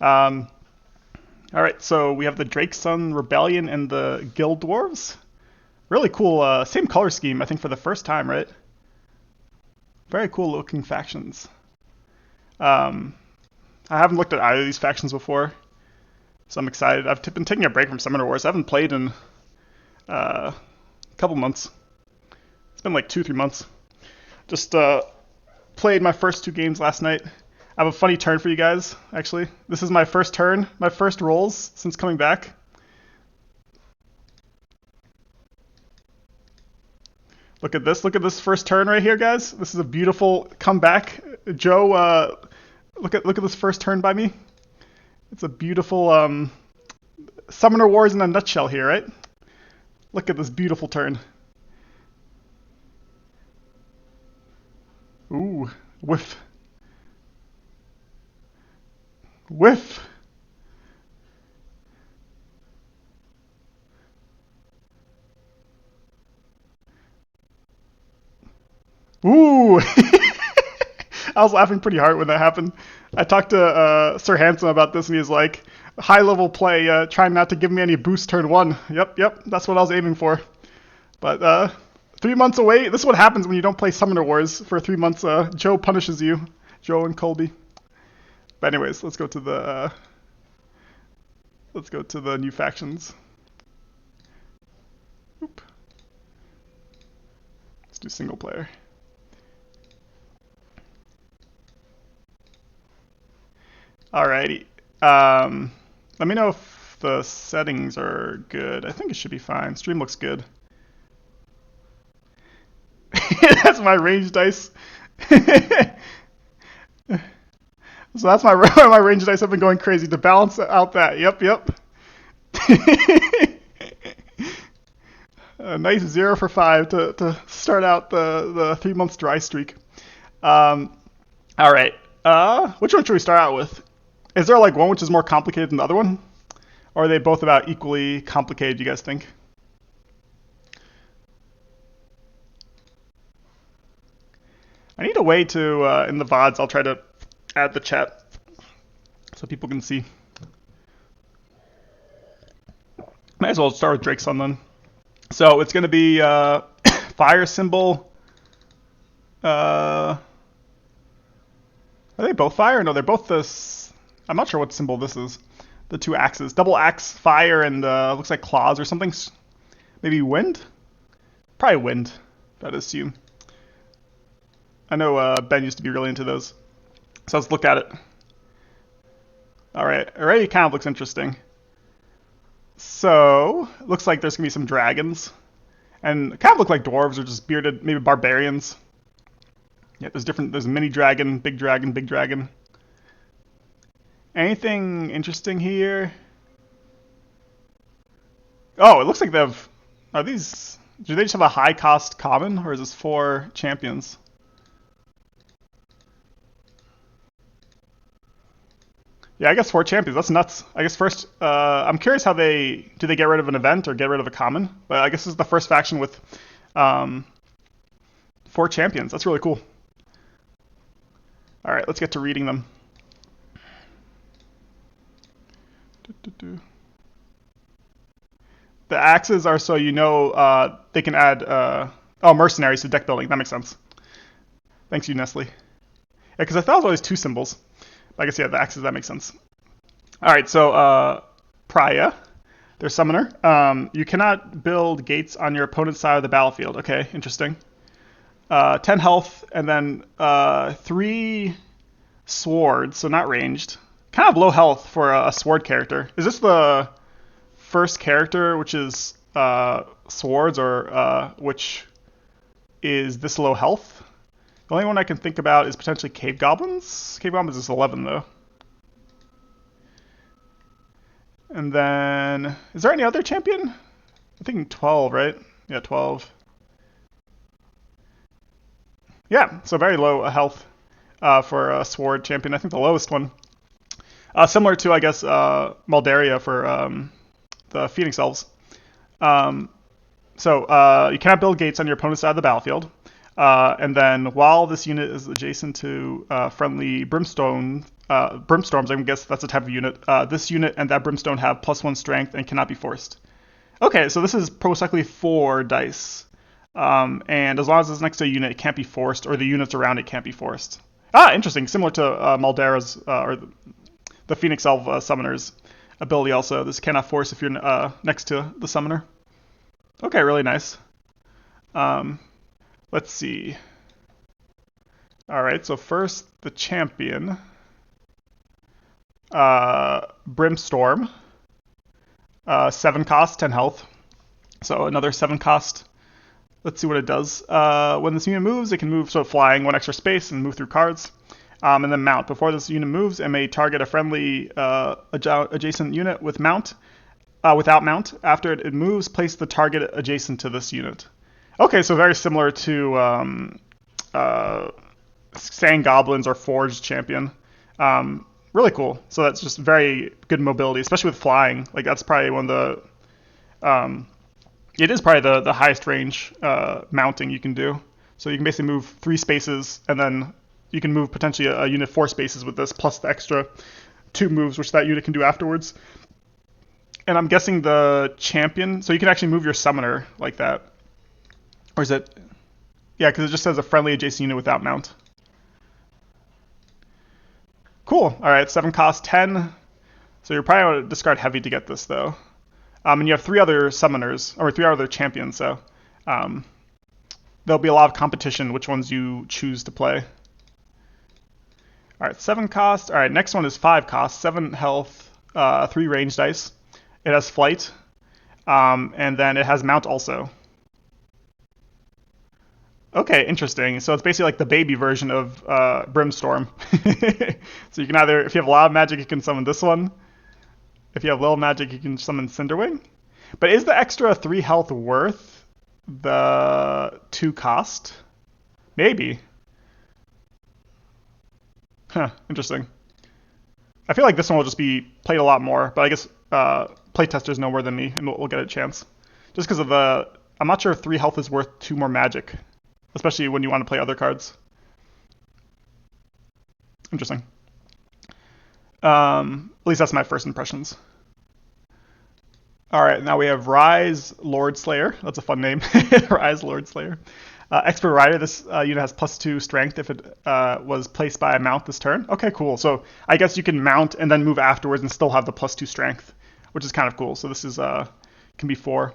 Um, all right, so we have the Drakesun Rebellion and the Guild Dwarfs. Really cool. Same color scheme, I think, for the first time, right? Very cool looking factions. Um, I haven't looked at either of these factions before, so I'm excited. I've been taking a break from Summoner Wars. I haven't played in a couple months. It's been like 2, 3 months. Just played my first 2 games last night. I have a funny turn for you guys, actually. This is my first turn, my first rolls since coming back. Look at this first turn right here, guys. This is a beautiful comeback. Joe, look at this first turn by me. It's a beautiful Summoner Wars in a nutshell here, right? Look at this beautiful turn. Ooh, whiff. Whiff. Ooh. I was laughing pretty hard when that happened. I talked to Sir Handsome about this, and he's like, high level play, trying not to give me any boost turn one. Yep, that's what I was aiming for. But 3 months away, this is what happens when you don't play Summoner Wars for 3 months. Joe punishes you, Joe and Colby. But anyways, let's go to the new factions. Oop. Let's do single player. Alrighty. Let me know if the settings are good. I think it should be fine. Stream looks good. That's my range dice. So that's my my range dice have been going crazy to balance out that. Yep. A nice 0 for 5 to start out the 3 months dry streak. All right. Which one should we start out with? Is there like one which is more complicated than the other one? Or are they both about equally complicated, you guys think? I need a way to, in the VODs, I'll try to add the chat so people can see. Might as well start with Drake's Son then. So it's going to be fire symbol. Are they both fire? No, they're both this. I'm not sure what symbol this is. The 2 axes. Double axe, fire, and looks like claws or something. Maybe wind? Probably wind, I'd assume. I know Ben used to be really into those. So let's look at it. Alright, already kind of looks interesting. So, looks like there's going to be some dragons. And kind of look like dwarves or just bearded, maybe barbarians. Yeah, there's mini dragon, big dragon, big dragon. Anything interesting here? Oh, it looks like do they just have a high cost common, or is this 4 champions? Yeah, I guess 4 champions. That's nuts. I guess first, I'm curious how do they get rid of an event or get rid of a common? But I guess this is the first faction with um, 4 champions. That's really cool. All right, let's get to reading them. The axes are so they can add mercenaries to deck building. That makes sense. Thanks, you Nestle. Yeah, because I thought it was always 2 symbols. I guess, yeah, the axes, that makes sense. All right, so Praya, their summoner. You cannot build gates on your opponent's side of the battlefield. Okay, interesting. 10 health, and then 3 swords, so not ranged. Kind of low health for a sword character. Is this the first character which is swords, or which is this low health? The only one I can think about is potentially Cave Goblins. Cave Goblins is 11, though. And then, is there any other champion? I'm thinking 12, right? Yeah, 12. Yeah, so very low health for a sword champion. I think the lowest one. Similar to, I guess, Maldaria for the Phoenix Elves. So you cannot build gates on your opponent's side of the battlefield. And then while this unit is adjacent to friendly brimstone Brimstorms, I guess that's a type of unit. This unit and that Brimstone have +1 strength and cannot be forced. Okay, so this is procyclically 4 dice. And as long as it's next to a unit, it can't be forced, or the units around it can't be forced. Ah, interesting. Similar to Maldera's, or the Phoenix Elf Summoner's ability also. This cannot force if you're next to the summoner. Okay, really nice. Let's see. Alright, so first, the champion. Brimstorm. 7 cost, 10 health. So another 7 cost. Let's see what it does. When this unit moves, it can move sort of flying 1 extra space and move through cards. And then mount. Before this unit moves, it may target a friendly adjacent unit with mount. Without mount. After it moves, place the target adjacent to this unit. Okay, so very similar to Sand Goblins or Forged Champion. Really cool. So that's just very good mobility, especially with flying. Like that's probably one of the it is probably the highest range mounting you can do. So you can basically move 3 spaces, and then you can move potentially a unit 4 spaces with this, plus the extra 2 moves, which that unit can do afterwards. And I'm guessing the champion, so you can actually move your summoner like that. Or is it? Yeah, because it just says a friendly adjacent unit without mount. Cool. All right, 7 cost, 10. So you're probably going to discard heavy to get this, though. And you have 3 other summoners, or 3 other champions, so there'll be a lot of competition which ones you choose to play. All right, 7 cost. All right, next one is 5 cost, 7 health, 3 range dice. It has flight, and then it has mount also. Okay, interesting. So it's basically like the baby version of Brimstorm. So you can either, if you have a lot of magic, you can summon this one. If you have little magic, you can summon Cinderwing. But is the extra 3 health worth the 2 cost? Maybe. Huh, interesting. I feel like this one will just be played a lot more, but I guess playtesters know more than me, and we'll get a chance. Just because of the... I'm not sure if 3 health is worth 2 more magic, especially when you want to play other cards. Interesting. At least that's my first impressions. Alright, now we have Rise Lord Slayer. That's a fun name. Rise Lord Slayer. Expert Rider, this unit has +2 strength if it was placed by a mount this turn. Okay, cool. So I guess you can mount and then move afterwards and still have the +2 strength, which is kind of cool. So this is can be 4.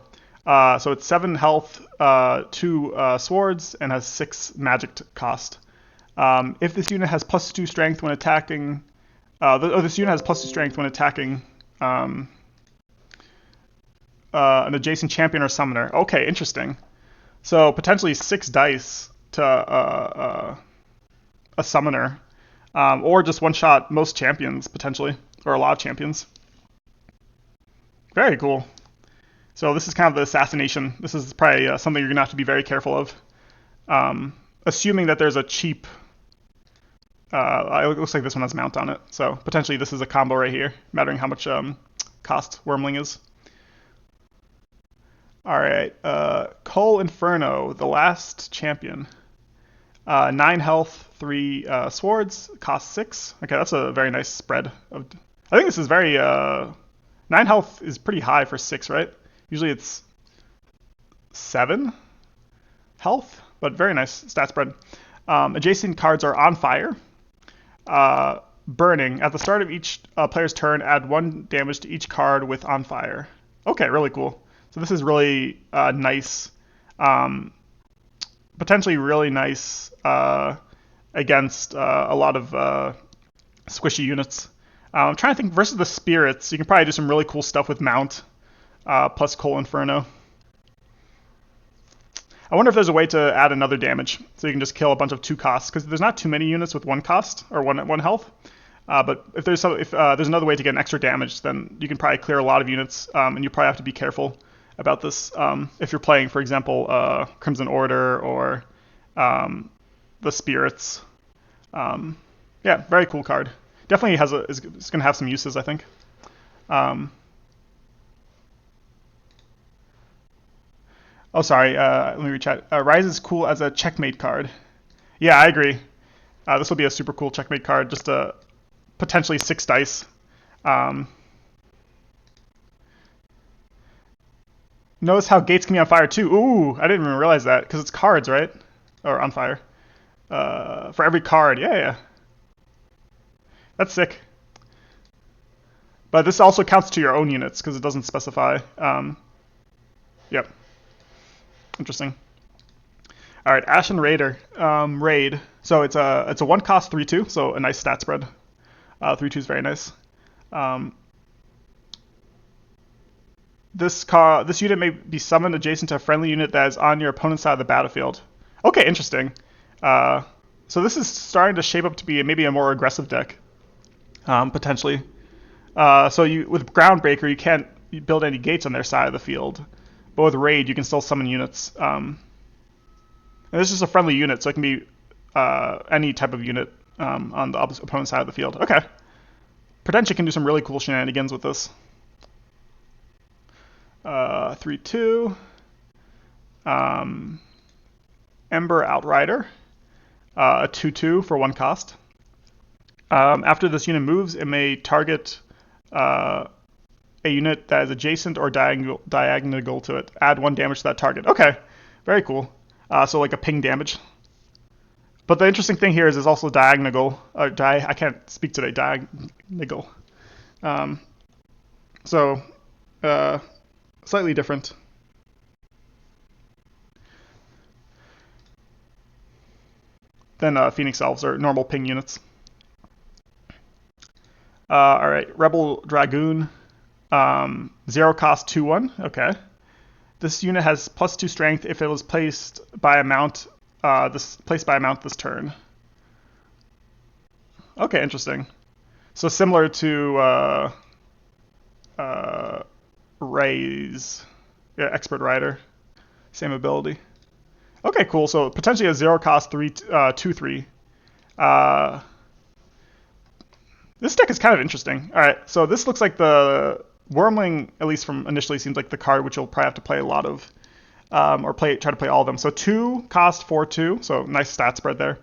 So it's 7 health, 2 swords, and has 6 magic cost. If this unit has +2 strength when attacking... this unit has +2 strength when attacking an adjacent champion or summoner. Okay, interesting. So potentially 6 dice to a summoner, or just one-shot most champions potentially, or a lot of champions. Very cool. So this is kind of the assassination. This is probably something you're gonna have to be very careful of, assuming that there's a cheap. It looks like this one has mount on it, so potentially this is a combo right here, mattering how much cost Wormling is. Alright, Cole Inferno, the last champion. 9 health, 3 swords, cost 6. Okay, that's a very nice spread. I think this is very... 9 health is pretty high for 6, right? Usually it's 7 health, but very nice stat spread. Adjacent cards are on fire. Burning. At the start of each player's turn, add 1 damage to each card with on fire. Okay, really cool. So this is really nice. Potentially really nice against a lot of squishy units. I'm trying to think, versus the spirits, you can probably do some really cool stuff with mount, plus Cole Inferno. I wonder if there's a way to add another damage, so you can just kill a bunch of 2 costs, because there's not too many units with 1 cost, or 1 health. But if there's another way to get an extra damage, then you can probably clear a lot of units, and you probably have to be careful about this if you're playing, for example, Crimson Order or the Spirits. Yeah, very cool card. Definitely is going to have some uses, I think. Oh, sorry. Let me rechat. Rise is cool as a checkmate card. Yeah, I agree. This will be a super cool checkmate card. Just potentially 6 dice. Um, Notice how gates can be on fire too. Ooh, I didn't even realize that because it's cards, right? Or on fire. For every card, yeah. That's sick. But this also counts to your own units because it doesn't specify. Yep. Interesting. All right, Ashen Raider. Raid. So it's a 1 cost 3/2, so a nice stat spread. 3/2 is very nice. Um, this unit may be summoned adjacent to a friendly unit that is on your opponent's side of the battlefield. Okay, interesting. Uh, so this is starting to shape up to be maybe a more aggressive deck, potentially. So you with Groundbreaker, you can't build any gates on their side of the field, but with Raid, you can still summon units. And this is a friendly unit, so it can be any type of unit on the opponent's side of the field. Okay. Potentially can do some really cool shenanigans with this. 3/2. Ember Outrider. A 2/2 for 1 cost. After this unit moves, it may target a unit that is adjacent or diagonal to it. Add 1 damage to that target. Okay, very cool. So like a ping damage. But the interesting thing here is it's also diagonal. I can't speak today. Diagonal. So slightly different. Than Phoenix Elves or normal ping units. All right, Rebel Dragoon. 0 cost 2/1. Okay. This unit has +2 strength if it was placed by a mount. This turn. Okay, interesting. So similar to Ray's Expert Rider, same ability. Okay, cool. So potentially a 0 cost 2/3. This deck is kind of interesting. All right, so this looks like the Wormling, at least from initially, seems like the card which you'll probably have to play a lot of, or try to play all of them. So 2 cost 4/2, so nice stat spread there.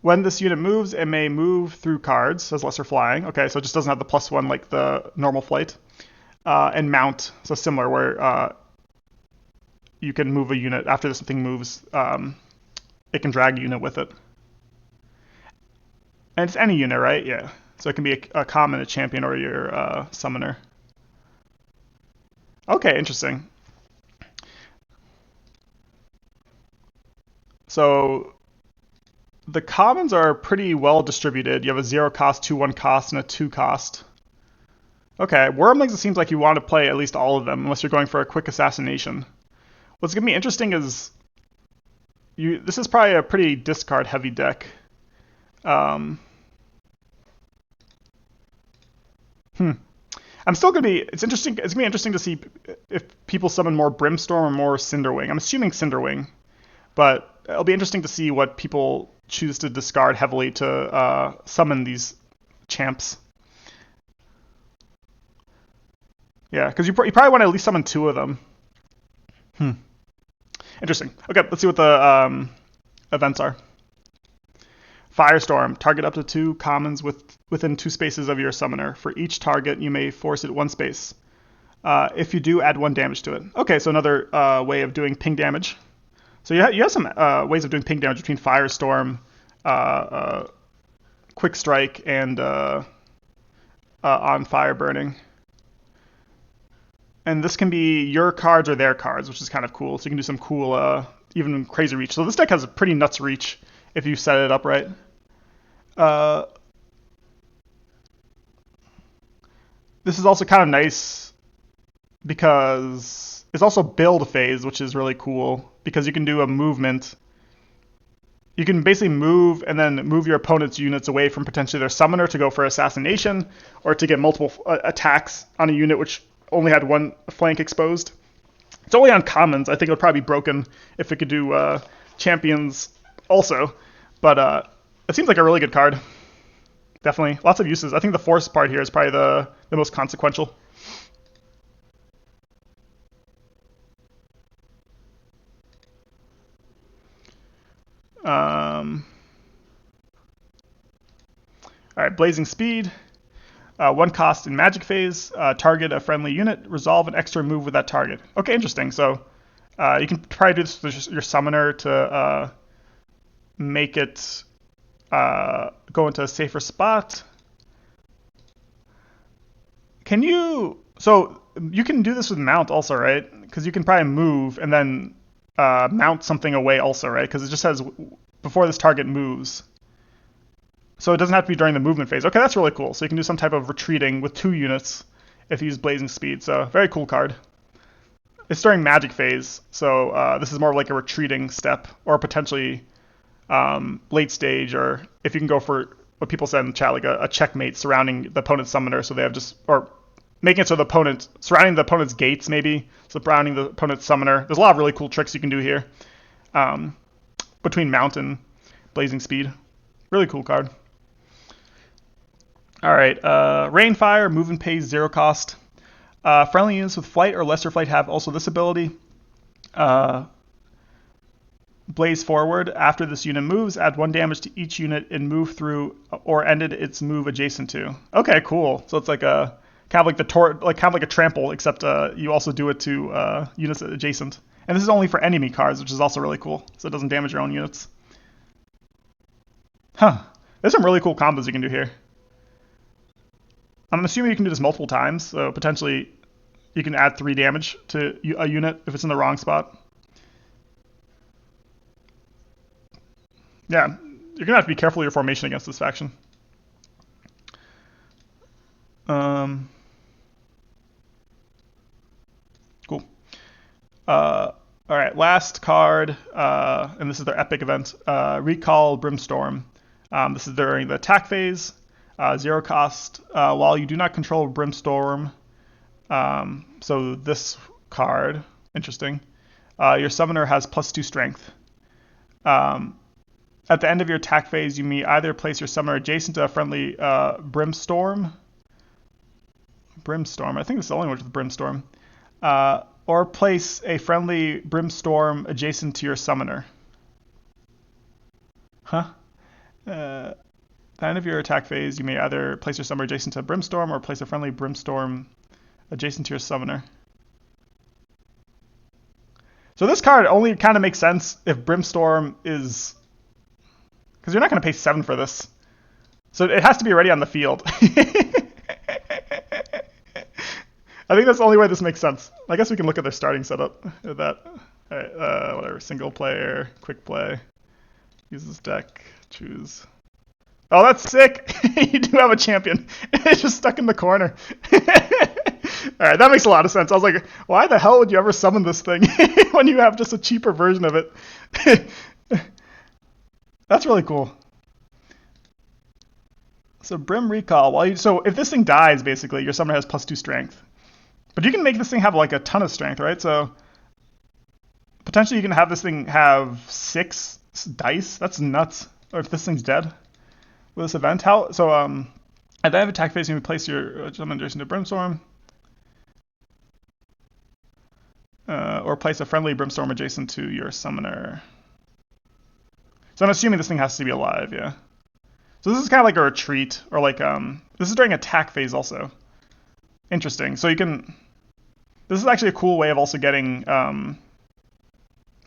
When this unit moves, it may move through cards, has lesser flying. Okay, so it just doesn't have the +1 like the normal flight. And mount, so similar, where you can move a unit after this thing moves. It can drag a unit with it. And it's any unit, right? Yeah. So it can be a common, a champion, or your summoner. Okay, interesting. So the commons are pretty well distributed. You have a 0 cost, 2/1 cost, and a 2 cost. Okay, Wormlings, it seems like you want to play at least all of them, unless you're going for a quick assassination. What's going to be interesting is this is probably a pretty discard heavy deck. I'm still gonna be. It's interesting. It's gonna be interesting to see if people summon more Brimstorm or more Cinderwing. I'm assuming Cinderwing, but it'll be interesting to see what people choose to discard heavily to summon these champs. Yeah, because you probably want to at least summon 2 of them. Interesting. Okay, let's see what the events are. Firestorm. Target up to 2 commons within 2 spaces of your summoner. For each target, you may force it 1 space. If you do, add 1 damage to it. Okay, so another way of doing ping damage. So you have some ways of doing ping damage between Firestorm, Quick Strike, and On Fire Burning. And this can be your cards or their cards, which is kind of cool. So you can do some cool, even crazy reach. So this deck has a pretty nuts reach if you set it up right. This is also kind of nice because it's also build phase, which is really cool because you can do a movement. You can basically move and then move your opponent's units away from potentially their summoner to go for assassination or to get multiple attacks on a unit which only had 1 flank exposed. It's only on commons. I think it would probably be broken if it could do champions also. But it seems like a really good card. Definitely. Lots of uses. I think the force part here is probably the most consequential. All right, Blazing Speed. One cost in Magic Phase. Target a friendly unit. Resolve an extra move with that target. Okay, interesting. So you can probably do this with your summoner to make it go into a safer spot. Can you... So you can do this with mount also, right? Because you can probably move and then mount something away also, right? Because it just says before this target moves. So it doesn't have to be during the movement phase. Okay, that's really cool. So you can do some type of retreating with 2 units if you use Blazing Speed. So very cool card. It's during Magic phase, so this is more like a retreating step, or potentially late stage, or if you can go for what people said in the chat, like a checkmate surrounding the opponent's summoner, so they have just, or making it so the opponent, surrounding the opponent's gates maybe, surrounding the opponent's summoner. There's a lot of really cool tricks you can do here between Mount and Blazing Speed. Really cool card. All right, Rainfire, move and pays 0 cost. Friendly units with flight or lesser flight have also this ability. Blaze forward. After this unit moves, add 1 damage to each unit and move through or ended its move adjacent to. Okay, cool. So it's like a kind of like a trample, except you also do it to units adjacent. And this is only for enemy cards, which is also really cool. So it doesn't damage your own units. Huh. There's some really cool combos you can do here. I'm assuming you can do this multiple times, so potentially you can add 3 damage to a unit if it's in the wrong spot. Yeah, you're gonna have to be careful of your formation against this faction. Cool. All right, last card, and this is their epic event. Recall Brimstorm. This is during the attack phase. 0 cost. While you do not control Brimstorm, so this card, interesting. Your summoner has +2 strength. At the end of your attack phase, you may either place your summoner adjacent to a friendly Brimstorm. I think this is the only one with Brimstorm. Or place a friendly Brimstorm adjacent to your summoner. Huh? At the end of your attack phase, you may either place your summoner adjacent to a Brimstorm or place a friendly Brimstorm adjacent to your summoner. So this card only kind of makes sense if Brimstorm is... Because you're not going to pay 7 for this. So it has to be already on the field. I think that's the only way this makes sense. I guess we can look at their starting setup. All right, whatever. Single player, quick play. Use this deck. Choose. Oh, that's sick. You do have a champion. It's just stuck in the corner. All right, that makes a lot of sense. I was like, why the hell would you ever summon this thing when you have just a cheaper version of it? That's really cool. So Brim Recall. So if this thing dies, basically, your summoner has +2 strength. But you can make this thing have like a ton of strength, right? So potentially you can have this thing have 6 dice. That's nuts. Or if this thing's dead with this event. At the end of attack phase, you can place your summoner adjacent to Brimstorm. Or place a friendly Brimstorm adjacent to your summoner. So I'm assuming this thing has to be alive, yeah. So this is kind of like a retreat, or like, this is during attack phase also. Interesting. So you can, this is actually a cool way of also getting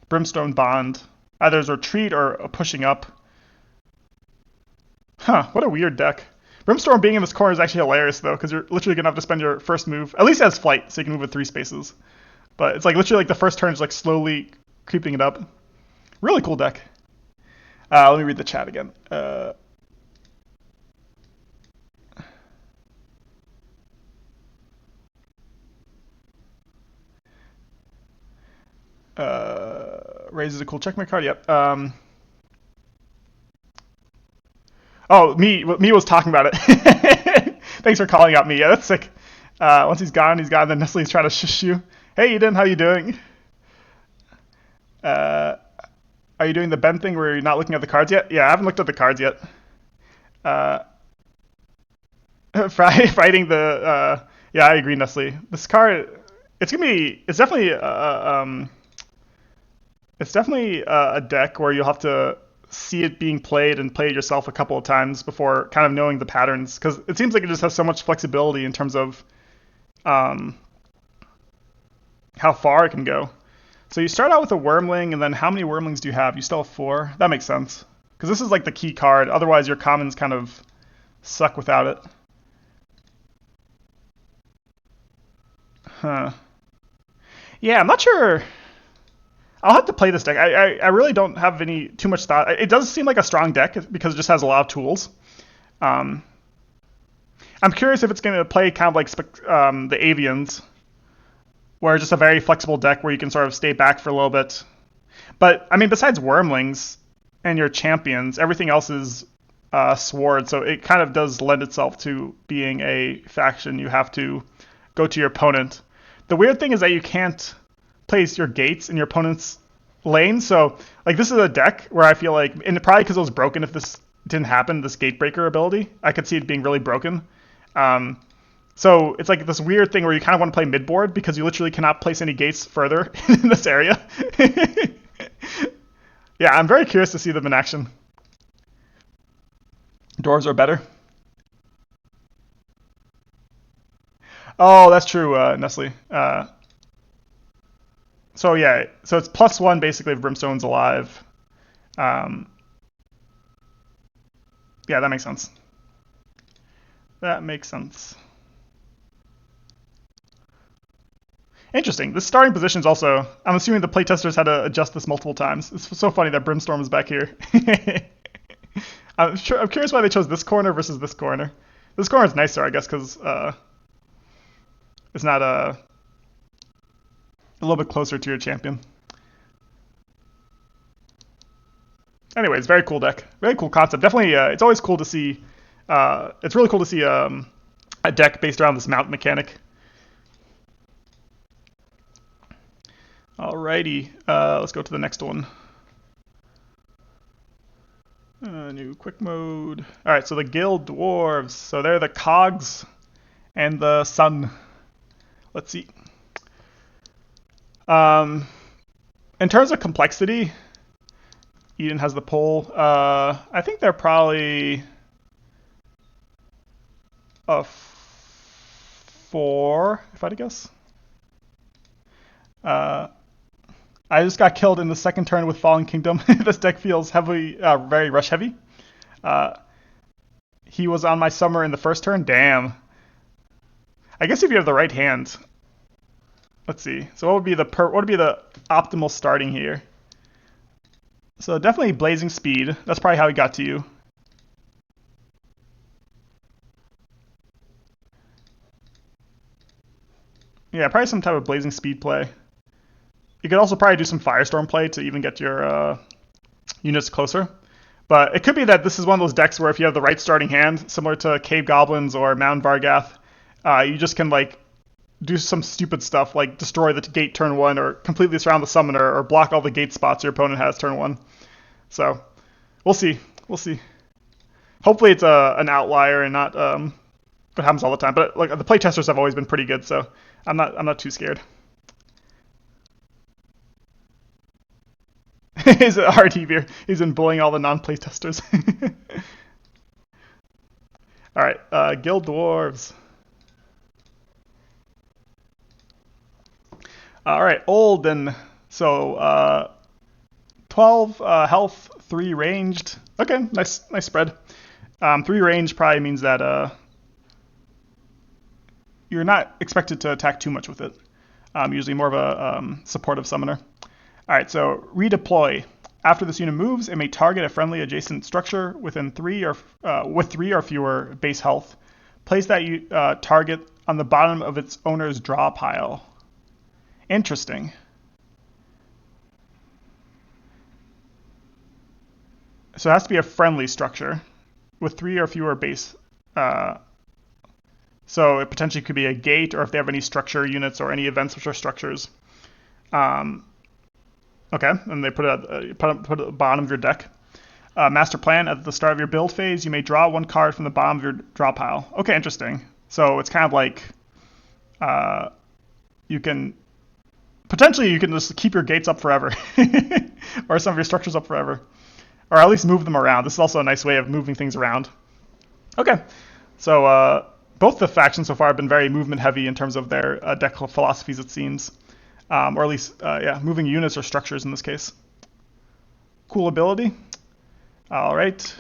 Brimstone Bond, either as a retreat or a pushing up. Huh, what a weird deck. Brimstorm being in this corner is actually hilarious though, because you're literally gonna have to spend your first move, at least it has flight, so you can move with 3 spaces. But it's like literally like the first turn is like slowly creeping it up. Really cool deck. Let me read the chat again. Raises a cool checkmate card. Yep. Oh, me was talking about it. Thanks for calling out me. Yeah, that's sick. Once he's gone. Then Nestle's trying to shush you. Hey, Eden, how you doing? Are you doing the Ben thing where you're not looking at the cards yet? Yeah, I haven't looked at the cards yet. Fighting the... yeah, I agree, Nestle. This card, it's definitely a deck where you'll have to see it being played and play it yourself a couple of times before kind of knowing the patterns, because it seems like it just has so much flexibility in terms of um, how far it can go. So you start out with a Wormling, and then how many Wormlings do you have? You still have 4. That makes sense, because this is like the key card. Otherwise, your commons kind of suck without it. Huh. Yeah, I'm not sure. I'll have to play this deck. I really don't have any too much thought. It does seem like a strong deck because it just has a lot of tools. Um, I'm curious if it's going to play kind of like the Avians, where it's just a very flexible deck where you can sort of stay back for a little bit. But I mean, besides Wormlings and your champions, everything else is Sword, so it kind of does lend itself to being a faction you have to go to your opponent. The weird thing is that you can't place your gates in your opponent's lane. So, like, this is a deck where I feel like, and probably because it was broken if this didn't happen, this Gatebreaker ability, I could see it being really broken. So it's like this weird thing where you kind of want to play midboard because you literally cannot place any gates further in this area. Yeah, I'm very curious to see them in action. Dwarves are better. Oh, that's true, Nestle. So yeah, so it's +1 basically if Brimstone's alive. Um, yeah, that makes sense. That makes sense. Interesting. The starting positions also. I'm assuming the playtesters had to adjust this multiple times. It's so funny that Brimstorm is back here. I'm curious why they chose this corner versus this corner. This corner is nicer, I guess, because it's not a little bit closer to your champion. Anyways, very cool deck. Very cool concept. Definitely, it's always cool to see. It's really cool to see a deck based around this mount mechanic. Alrighty, let's go to the next one. New quick mode. Alright, so the Guild Dwarves. So they're the cogs and the sun. Let's see. In terms of complexity, Eden has the poll. I think they're probably a 4, if I had to guess. I just got killed in the second turn with Fallen Kingdom. This deck feels heavily, very rush heavy. He was on my summer in the first turn. Damn. I guess if you have the right hand. Let's see. So what would be the optimal starting here? So definitely Blazing Speed. That's probably how he got to you. Yeah, probably some type of Blazing Speed play. You could also probably do some Firestorm play to even get your units closer. But it could be that this is one of those decks where if you have the right starting hand, similar to Cave Goblins or Mountain Vargath, you just can like do some stupid stuff like destroy the gate turn 1 or completely surround the summoner or block all the gate spots your opponent has turn 1. So we'll see. We'll see. Hopefully it's an outlier and not what happens all the time. But like the playtesters have always been pretty good, so I'm not too scared. He's a hard heavier. He's been bullying all the non-playtesters. All right, Guild Dwarves. All right, Olden. So 12 health, 3 ranged. Okay, nice spread. 3 range probably means that you're not expected to attack too much with it. Usually more of a supportive summoner. All right, so redeploy. After this unit moves, it may target a friendly adjacent structure within 3 or with 3 or fewer base health. Place that target on the bottom of its owner's draw pile. Interesting. So it has to be a friendly structure with 3 or fewer base. So it potentially could be a gate, or if they have any structure units or any events which are structures. Okay, and they put it at the bottom of your deck. Master plan, at the start of your build phase, you may draw 1 card from the bottom of your draw pile. Okay, interesting. So it's kind of like you can potentially just keep your gates up forever or some of your structures up forever. or at least move them around. This is also a nice way of moving things around. Okay, so both the factions so far have been very movement heavy in terms of their deck philosophies, it seems, or at least yeah, moving units or structures in this case. Cool ability. All right.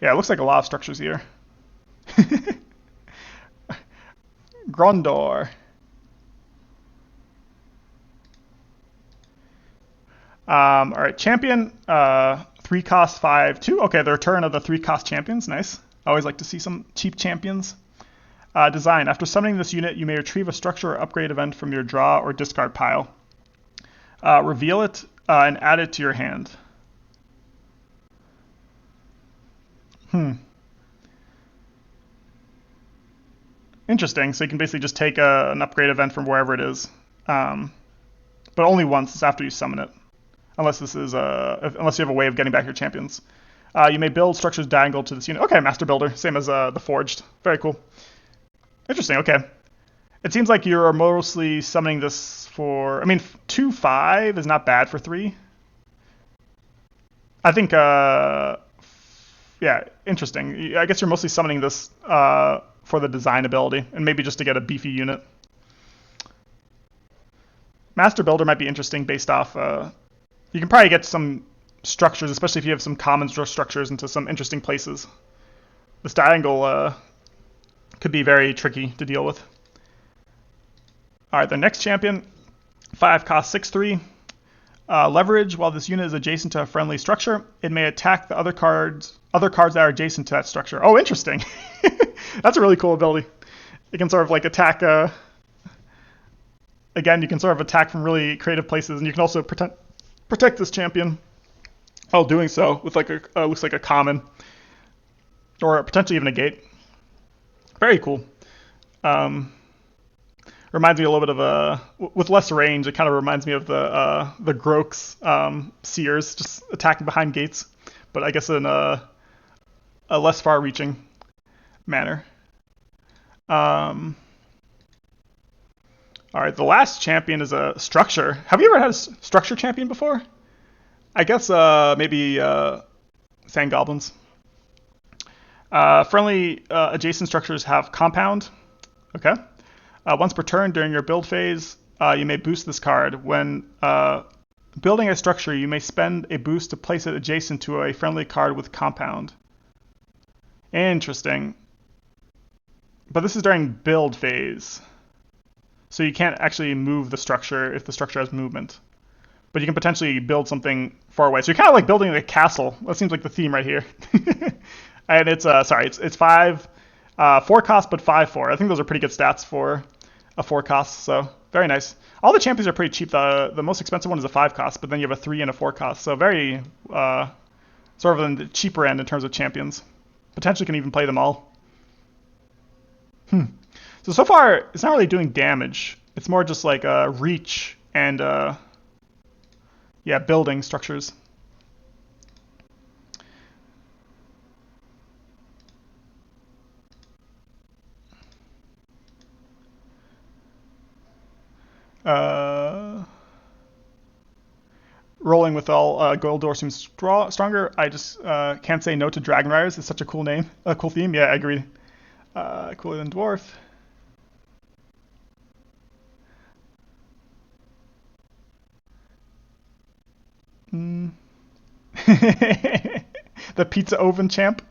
Yeah, it looks like a lot of structures here. Grondor. All right, champion. 3 cost 5 2. Okay, the return of the 3 cost champions. Nice. I always like to see some cheap champions. Design. After summoning this unit, you may retrieve a structure or upgrade event from your draw or discard pile. Reveal it and add it to your hand. Interesting. So you can basically just take an upgrade event from wherever it is, but only once. It's after you summon it, unless this is unless you have a way of getting back your champions. You may build structures diagonal to this unit. Okay, Master Builder, same as the Forged. Very cool. Interesting. Okay. It seems like you're mostly summoning this for. I mean, 2/5 is not bad for 3. I think. Yeah, interesting. I guess you're mostly summoning this for the design ability, and maybe just to get a beefy unit. Master Builder might be interesting based off. You can probably get some structures, especially if you have some common structures, into some interesting places. This diagonal could be very tricky to deal with. All right, the next champion, 5 cost 6/3. Leverage. While this unit is adjacent to a friendly structure, it may attack the other cards that are adjacent to that structure. Oh, interesting. That's a really cool ability. You can sort of like attack. Again, you can sort of attack from really creative places, and you can also protect this champion while doing so with like a looks like a common, or potentially even a gate. Very cool. Reminds me a little bit of with less range. It kind of reminds me of the Grok's Seers, just attacking behind gates, but I guess in a less far-reaching manner. All right, the last champion is a structure. Have you ever had a structure champion before? I guess maybe Sand Goblins. Friendly adjacent structures have compound. Okay. Once per turn during your build phase, you may boost this card. When building a structure, you may spend a boost to place it adjacent to a friendly card with compound. Interesting. But this is during build phase. So you can't actually move the structure if the structure has movement. But you can potentially build something far away. So you're kind of like building a castle. That seems like the theme right here. And it's it's 5, 4 cost, but 5/4. I think those are pretty good stats for a 4 cost. So very nice. All the champions are pretty cheap. The most expensive one is a 5 cost, but then you have a 3 and a 4 cost. So very sort of on the cheaper end in terms of champions. Potentially can even play them all. So far, it's not really doing damage. It's more just like reach and yeah, building structures. Rolling with all Guild Dwarfs seems stronger. I just can't say no to Dragon Riders. It's such a cool name, a cool theme. Yeah, I agree. Cooler than Dwarf. The pizza oven champ.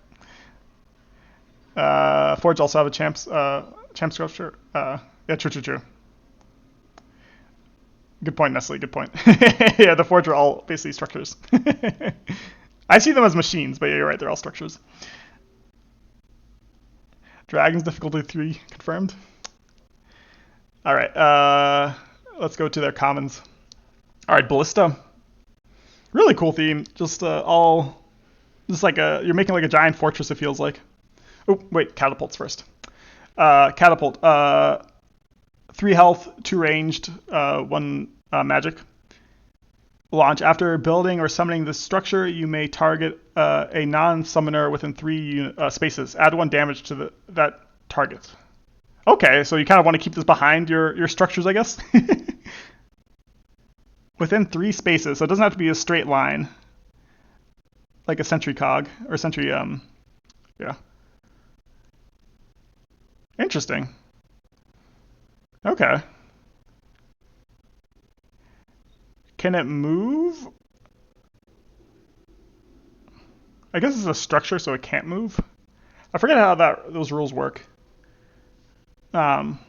Forge also have a champ sculpture. Yeah, true. Good point, Nestle. Good point. Yeah, the Forge are all basically structures. I see them as machines, but yeah, you're right. They're all structures. Dragons difficulty 3 confirmed. All right. Let's go to their commons. All right, Ballista. Really cool theme. Just like you're making like a giant fortress. It feels like. Oh wait, catapults first. Catapult. 3 health, 2 ranged, 1 magic. Launch. After building or summoning this structure, you may target a non-summoner within 3 spaces. Add 1 damage to that target. Okay, so you kind of want to keep this behind your structures, I guess. Within 3 spaces, so it doesn't have to be a straight line. like a sentry cog or sentry. Yeah, interesting. Okay, can it move? I guess it's a structure, so it can't move. I forget how those rules work. Um,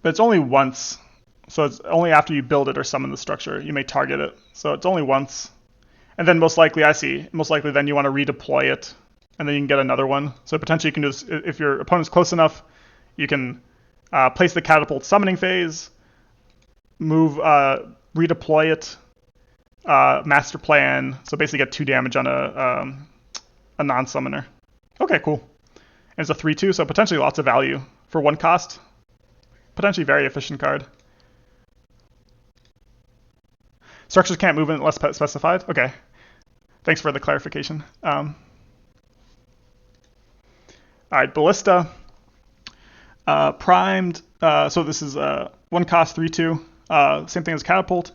but it's only once, so it's only after you build it or summon the structure you may target it. So it's only once, and then most likely, I see, most likely then you want to redeploy it, and then you can get another one. So potentially you can do this if your opponent's close enough. You can place the catapult summoning phase, move, redeploy it, master plan. So basically get 2 damage on a non-summoner. Okay, cool. And it's a 3/2, so potentially lots of value for 1 cost. Potentially very efficient card. Structures can't move unless specified. Okay, thanks for the clarification. All right, Ballista. Primed. So this is 1 cost, 3/2. Same thing as Catapult.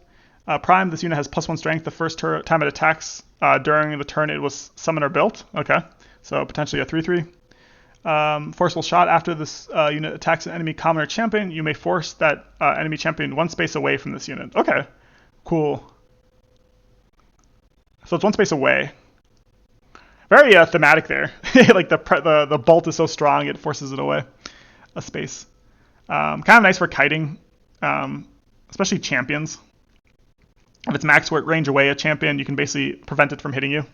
Primed, this unit has +1 strength the first time it attacks during the turn it was summoned or built. Okay, so potentially a 3/3. Forceful shot. After this unit attacks an enemy commoner champion, you may force that enemy champion 1 space away from this unit. Okay, cool. So it's 1 space away. Very thematic there. Like the bolt is so strong it forces it away a space. Kind of nice for kiting, especially champions. If it's max range away a champion, you can basically prevent it from hitting you.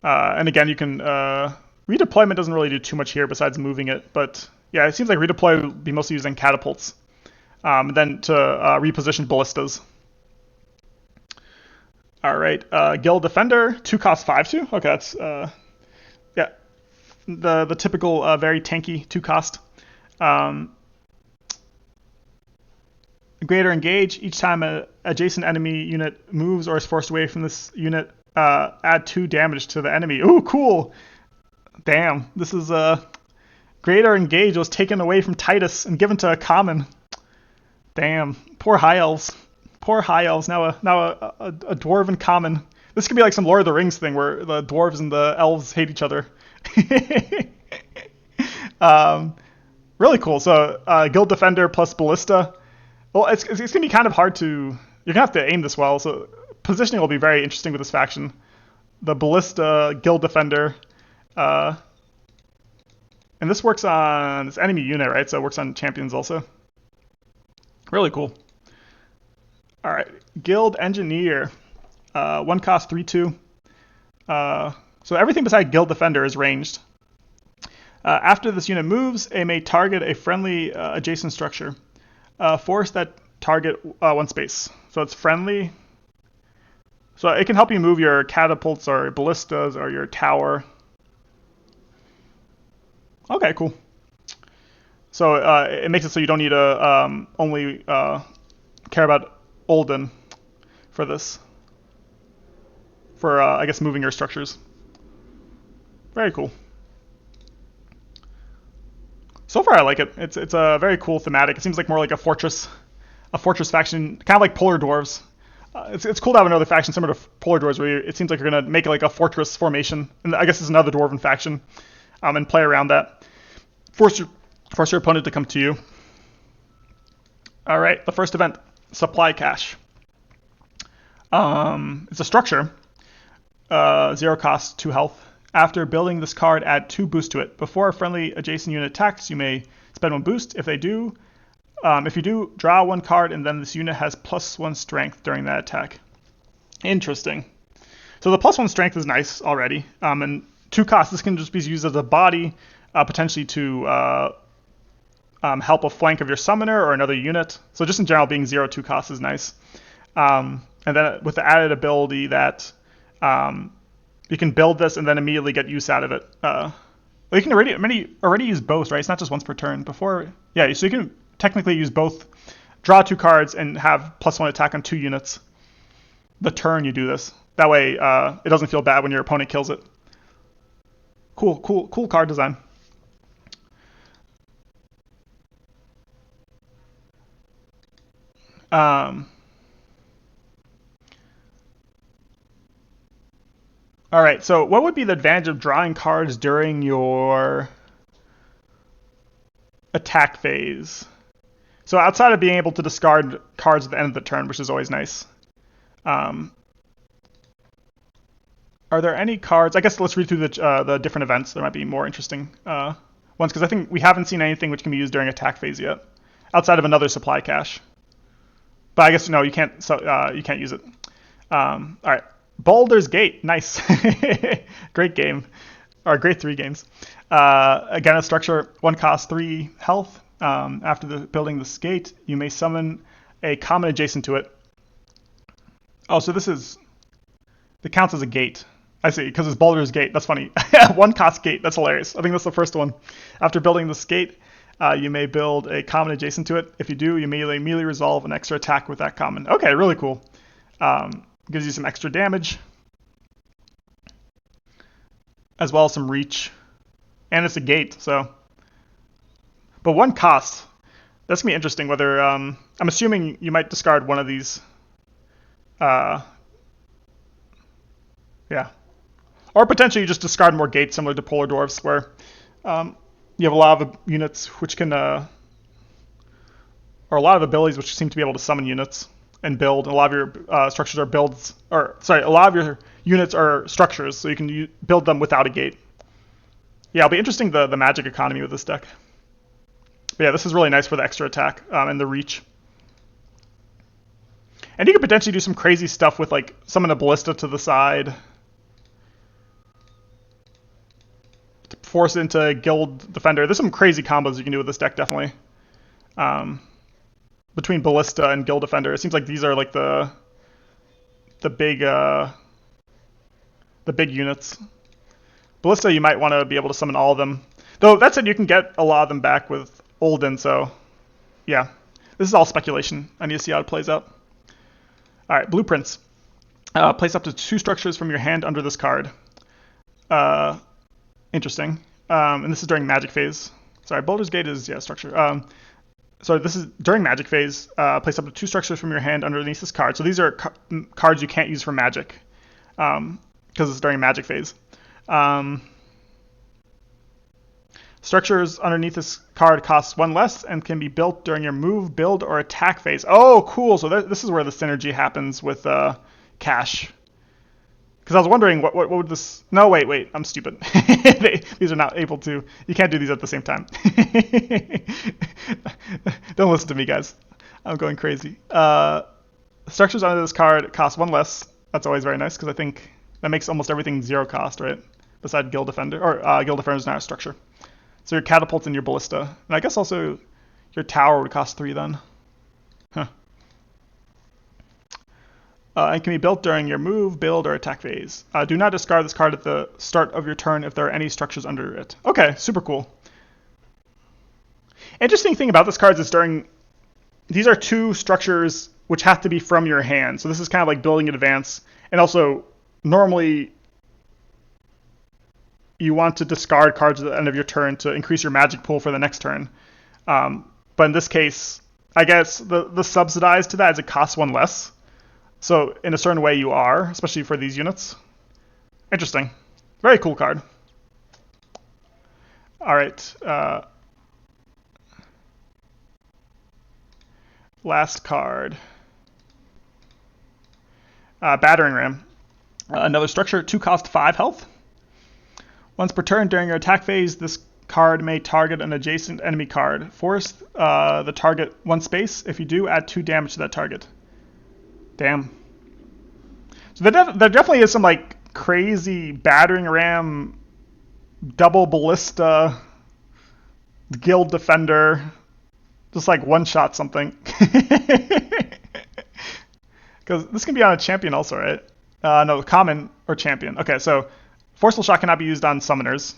And again, you can redeployment doesn't really do too much here besides moving it, but yeah, it seems like redeploy would be mostly using catapults, and then to reposition ballistas. All right, Guild Defender, 2 cost 5/2. Okay, that's yeah, the typical very tanky 2 cost. Greater engage. Each time an adjacent enemy unit moves or is forced away from this unit, add 2 damage to the enemy. Ooh, cool. Damn, this is greater engage was taken away from Titus and given to a common. Damn, poor high elves. Poor high elves. Now a dwarven common. This could be like some Lord of the Rings thing where the dwarves and the elves hate each other. Really cool. So Guild Defender plus Ballista. Well, it's gonna be kind of hard to. You're gonna have to aim this well. So positioning will be very interesting with this faction. The Ballista Guild Defender, and this works on this enemy unit, right? So it works on champions also. Really cool. All right, Guild Engineer, 1 cost 3/2. So everything beside Guild Defender is ranged. After this unit moves, it may target a friendly adjacent structure. Force that target 1 space. So it's friendly. So it can help you move your catapults or ballistas or your tower. Okay, cool. So it makes it so you don't need to only care about Olden for this. For, I guess, moving your structures. Very cool. So far, I like it. It's a very cool thematic. It seems like more like a fortress faction, kind of like Polar Dwarves. It's cool to have another faction similar to Polar Dwarves, where it seems like you're gonna make it like a fortress formation, and I guess it's another dwarven faction, and play around that. Force your opponent to come to you. All right, the first event, supply cache. It's a structure. 0 cost, 2 health. After building this card, add 2 boost to it. Before a friendly adjacent unit attacks, you may spend 1 boost. If you do, draw 1 card, and then this unit has +1 strength during that attack. Interesting. So the +1 strength is nice already. And 2 costs, this can just be used as a body, potentially to help a flank of your summoner or another unit. So just in general, being 0/2 costs is nice. And then with the added ability that you can build this and then immediately get use out of it. You can already use both, right? It's not just once per turn. Before, yeah, so you can technically use both. Draw 2 cards and have +1 attack on 2 units. The turn you do this. That way, it doesn't feel bad when your opponent kills it. Cool card design. Um, all right. So, what would be the advantage of drawing cards during your attack phase? So, outside of being able to discard cards at the end of the turn, which is always nice, um, are there any cards? I guess let's read through the different events. There might be more interesting ones because I think we haven't seen anything which can be used during attack phase yet, outside of another supply cache. But I guess no, you can't. So you can't use it. All right, Baldur's Gate, nice, great game, or great 3 games. Again, a structure, 1 cost 3 health. After building this gate, you may summon a common adjacent to it. Oh, so it counts as a gate. I see, because it's Baldur's Gate. That's funny. 1 cost gate. That's hilarious. I think that's the first one. After building this gate, you may build a common adjacent to it. If you do, you may immediately resolve an extra attack with that common. Okay, really cool. Gives you some extra damage, as well as some reach, and it's a gate. So, but 1 cost. That's gonna be interesting. Whether I'm assuming you might discard one of these. Yeah, or potentially you just discard more gates, similar to Polar Dwarfs, where you have a lot of units which can, or a lot of abilities which seem to be able to summon units and build. And a lot of your structures are builds, or sorry, a lot of your units are structures, so you can build them without a gate. Yeah, it'll be interesting the magic economy with this deck. But yeah, this is really nice for the extra attack and the reach. And you could potentially do some crazy stuff with like summon a ballista to the side, to force it into Guild Defender. There's some crazy combos you can do with this deck, definitely. Between Ballista and Guild Defender, it seems like these are like the big units. Ballista, you might want to be able to summon all of them. Though that said, you can get a lot of them back with Olden. So yeah, this is all speculation. I need to see how it plays out. All right, blueprints. Place up to 2 structures from your hand under this card. Interesting. And this is during Magic phase. Sorry, Baldur's Gate is structure. So this is during Magic phase. Place up to 2 structures from your hand underneath this card. So these are cards you can't use for Magic, because it's during Magic phase. Structures underneath this card costs 1 less and can be built during your move, build, or attack phase. Oh, cool. So this is where the synergy happens with cash. Because I was wondering, what would this... No, wait. I'm stupid. These are not able to... You can't do these at the same time. Don't listen to me, guys. I'm going crazy. Structures under this card cost 1 less. That's always very nice, because I think that makes almost everything 0 cost, right? Besides Guild Defender. Or Guild Defender is not a structure. So your catapults and your ballista. And I guess also your tower would cost 3 then. Huh. And can be built during your move, build, or attack phase. Do not discard this card at the start of your turn if there are any structures under it. Okay, super cool. Interesting thing about this card is these are 2 structures which have to be from your hand. So this is kind of like building in advance. And also, normally, you want to discard cards at the end of your turn to increase your magic pool for the next turn. But in this case, I guess the subsidized to that is it costs 1 less. So in a certain way you are, especially for these units. Interesting. Very cool card. All right. Last card. Battering Ram. Another structure, 2 cost 5 health. Once per turn during your attack phase, this card may target an adjacent enemy card. Force the target 1 space. If you do, add 2 damage to that target. Damn. So there definitely is some like crazy battering ram, double ballista, Guild Defender, just like one-shot something. Because this can be on a champion also, right? No, common or champion. Okay, so Forceful Shot cannot be used on summoners,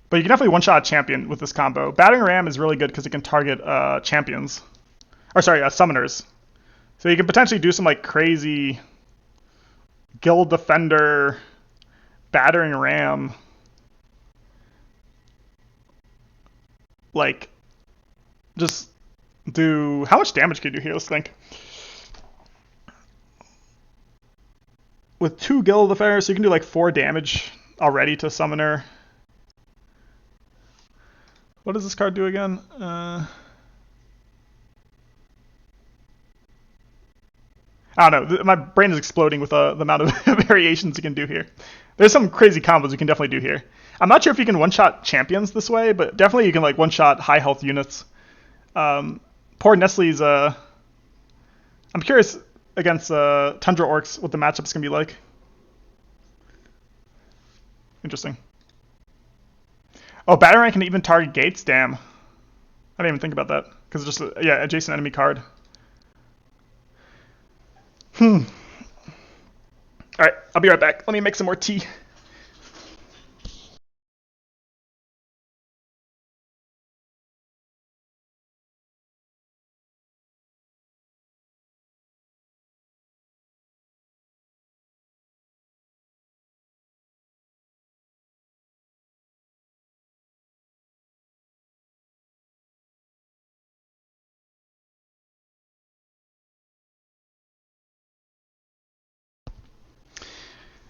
but you can definitely one-shot a champion with this combo. Battering Ram is really good because it can target champions. Or sorry, summoners. So you can potentially do some like crazy Guild Defender, Battering Ram, like just Do how much damage can you do here? Let's think. With 2 Guild Affairs, so you can do like 4 damage already to Summoner. What does this card do again? I don't know. My brain is exploding with the amount of variations you can do here. There's some crazy combos you can definitely do here. I'm not sure if you can one-shot champions this way, but definitely you can like one-shot high health units. Poor Nestle's. I'm curious against Tundra Orcs what the matchup's gonna be like. Interesting. Oh, Batarang can even target gates. Damn. I didn't even think about that because it's just adjacent enemy card. All right, I'll be right back. Let me make some more tea.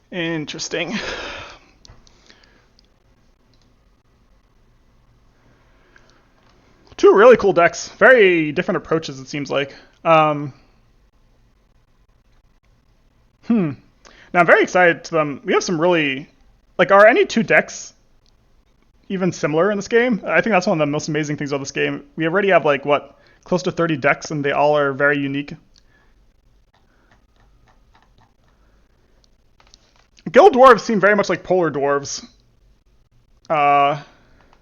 Interesting. Two really cool decks. Very different approaches, it seems like. Now I'm very excited to them. We have some really, like, are any two decks even similar in this game? I think that's one of the most amazing things about this game. We already have like what, close to 30 decks, and they all are very unique. Guild Dwarves seem very much like Polar Dwarves.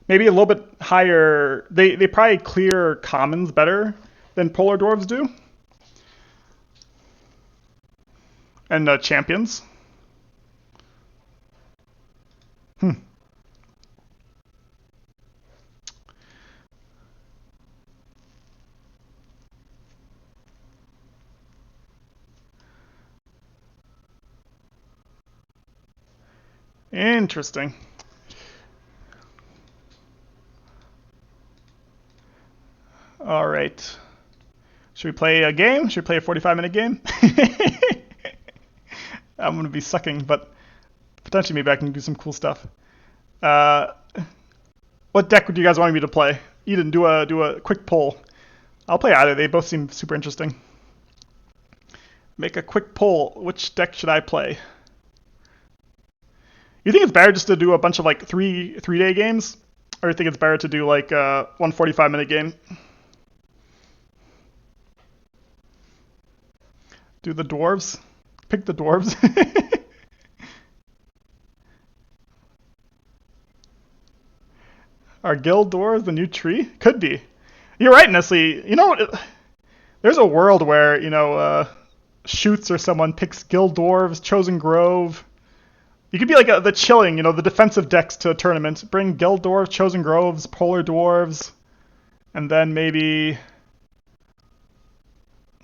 Maybe a little bit higher. They probably clear commons better than Polar Dwarves do. And champions. Interesting. All right. Should we play a game? Should we play a 45-minute game? I'm going to be sucking, but potentially maybe I can do some cool stuff. What deck would you guys want me to play? Eden, do a quick poll. I'll play either. They both seem super interesting. Make a quick poll. Which deck should I play? You think it's better just to do a bunch of like three-day games? Or you think it's better to do like one 45-minute game? Do the dwarves? Pick the dwarves. Are guild dwarves the new tree? Could be. You're right, Nestle. You know, there's a world where, Shoots or someone picks guild dwarves, chosen grove. You could be like the chilling, the defensive decks to a tournament. Bring guild dwarves, chosen groves, polar dwarves, and then maybe...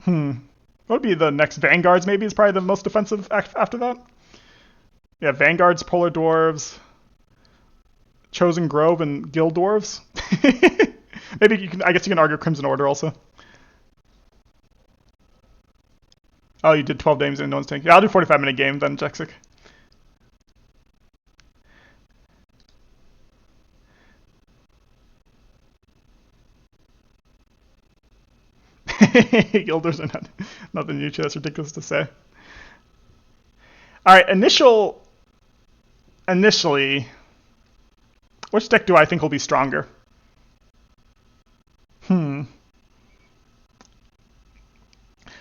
What would be the next? Vanguards maybe is probably the most defensive after that. Yeah, Vanguards, Polar Dwarves, Chosen Grove, and Guild Dwarves. Maybe I guess you can argue Crimson Order also. Oh, you did 12 games and no one's taking. Yeah, I'll do 45-minute game then, Jexic. Guilders are not the new tree. That's ridiculous to say. All right, initially, which deck do I think will be stronger?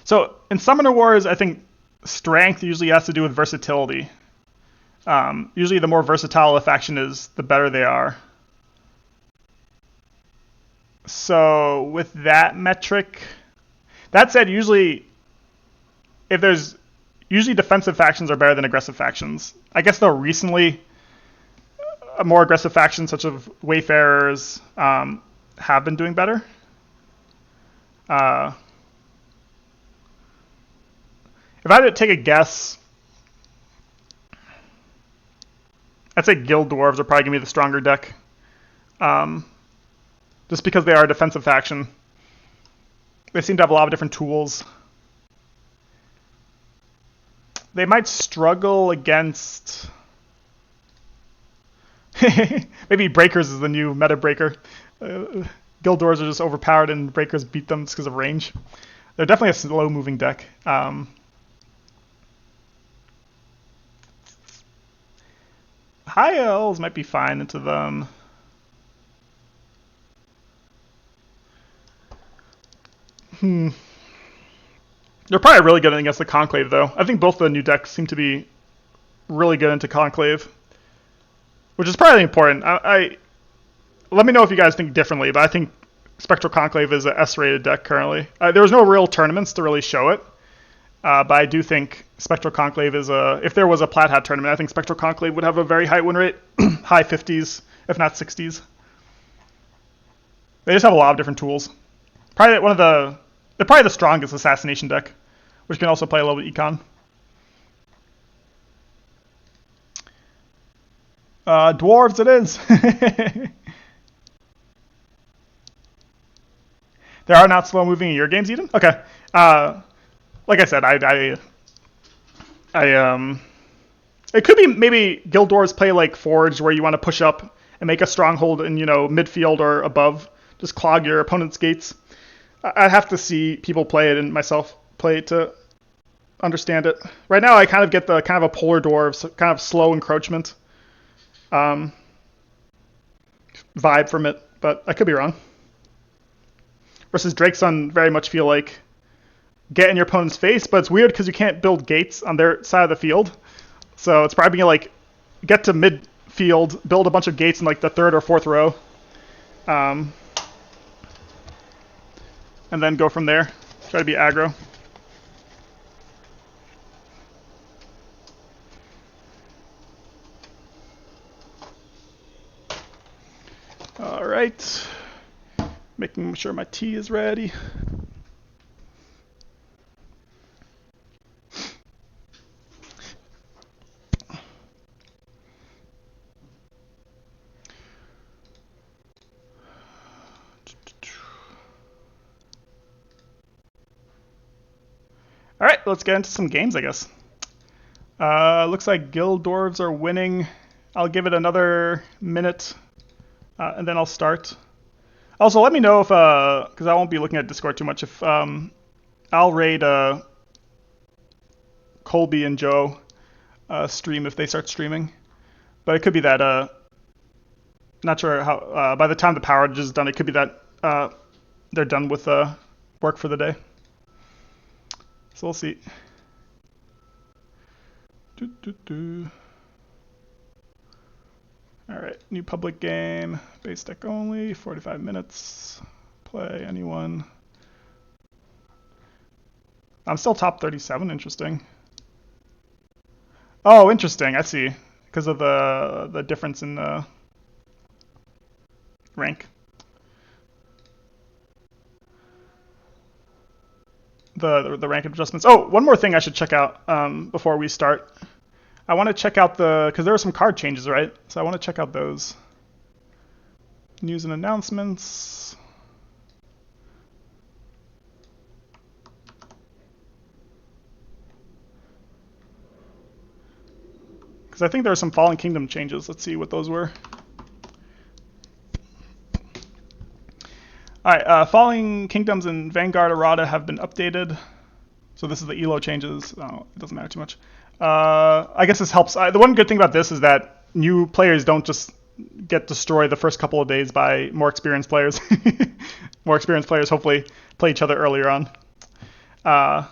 So in Summoner Wars, I think strength usually has to do with versatility. Usually, the more versatile a faction is, the better they are. So with that metric, that said, usually defensive factions are better than aggressive factions. I guess though recently, more aggressive factions such as Wayfarers have been doing better. If I had to take a guess, I'd say Guild Dwarves are probably going to be the stronger deck. Just because they are a defensive faction. They seem to have a lot of different tools. They might struggle against... Maybe Breakers is the new meta breaker. Guild Dwarfs are just overpowered and Breakers beat them just because of range. They're definitely a slow-moving deck. High Elves might be fine into them. They're probably really good against the Conclave, though. I think both the new decks seem to be really good into Conclave, which is probably important. Let me know if you guys think differently, but I think Spectral Conclave is an S-rated deck currently. There was no real tournaments to really show it, but I do think Spectral Conclave is if there was a Plat Hat tournament, I think Spectral Conclave would have a very high win rate, high 50s, if not 60s. They just have a lot of different tools. They're probably the strongest assassination deck, which can also play a little bit econ. Dwarves it is. There are not slow moving in your games, Eden? Okay. Like I said, it could be maybe Guild Dwarfs play like Forge, where you want to push up and make a stronghold in midfield or above, just clog your opponent's gates. I'd have to see people play it and myself play it to understand it. Right now, I kind of get the kind of a Polar Dwarves, kind of slow encroachment vibe from it, but I could be wrong. Versus Drakesun very much feel like get in your opponent's face, but it's weird because you can't build gates on their side of the field. So it's probably like get to midfield, build a bunch of gates in like the third or fourth row. And then go from there. Try to be aggro. All right. Making sure my tea is ready. All right, let's get into some games, I guess. Looks like Guild Dwarves are winning. I'll give it another minute, and then I'll start. Also, let me know if, because I won't be looking at Discord too much, if I'll raid Colby and Joe stream if they start streaming. But it could be that, not sure how, by the time the power outage is done, it could be that they're done with work for the day. So we'll see. All right, new public game, base deck only, 45 minutes. Play anyone. I'm still top 37. Interesting. Oh, interesting. I see. Because of the difference in the rank. The rank adjustments. Oh, one more thing I should check out before we start. I want to check out because there were some card changes, right? So I want to check out those. News and announcements. Because I think there are some Fallen Kingdom changes. Let's see what those were. All right, Falling Kingdoms and Vanguard Errata have been updated. So this is the ELO changes. Oh, it doesn't matter too much. I guess this helps. The one good thing about this is that new players don't just get destroyed the first couple of days by more experienced players. More experienced players hopefully play each other earlier on. I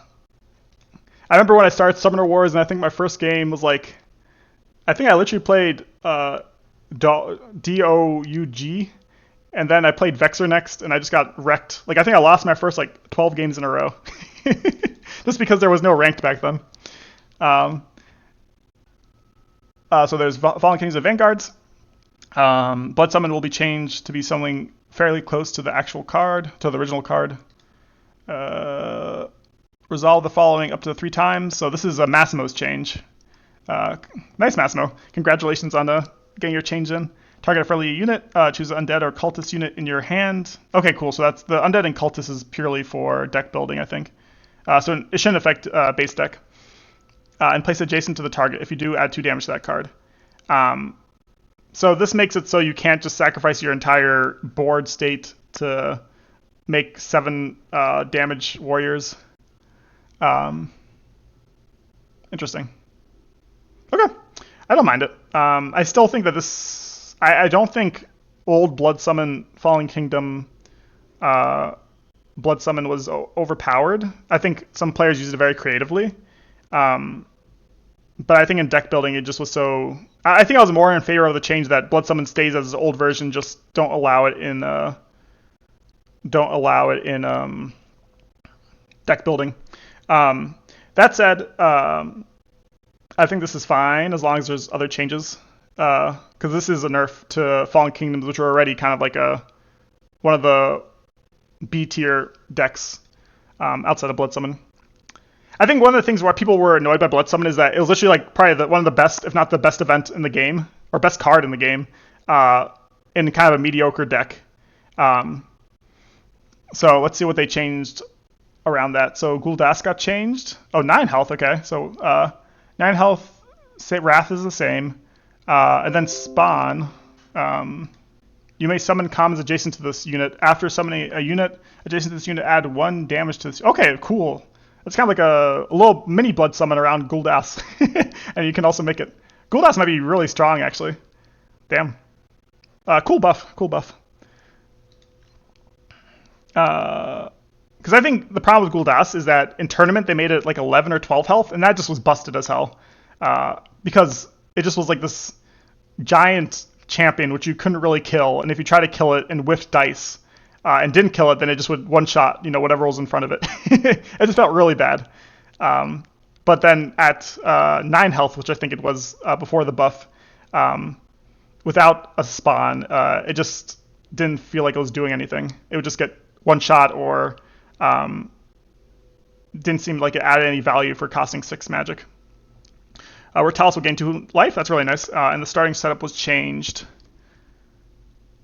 remember when I started Summoner Wars, and I think my first game was like, I think I literally played DOUG. And then I played Vexer next, and I just got wrecked. Like, I think I lost my first, 12 games in a row. Just because there was no ranked back then. So there's Fallen Kings of Vanguards. Blood Summon will be changed to be something fairly close to the actual card, to the original card. Resolve the following up to 3 times. So this is a Massimo's change. Nice, Massimo. Congratulations on getting your change in. Target a friendly unit. Choose an undead or cultist unit in your hand. Okay, cool. So that's the undead and cultist is purely for deck building, I think. So it shouldn't affect base deck. And place adjacent to the target. If you do, add 2 damage to that card. So this makes it so you can't just sacrifice your entire board state to make 7 damage warriors. Interesting. Okay, I don't mind it. I still think that this. I don't think old Blood Summon Fallen Kingdom Blood Summon was overpowered. I think some players used it very creatively. But I think in deck building it just was so. I think I was more in favor of the change that Blood Summon stays as its old version. Just don't allow it in. Deck building. That said, I think this is fine as long as there's other changes. Because this is a nerf to Fallen Kingdoms, which are already kind of like one of the B tier decks outside of Blood Summon. I think one of the things why people were annoyed by Blood Summon is that it was literally like probably one of the best, if not the best event in the game, or best card in the game, in kind of a mediocre deck. So let's see what they changed around that. So Gul'das got changed. Oh, 9 health, okay. So 9 health, Wrath is the same. And then Spawn. You may summon commons adjacent to this unit. After summoning a unit adjacent to this unit, add 1 damage to this. Okay, cool. It's kind of like a little mini blood summon around Gul'das. And you can also make it. Gul'das might be really strong, actually. Damn. Cool buff. Cool buff. Because I think the problem with Gul'das is that in tournament they made it like 11 or 12 health, and that just was busted as hell. Because it just was like this giant champion which you couldn't really kill, and if you try to kill it and whiffed dice and didn't kill it, then it just would one shot, whatever was in front of it. It just felt really bad. But then at 9 health, which I think it was before the buff, without a spawn, it just didn't feel like it was doing anything. It would just get one shot or didn't seem like it added any value for costing 6 magic. Where Talos will gain 2 life, that's really nice. And the starting setup was changed.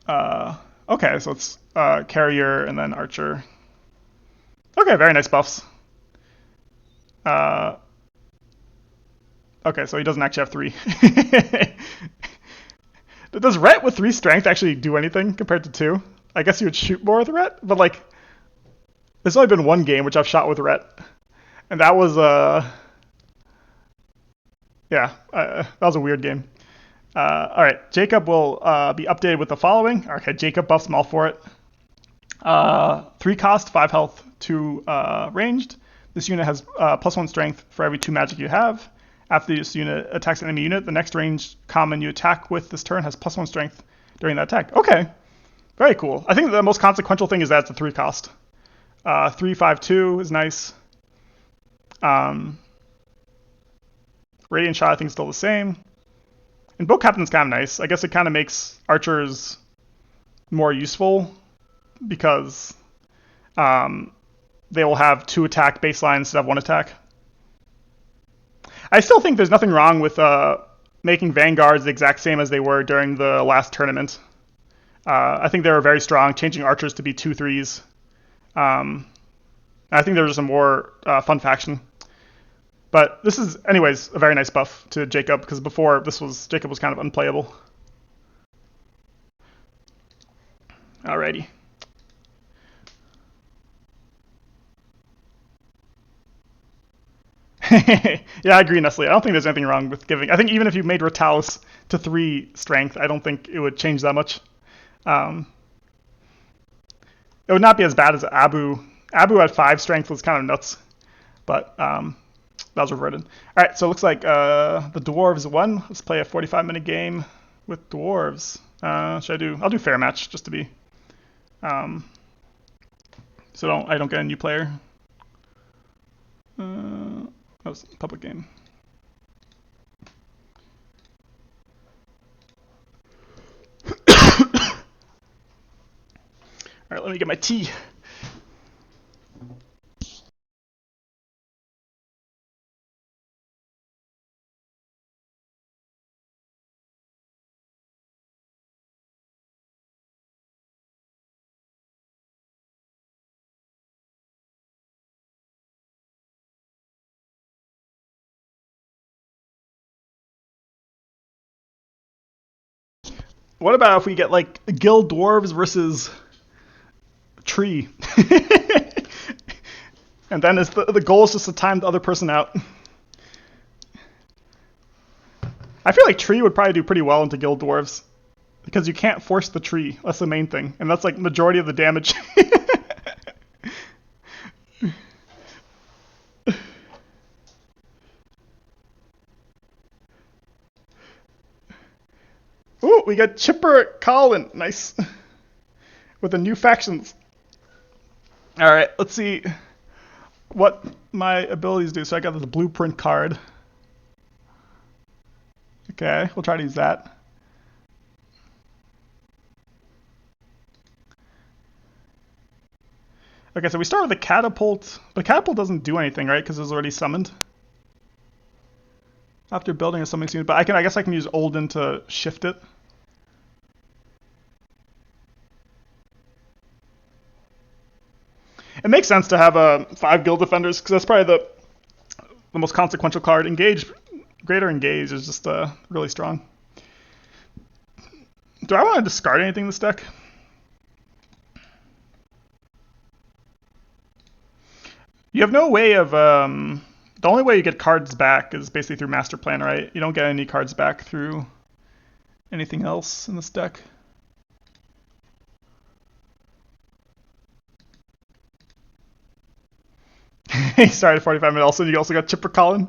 Okay, so it's Carrier and then Archer. Okay, very nice buffs. Okay, so he doesn't actually have 3. Does Rhett with 3 strength actually do anything compared to 2? I guess you would shoot more with Rhett, but like, there's only been 1 game which I've shot with Rhett, and that was that was a weird game. All right, Jacob will be updated with the following. Okay, Jacob buffs, I'm all for it. 3 cost, 5 health, 2 ranged. This unit has +1 strength for every 2 magic you have. After this unit attacks an enemy unit, the next ranged common you attack with this turn has +1 strength during that attack. Okay, very cool. I think the most consequential thing is that it's a 3 cost. 3/5/2 is nice. Radiant Shot I think is still the same. And Boat Captain's kind of nice. I guess it kind of makes archers more useful because they will have 2 attack baseline instead of 1 attack. I still think there's nothing wrong with making Vanguards the exact same as they were during the last tournament. I think they were very strong, changing archers to be 2/3s. I think they're just a more fun faction. But this is, anyways, a very nice buff to Jacob, because before Jacob was kind of unplayable. Alrighty. Yeah, I agree, Nestle. I don't think there's anything wrong with giving. I think even if you made Ratalis to 3 strength, I don't think it would change that much. It would not be as bad as Abu. Abu at 5 strength was kind of nuts, but that was reverted. All right, so it looks like the Dwarves won. Let's play a 45-minute game with Dwarves. Should I do? I'll do fair match just to be. So I don't get a new player. That was a public game. All right, let me get my tea. What about if we get like Guild Dwarves versus Tree? And then the goal is just to time the other person out. I feel like Tree would probably do pretty well into Guild Dwarves. Because you can't force the tree. That's the main thing. And that's like majority of the damage. Ooh, we got Chipper Colin. Nice. With the new factions. Alright, let's see what my abilities do. So I got the blueprint card. Okay, we'll try to use that. Okay, so we start with the catapult. But catapult doesn't do anything, right? Because it was already summoned. After building a summoning unit, but I guess I can use Olden to shift it. It makes sense to have 5 guild defenders because that's probably the most consequential card. Engage, greater engage is just really strong. Do I want to discard anything in this deck? You have no way of the only way you get cards back is basically through Master Plan, right? You don't get any cards back through anything else in this deck. He started 45 minutes. Also, you also got Chipper Colin.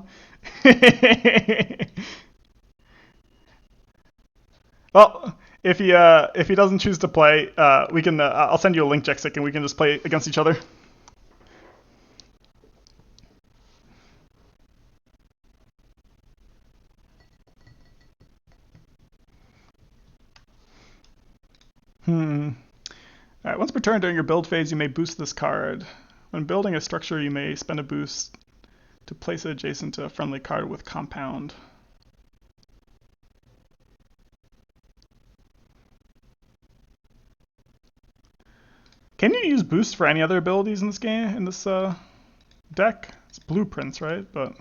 Well, if he doesn't choose to play, we can. I'll send you a link, Jexic, and we can just play against each other. Alright, once per turn during your build phase, you may boost this card. When building a structure, you may spend a boost to place it adjacent to a friendly card with compound. Can you use boost for any other abilities in this game, in this deck? It's blueprints, right? But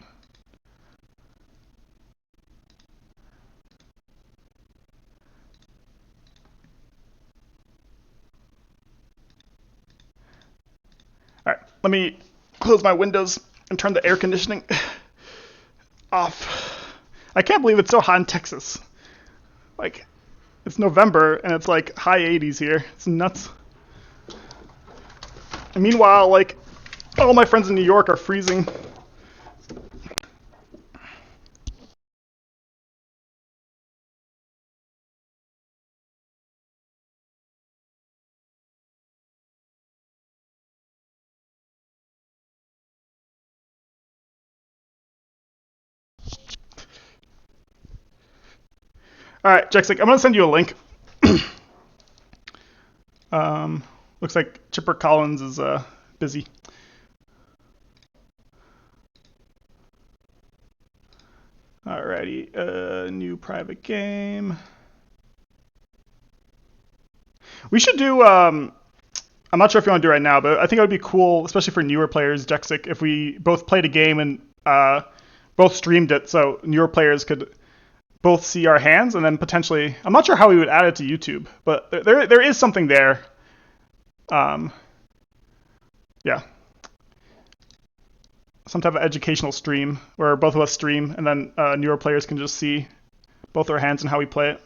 alright, let me close my windows and turn the air conditioning off. I can't believe it's so hot in Texas. Like, it's November and it's like high 80s here. It's nuts. And meanwhile, like, all my friends in New York are freezing. Alright, Jexic, I'm going to send you a link. Looks like Chipper Collins is busy. Alrighty, new private game. We should do, I'm not sure if you want to do it right now, but I think it would be cool, especially for newer players, Jexic, if we both played a game and both streamed it so newer players could both see our hands and then potentially, I'm not sure how we would add it to YouTube, but there is something there. Yeah. Some type of educational stream where both of us stream and then newer players can just see both our hands and how we play it.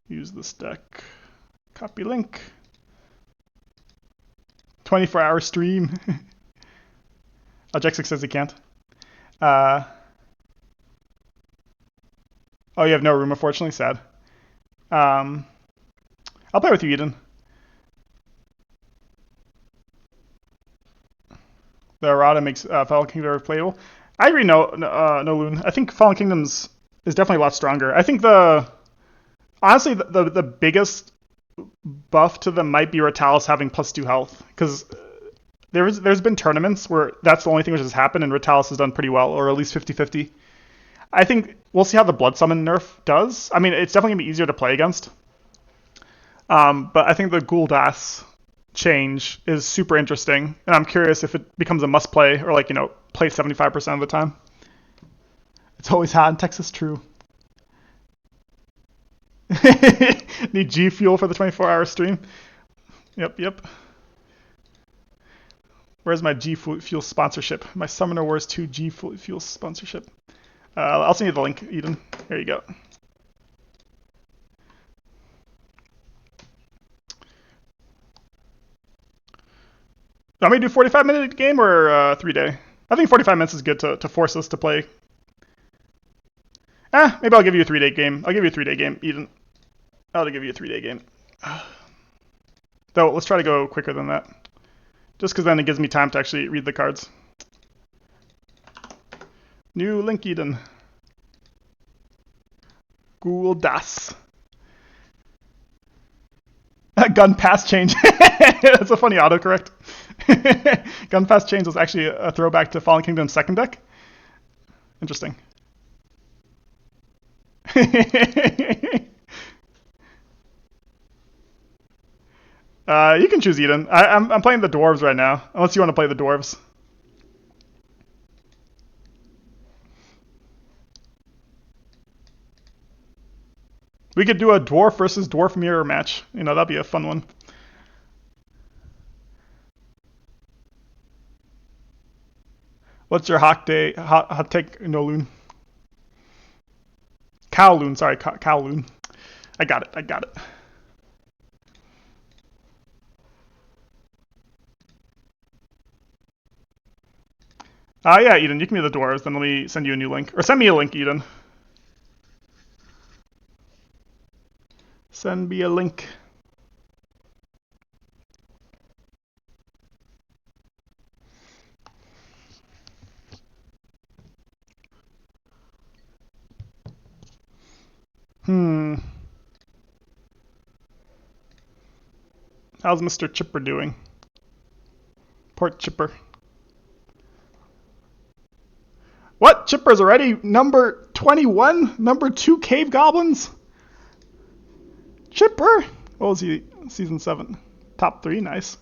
Use this deck. Copy link. 24-hour stream. Jexic says he can't. Oh, you have no room, unfortunately. Sad. I'll play with you, Eden. The errata makes Fallen Kingdom playable. I agree, no, Loon. I think Fallen Kingdoms is definitely a lot stronger. I think honestly, the biggest buff to them might be Ratalis having +2 health, because there's been tournaments where that's the only thing which has happened, and Ratalis has done pretty well, or at least 50-50. I think we'll see how the Blood Summon nerf does. I mean, it's definitely going to be easier to play against. But I think the Gul'das change is super interesting, and I'm curious if it becomes a must-play, or play 75% of the time. It's always hot in Texas, true. Need G Fuel for the 24-hour stream. Yep. Where's my G Fuel sponsorship? My Summoner Wars 2 G Fuel sponsorship. I'll send you the link, Eden. Here you go. Want me to do 45-minute game or 3-day? I think 45 minutes is good to force us to play. Maybe I'll give you a 3-day game. I'll give you a 3-day game, Eden. I'll give you a 3-day game. Though, let's try to go quicker than that. Just because then it gives me time to actually read the cards. New link, Eden. Google Das. Gun pass change. That's a funny autocorrect. Gun pass change was actually a throwback to Fallen Kingdom's second deck. Interesting. You can choose Eden. I'm playing the dwarves right now, unless you want to play the dwarves. We could do a dwarf versus dwarf mirror match. You know, that'd be a fun one. What's your hot take, Noloon? Kowloon, sorry, Kowloon. I got it. Yeah, Eden, you can be the dwarves, then let me send you a new link. Or send me a link, Eden. Send me a link. How's Mr. Chipper doing? Port Chipper. What? Chipper's already number 21? Number 2 Cave Goblins? Chipper? What was he? Season 7. Top 3, nice.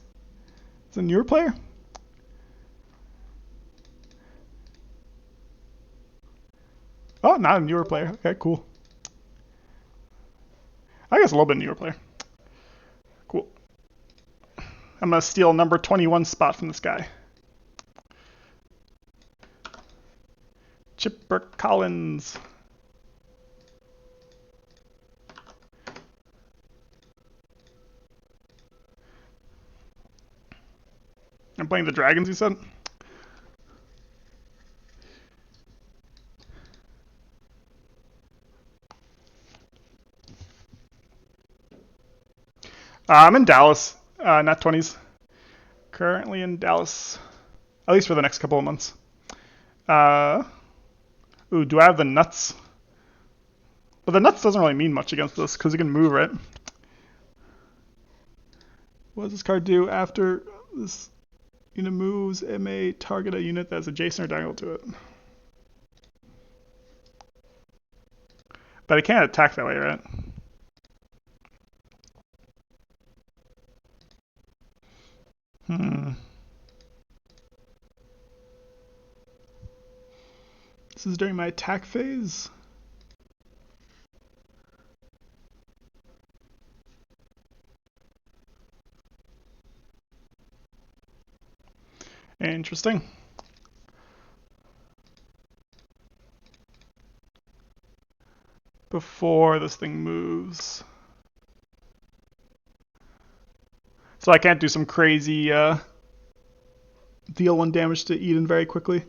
Is a newer player? Oh, not a newer player. Okay, cool. I guess a little bit newer player. Cool. I'm going to steal number 21 spot from this guy. Chipper Collins. I'm playing the dragons, you said? I'm in Dallas, not 20s. Currently in Dallas, at least for the next couple of months. Ooh, do I have the nuts? But the nuts doesn't really mean much against this, because it can move, right? What does this card do after this unit moves? It may target a unit that's adjacent or diagonal to it. But it can't attack that way, right? This is during my attack phase. Interesting. Before this thing moves. So I can't do some crazy deal 1 damage to Eden very quickly.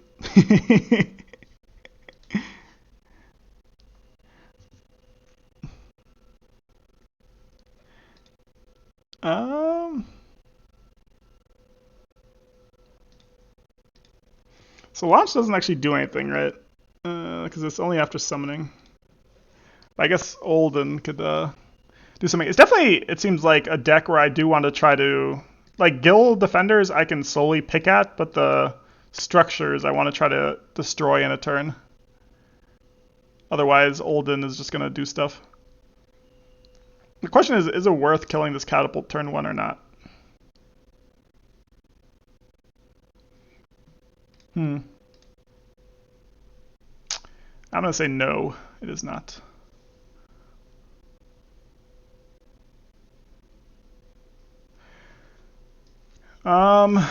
So launch doesn't actually do anything, right? Because it's only after summoning. I guess Olden could do something. It's definitely, it seems like a deck where I do want to try to, like guild defenders I can solely pick at, but the structures I want to try to destroy in a turn. Otherwise, Olden is just going to do stuff. The question is it worth killing this catapult turn 1 or not? I'm going to say no, it is not. How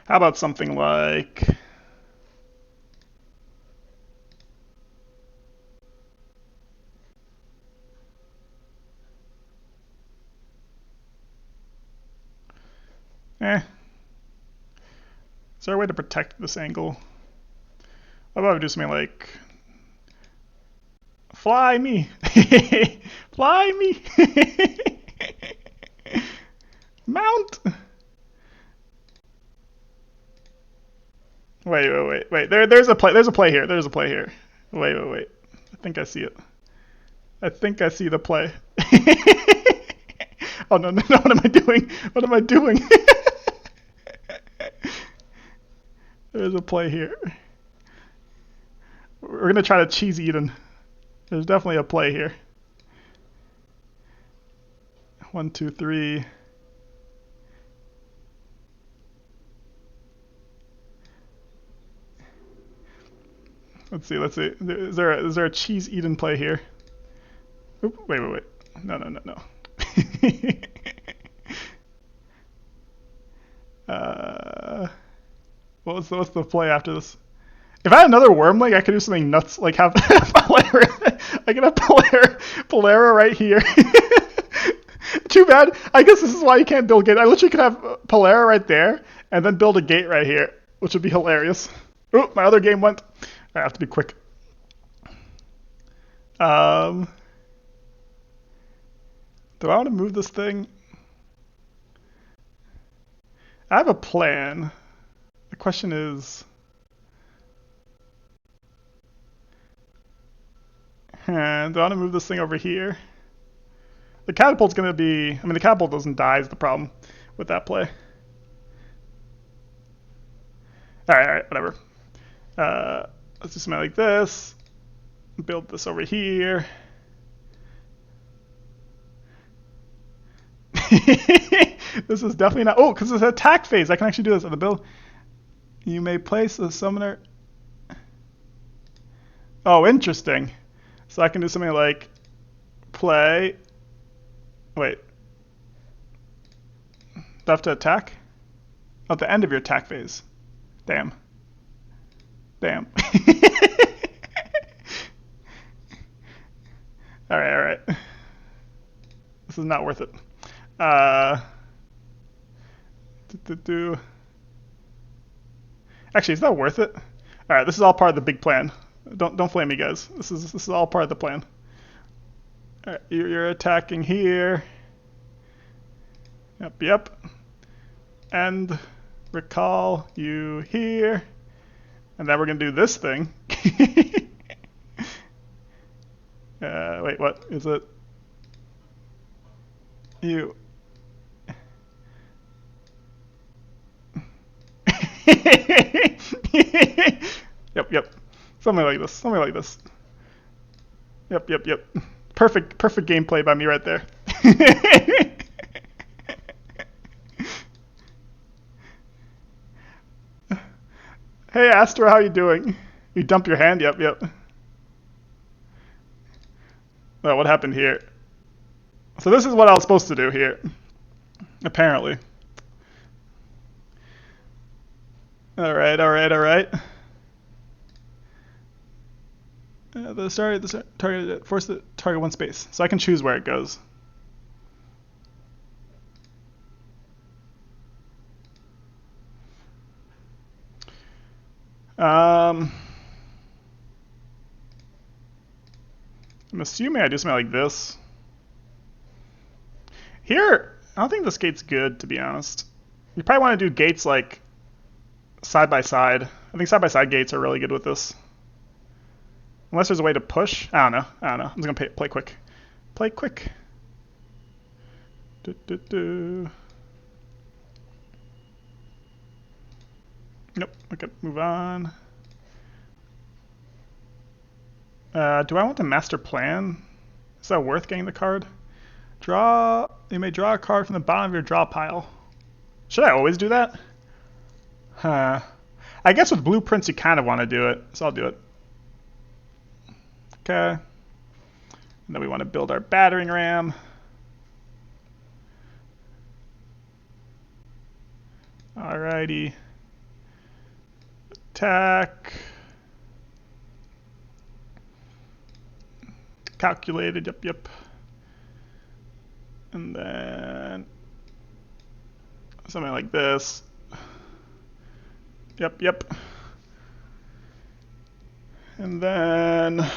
about something like... Is there a way to protect this angle? How about we do something like... Fly me! Fly me! Mount! Wait. There's a play here. Wait. I think I see it. I think I see the play. Oh no, what am I doing? There's a play here. We're gonna try to cheese Eden. There's definitely a play here. 1, 2, 3. Let's see. Is there a cheese Eden play here? Oop, wait. No. What's the play after this? If I had another worm leg, I could do something nuts, like have Polera. I could have Polera right here. Too bad. I guess this is why you can't build gate. I literally could have Polera right there, and then build a gate right here, which would be hilarious. Oh, my other game went. I have to be quick. Do I want to move this thing? I have a plan. The question is... do I want to move this thing over here? The catapult's going to be... the catapult doesn't die is the problem with that play. Alright, whatever. Let's do something like this. Build this over here. This is definitely not... Oh, because it's an attack phase. I can actually do this at the build. You may place a summoner... Oh, interesting. So I can do something like play... Wait. Do I have to attack? At the end of your attack phase. Damn. Alright. This is not worth it. Actually, it's not worth it. Alright, this is all part of the big plan. Don't flame me, guys. This is all part of the plan. Alright, you're attacking here. Yep. And recall you here. And then we're gonna do this thing. Wait, what is it? You. Yep. Something like this. Yep. Perfect gameplay by me right there. Hey, Astra, how you doing? You dump your hand? Yep. Oh, what happened here? So this is what I was supposed to do here. Apparently. Alright. The target, force the target one space. So I can choose where it goes. I'm assuming I do something like this. Here, I don't think this gate's good, to be honest. You probably want to do gates like side by side. I think side by side gates are really good with this. Unless there's a way to push. I don't know. I'm just going to play quick. Nope. Okay, move on. Do I want to master plan? Is that worth getting the card? You may draw a card from the bottom of your draw pile. Should I always do that? I guess with blueprints you kind of want to do it, so I'll do it. Okay. And then we want to build our battering ram. Alrighty. Attack. Calculated, yep. And then something like this. Yep. And then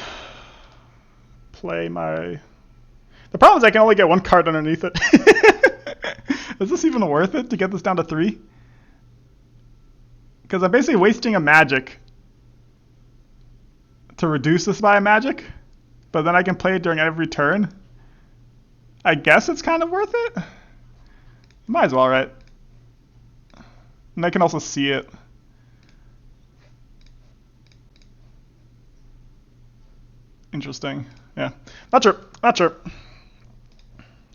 play my... The problem is I can only get one card underneath it. Is this even worth it to get this down to 3? Because I'm basically wasting a magic to reduce this by a magic, but then I can play it during every turn. I guess it's kind of worth it. Might as well, right? And I can also see it. Interesting. Yeah. Not sure.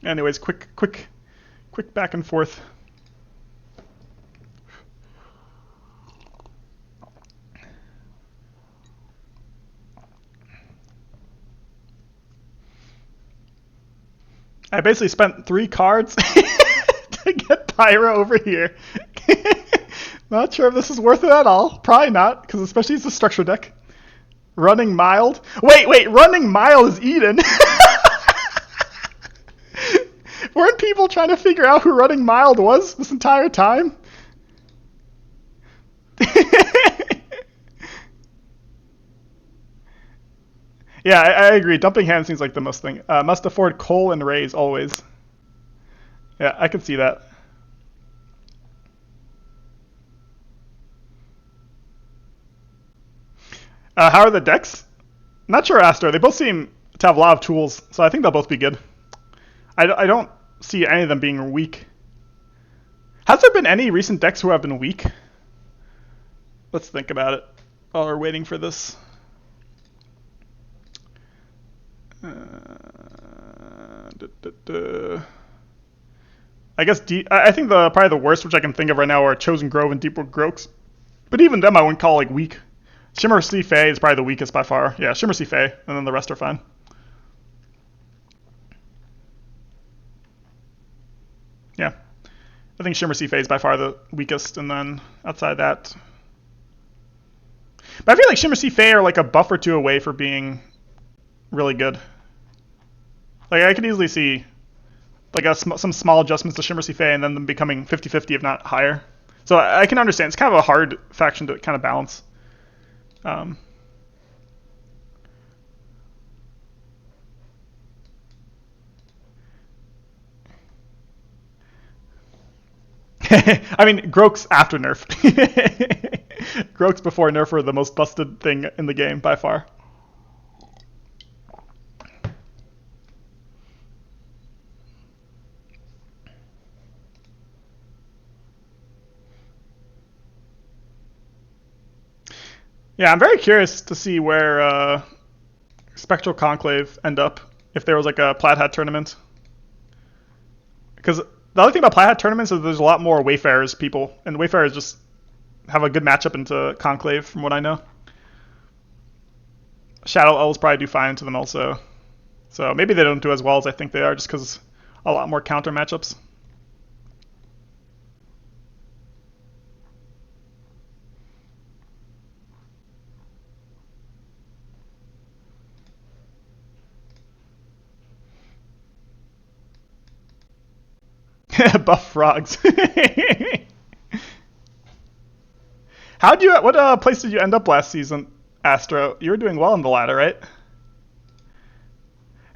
Anyways, quick back and forth. I basically spent 3 cards to get Pyra over here. Not sure if this is worth it at all. Probably not, because especially it's a structure deck. Running Mild. Wait, Running Mild is Eden. Weren't people trying to figure out who Running Mild was this entire time? Yeah, I agree. Dumping hand seems like the most thing. Must afford coal and raise always. Yeah, I can see that. How are the decks? Not sure, Astro. They both seem to have a lot of tools, so I think they'll both be good. I don't see any of them being weak. Has there been any recent decks who have been weak? Let's think about it while we're waiting for this. I guess I think probably the worst, which I can think of right now, are Chosen Grove and Deepwood Groaks. But even them I wouldn't call like weak. Shimmer Sea Fae is probably the weakest by far. Yeah, Shimmer Sea Fae, and then the rest are fine. Yeah. I think Shimmer Sea Fae is by far the weakest, and then outside that... But I feel like Shimmer Sea Fae are like a buff or 2 away for being really good. Like, I could easily see like some small adjustments to Shimmer Sea Fae and then them becoming 50-50 if not higher. So I can understand. It's kind of a hard faction to kind of balance. I mean, Groaks after nerf. Groaks before nerf were the most busted thing in the game by far. Yeah, I'm very curious to see where Spectral Conclave end up if there was like a Plaid Hat tournament. Because the other thing about Plaid Hat tournaments is there's a lot more Wayfarers people, and Wayfarers just have a good matchup into Conclave from what I know. Shadow Elves probably do fine into them also. So maybe they don't do as well as I think they are just because a lot more counter matchups. Buff frogs. What place did you end up last season, Astro? You were doing well in the ladder, right?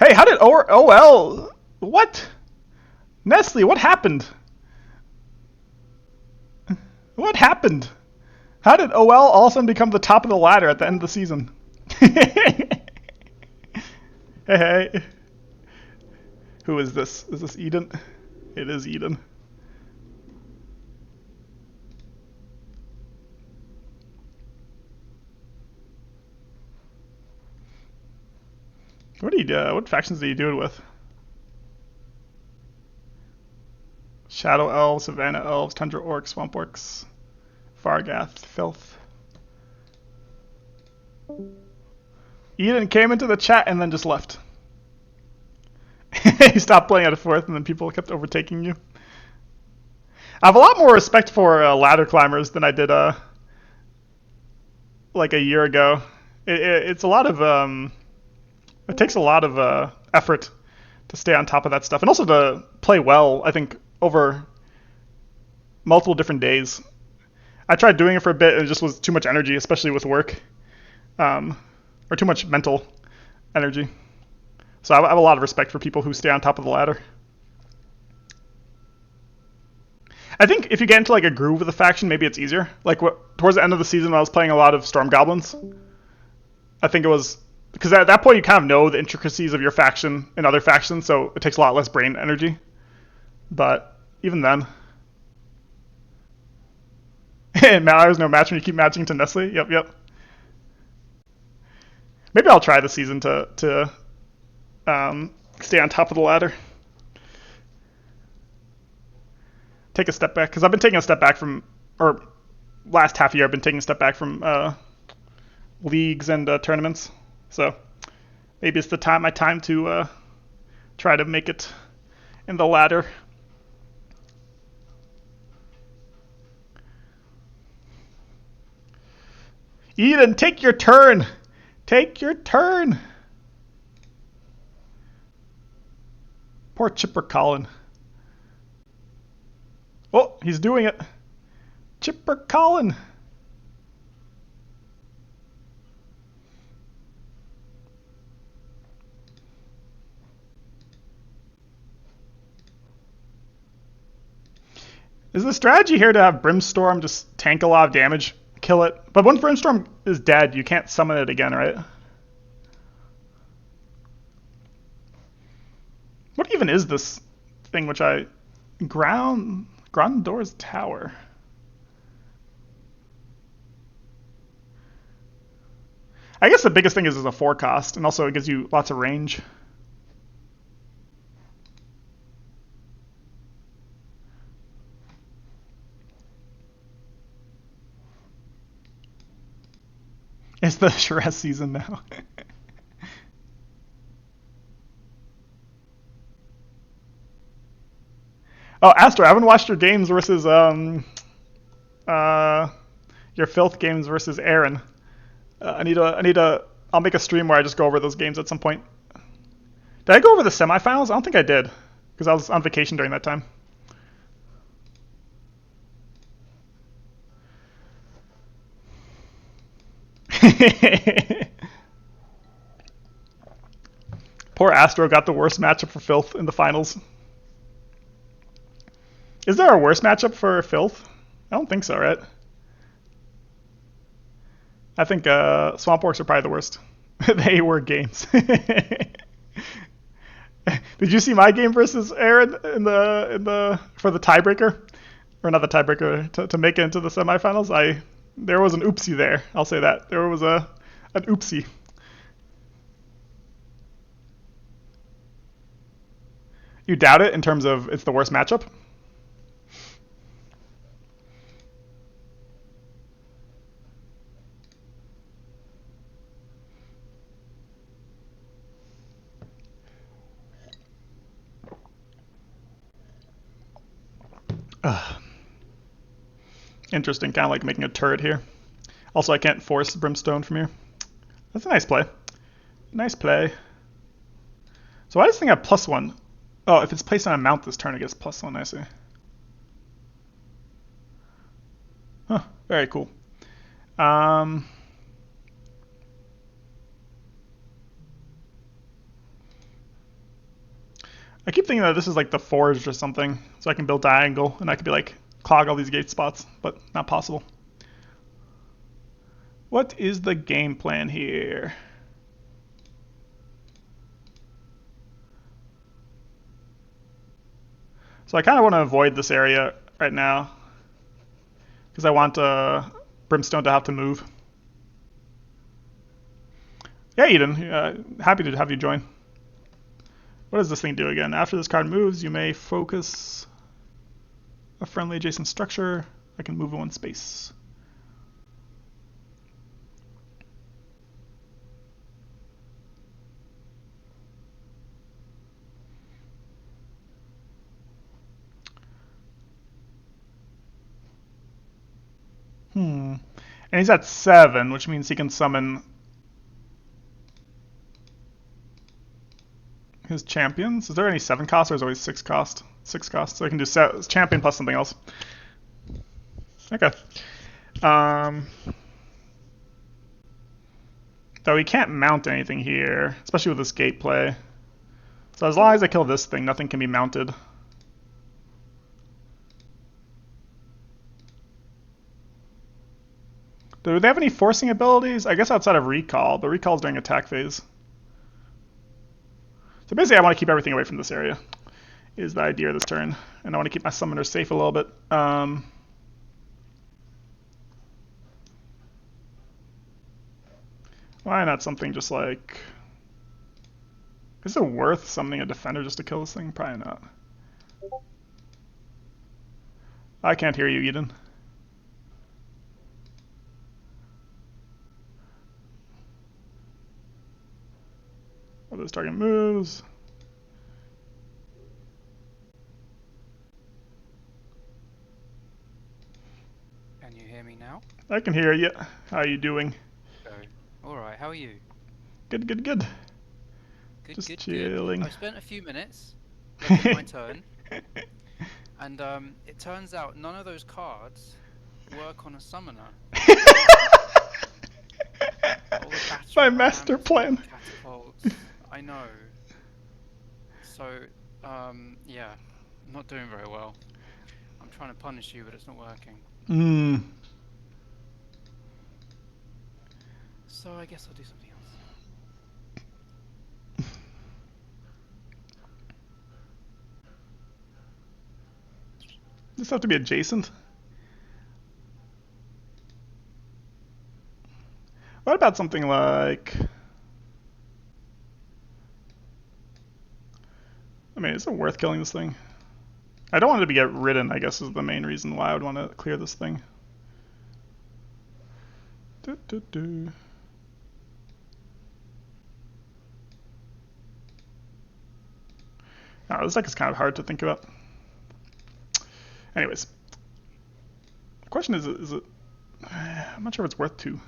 Hey, how did OL? What? Nestle, what happened? What happened? How did OL all of a sudden become the top of the ladder at the end of the season? Hey. Who is this? Is this Eden? It is Eden. What do you do? What factions do you do it with? Shadow Elves, Savannah Elves, Tundra Orcs, Swamp Orcs, Fargath, Filth. Eden came into the chat and then just left. You stopped playing at a fourth, and then people kept overtaking you. I have a lot more respect for ladder climbers than I did like a year ago. It's a lot of it takes a lot of effort to stay on top of that stuff, and also to play well. I think over multiple different days. I tried doing it for a bit, and it just was too much energy, especially with work, or too much mental energy. So I have a lot of respect for people who stay on top of the ladder. I think if you get into like a groove with a faction, maybe it's easier. Like towards the end of the season, when I was playing a lot of Storm Goblins, I think it was because at that point you kind of know the intricacies of your faction and other factions, so it takes a lot less brain energy. But even then, there's no match when you keep matching to Nestle. Yep. Maybe I'll try this season to stay on top of the ladder. Take a step back, because I've been taking a step back from, or last half year I've been taking a step back from leagues and tournaments. So maybe it's my time to try to make it in the ladder. Eden, take your turn. Take your turn. Poor Chipper Colin. Oh, he's doing it. Chipper Colin. Is the strategy here to have Brimstorm just tank a lot of damage, kill it? But once Brimstorm is dead, you can't summon it again, right? What even is this thing which I... Grandor's Tower. I guess the biggest thing is a 4 cost, and also it gives you lots of range. It's the Shiraz season now. Oh, Astro, I haven't watched your games versus your filth games versus Aaron. I need to. I'll make a stream where I just go over those games at some point. Did I go over the semifinals? I don't think I did, because I was on vacation during that time. Poor Astro got the worst matchup for filth in the finals. Is there a worse matchup for filth? I don't think so, right? I think Swamp Orcs are probably the worst. They were games. Did you see my game versus Aaron in the for the tiebreaker, or not the tiebreaker to make it into the semifinals? There was an oopsie there. I'll say that there was an oopsie. You doubt it in terms of it's the worst matchup? Interesting, kind of like making a turret here. Also, I can't force Brimstone from here. That's a nice play. Nice play. So why does this thing have +1? Oh, if it's placed on a mount this turn, it gets +1, I see. Huh, very cool. I keep thinking that this is like the forge or something, so I can build diagonal, and I could be like, clog all these gate spots, but not possible. What is the game plan here? So I kind of want to avoid this area right now, because I want Brimstone to have to move. Yeah, Eden, happy to have you join. What does this thing do again? After this card moves, you may focus a friendly adjacent structure. I can move in one space. And he's at 7, which means he can summon his champions. Is there any 7 cost or is it always 6 cost? 6 cost. So I can do champion plus something else. Okay. Um, though he can't mount anything here, especially with this gate play. So as long as I kill this thing, nothing can be mounted. Do they have any forcing abilities? I guess outside of recall, but recall's during attack phase. So basically I want to keep everything away from this area, is the idea of this turn. And I want to keep my summoners safe a little bit. Why not something just like... Is it worth summoning a defender just to kill this thing? Probably not. I can't hear you, Eden. What are those target moves? Can you hear me now? I can hear you. How are you doing? Alright, how are you? Good, good, good. Good, Just good, chilling. good. I've spent a few minutes looking at my turn, and it turns out none of those cards work on a summoner. All the My battering master rams, all the plan. catapults. I know. So, yeah, I'm not doing very well. I'm trying to punish you, but it's not working. Hmm. So I guess I'll do something else. This have to be adjacent. What about something like... I mean, is it worth killing this thing? I don't want it to get ridden, I guess, is the main reason why I would want to clear this thing. Do, do, do. Oh, this deck is kind of hard to think about. Anyways. The question is it... I'm not sure if it's worth 2.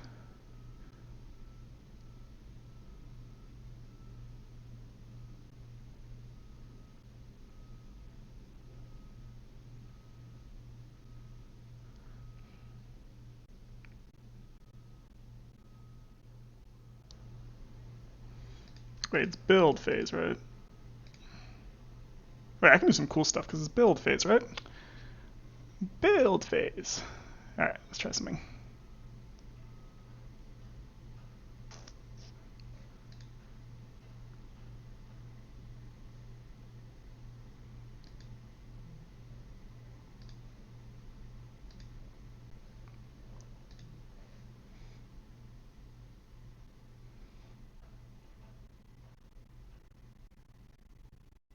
Wait, it's build phase, right? Wait, I can do some cool stuff because it's build phase, right? Build phase. Alright, let's try something.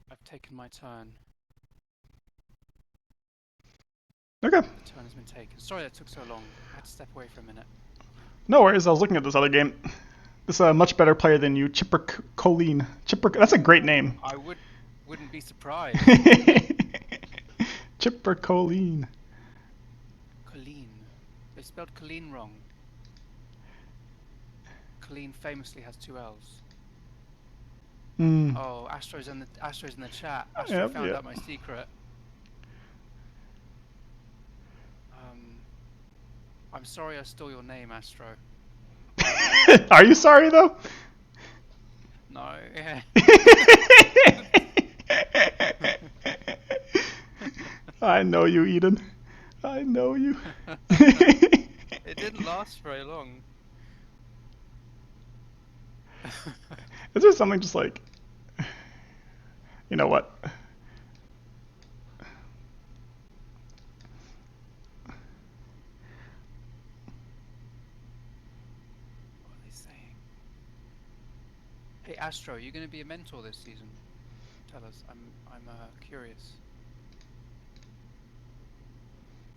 I've taken my turn. Okay. The turn has been taken. Sorry that took so long. I had to step away for a minute. No worries, I was looking at this other game. This is a much better player than you, Chipper Colleen. Chipper, that's a great name. I wouldn't be surprised. Chipper Colleen. Colleen. They spelled Colleen wrong. Colleen famously has 2 L's. Mm. Oh, Astro's in the chat. Astro Yep, found yep. out my secret. I'm sorry I stole your name, Astro. Are you sorry though? No. Yeah. I know you, Eden. I know you. It didn't last very long. Is there something just like, you know what? What are they saying? Hey Astro, you going to be a mentor this season? Tell us. I'm curious.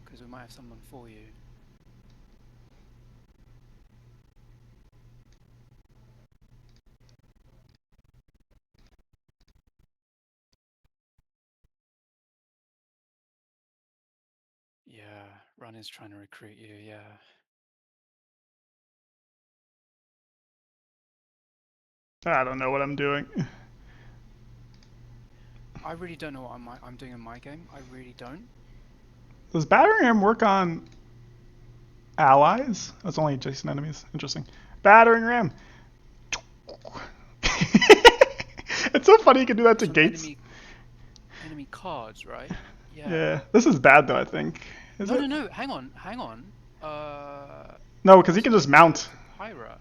Because we might have someone for you. Yeah, Run is trying to recruit you, yeah. I don't know what I'm doing. I really don't know what I'm doing in my game. I really don't. Does battering ram work on allies? That's only adjacent enemies. Interesting. Battering ram. It's so funny you can do that to Some gates. enemy cards, right? Yeah. Yeah, this is bad though. I think. Is No, it? no, no. Hang on, hang on. No, It because he can wasn't just letting me do it mount. to Pyra.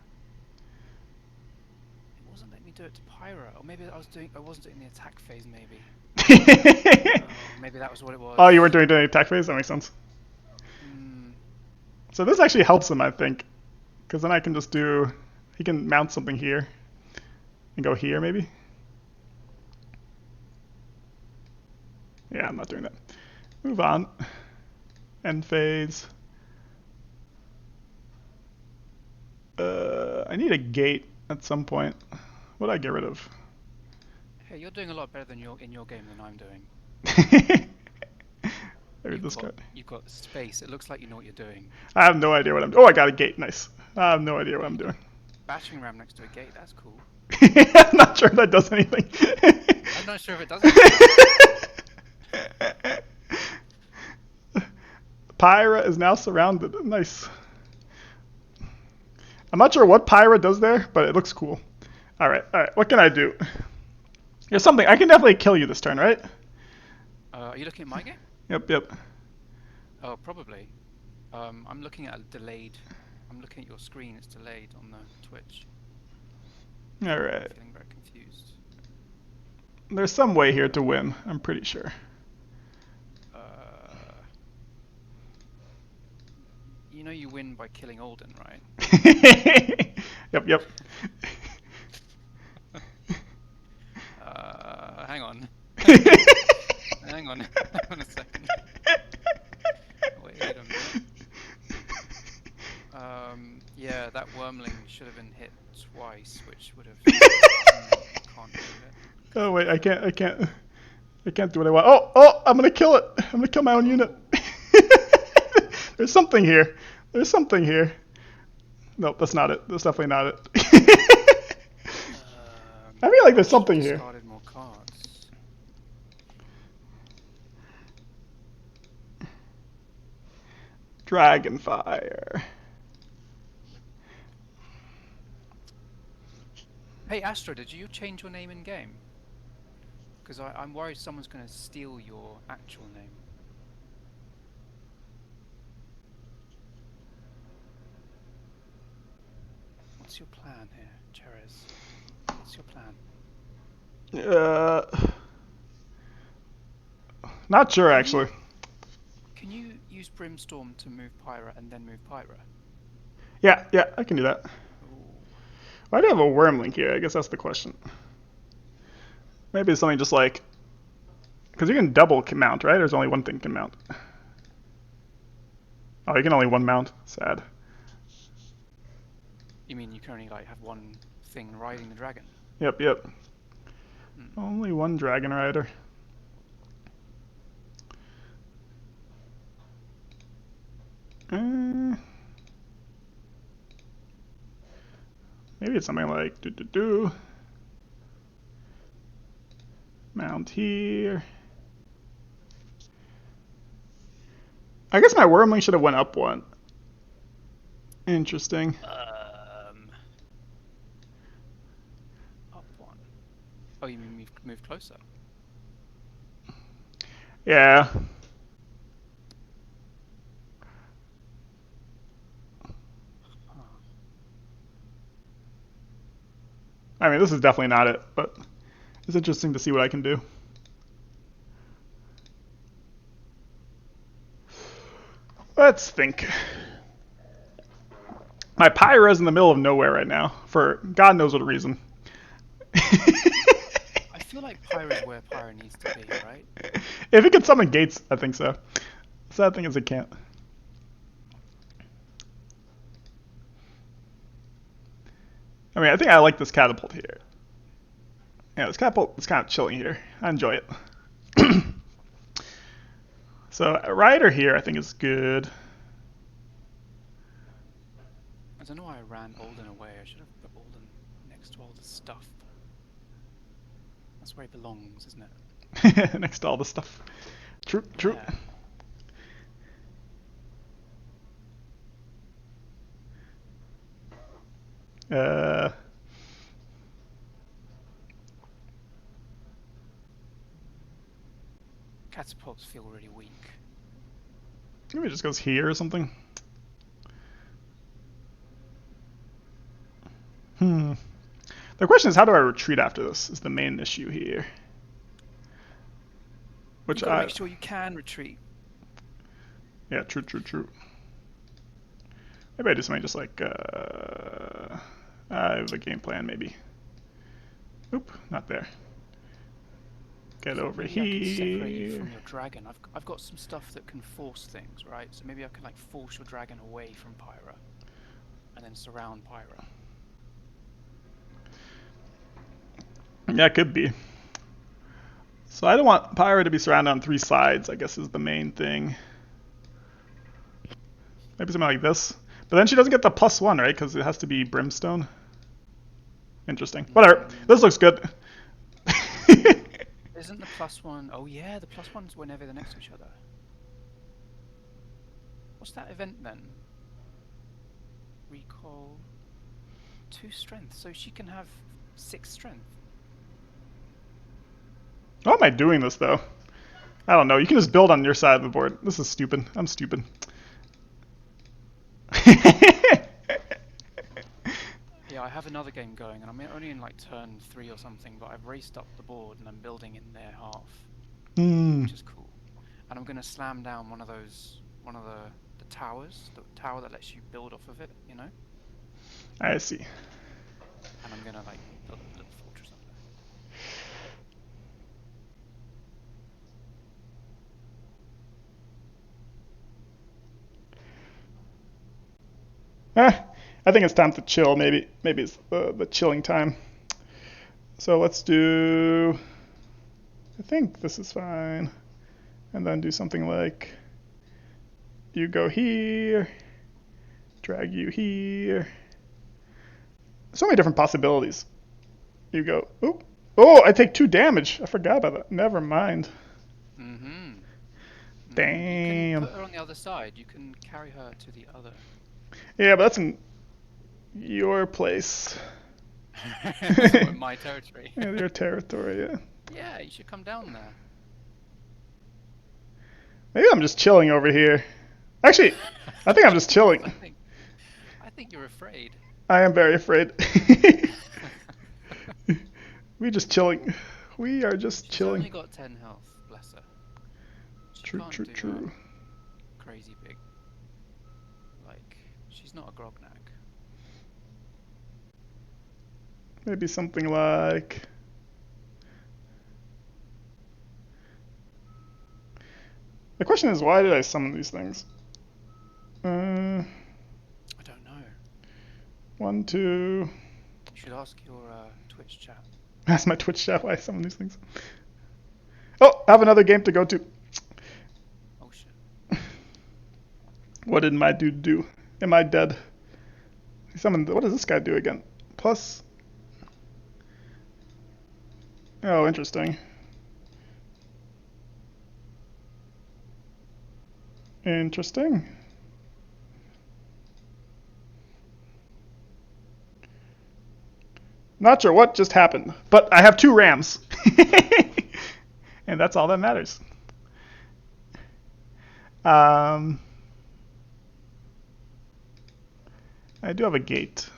It wasn't letting me do it to Pyra, or maybe I wasn't doing the attack phase. Maybe. Maybe that was what it Oh, you weren't was. doing the attack phase. That makes sense. Hmm. So this actually helps him, I think, because then I can just do. He can mount something here and go here, maybe. Yeah, I'm not doing that. Move on. End phase. I need a gate at some point. What do I get rid of? Hey, you're doing a lot better in your game than I'm doing. Maybe this guy. You've got space. It looks like you know what you're doing. I have no idea what I'm doing. Oh, I got a gate. Nice. I have no idea what Yeah, I'm you got doing. battering ram next to a gate. That's cool. I'm not sure if that does anything. I'm not sure if it does anything. Pyra is now surrounded. Nice. I'm not sure what Pyra does there, but it looks cool. Alright, alright. What can I do? There's something. I can definitely kill you this turn, right? Are you looking at my game? Yep, yep. Oh, probably. I'm looking at a delayed. I'm looking at your screen. It's delayed on the Twitch. Alright. I'm feeling very confused. There's some way here to win, I'm pretty sure. You know you win by killing Alden, right? Yep, yep. Hang on. Hang on. Hang on a second. Wait a minute. Yeah, that wormling should have been hit twice, which would have. Can't do it. Oh wait, I can't do what I want. Oh, I'm gonna kill it. I'm gonna kill my own unit. There's something here. There's something here. Nope, that's not it. That's definitely not it. I feel like there's something here. Discarded more cards. Dragonfire. Hey Astro, did you change your name in game? Because I'm worried someone's going to steal your actual name. What's your plan here, Cherez? What's your plan? Not sure actually. Can you use Brimstorm to move Pyra and then move Pyra? Yeah, I can do that. Why do I have a Wormling here? I guess that's the question. Maybe it's something just like... Because you can double mount, right? There's only one thing can mount. Oh, you can only one mount. Sad. You mean you can only like have one thing riding the dragon? Yep. Only one dragon rider. Maybe it's something like mount here. I guess my Wormling should have went up one. Interesting. Up one. Oh, you mean move closer? Yeah. I mean, this is definitely not it, but it's interesting to see what I can do. Let's think. My Pyra's in the middle of nowhere right now, for God knows what reason. I feel like Pyra's where Pyra needs to be, right? If it can summon gates, I think so. Sad thing is it can't. I mean, I think I like this catapult here. Yeah, this catapult is kind of chilling here. I enjoy it. So, a rider here I think is good. I don't know why I ran Alden away. I should have put Alden next to to all the stuff. That's where he belongs, isn't it? Next to all the stuff. True, true. Yeah. Catapults feel really weak. Maybe it just goes here or something. The question is, how do I retreat after this? Is the main issue here. Which You've got to make sure you can retreat. Yeah, true, true, true. Maybe I do something just like I have a game plan, maybe. Oop, not there. Get So over maybe I can separate you here. from your dragon. I've got some stuff that can force things, right? So maybe I can like force your dragon away from Pyra, and then surround Pyra. Yeah, it could be. So I don't want Pyra to be surrounded on 3 sides, I guess is the main thing. Maybe something like this. But then she doesn't get the +1, right? Because it has to be Brimstone. Interesting. Whatever. This looks good. Isn't the +1? Oh yeah, the +1's whenever they're next to each other. What's that event then? Recall 2 strength, so she can have 6 strength. How am I doing this though? I don't know. You can just build on your side of the board. This is stupid. I'm stupid. Yeah, I have another game going, and I'm only in like turn 3 or something, but I've raced up the board and I'm building in their half, which is cool. And I'm gonna slam down one of the towers, the tower that lets you build off of it, you know? I see. And I'm gonna like build a little fortress up I think it's time to chill. Maybe it's the chilling time. So let's do. I think this is fine, and then do something like. You go here, drag you here. So many different possibilities. You go. Oop. Oh, I take 2 damage. I forgot about that. Never mind. Damn. You can put her on the other side. You can carry her to the other. Yeah, but that's in your place. That's my territory. Yeah, your territory, yeah. Yeah, you should come down there. Maybe I'm just chilling over here. Actually, I think I'm just chilling. I think you're afraid. I am very afraid. We're just chilling. We are just chilling. She's only got 10 health, bless her. She True, can't true, do true. crazy big. Like, she's not a Grognak. Maybe something like. The question is, why did I summon these things? I don't know. 1, 2. You should ask your Twitch chat. Ask my Twitch chat why I summon these things. Oh, I have another game to go to. Oh shit. What did my dude do? Am I dead? He summoned. What does this guy do again? Plus. Oh, interesting. Interesting. Not sure what just happened, but I have 2 rams. And that's all that matters. I do have a gate.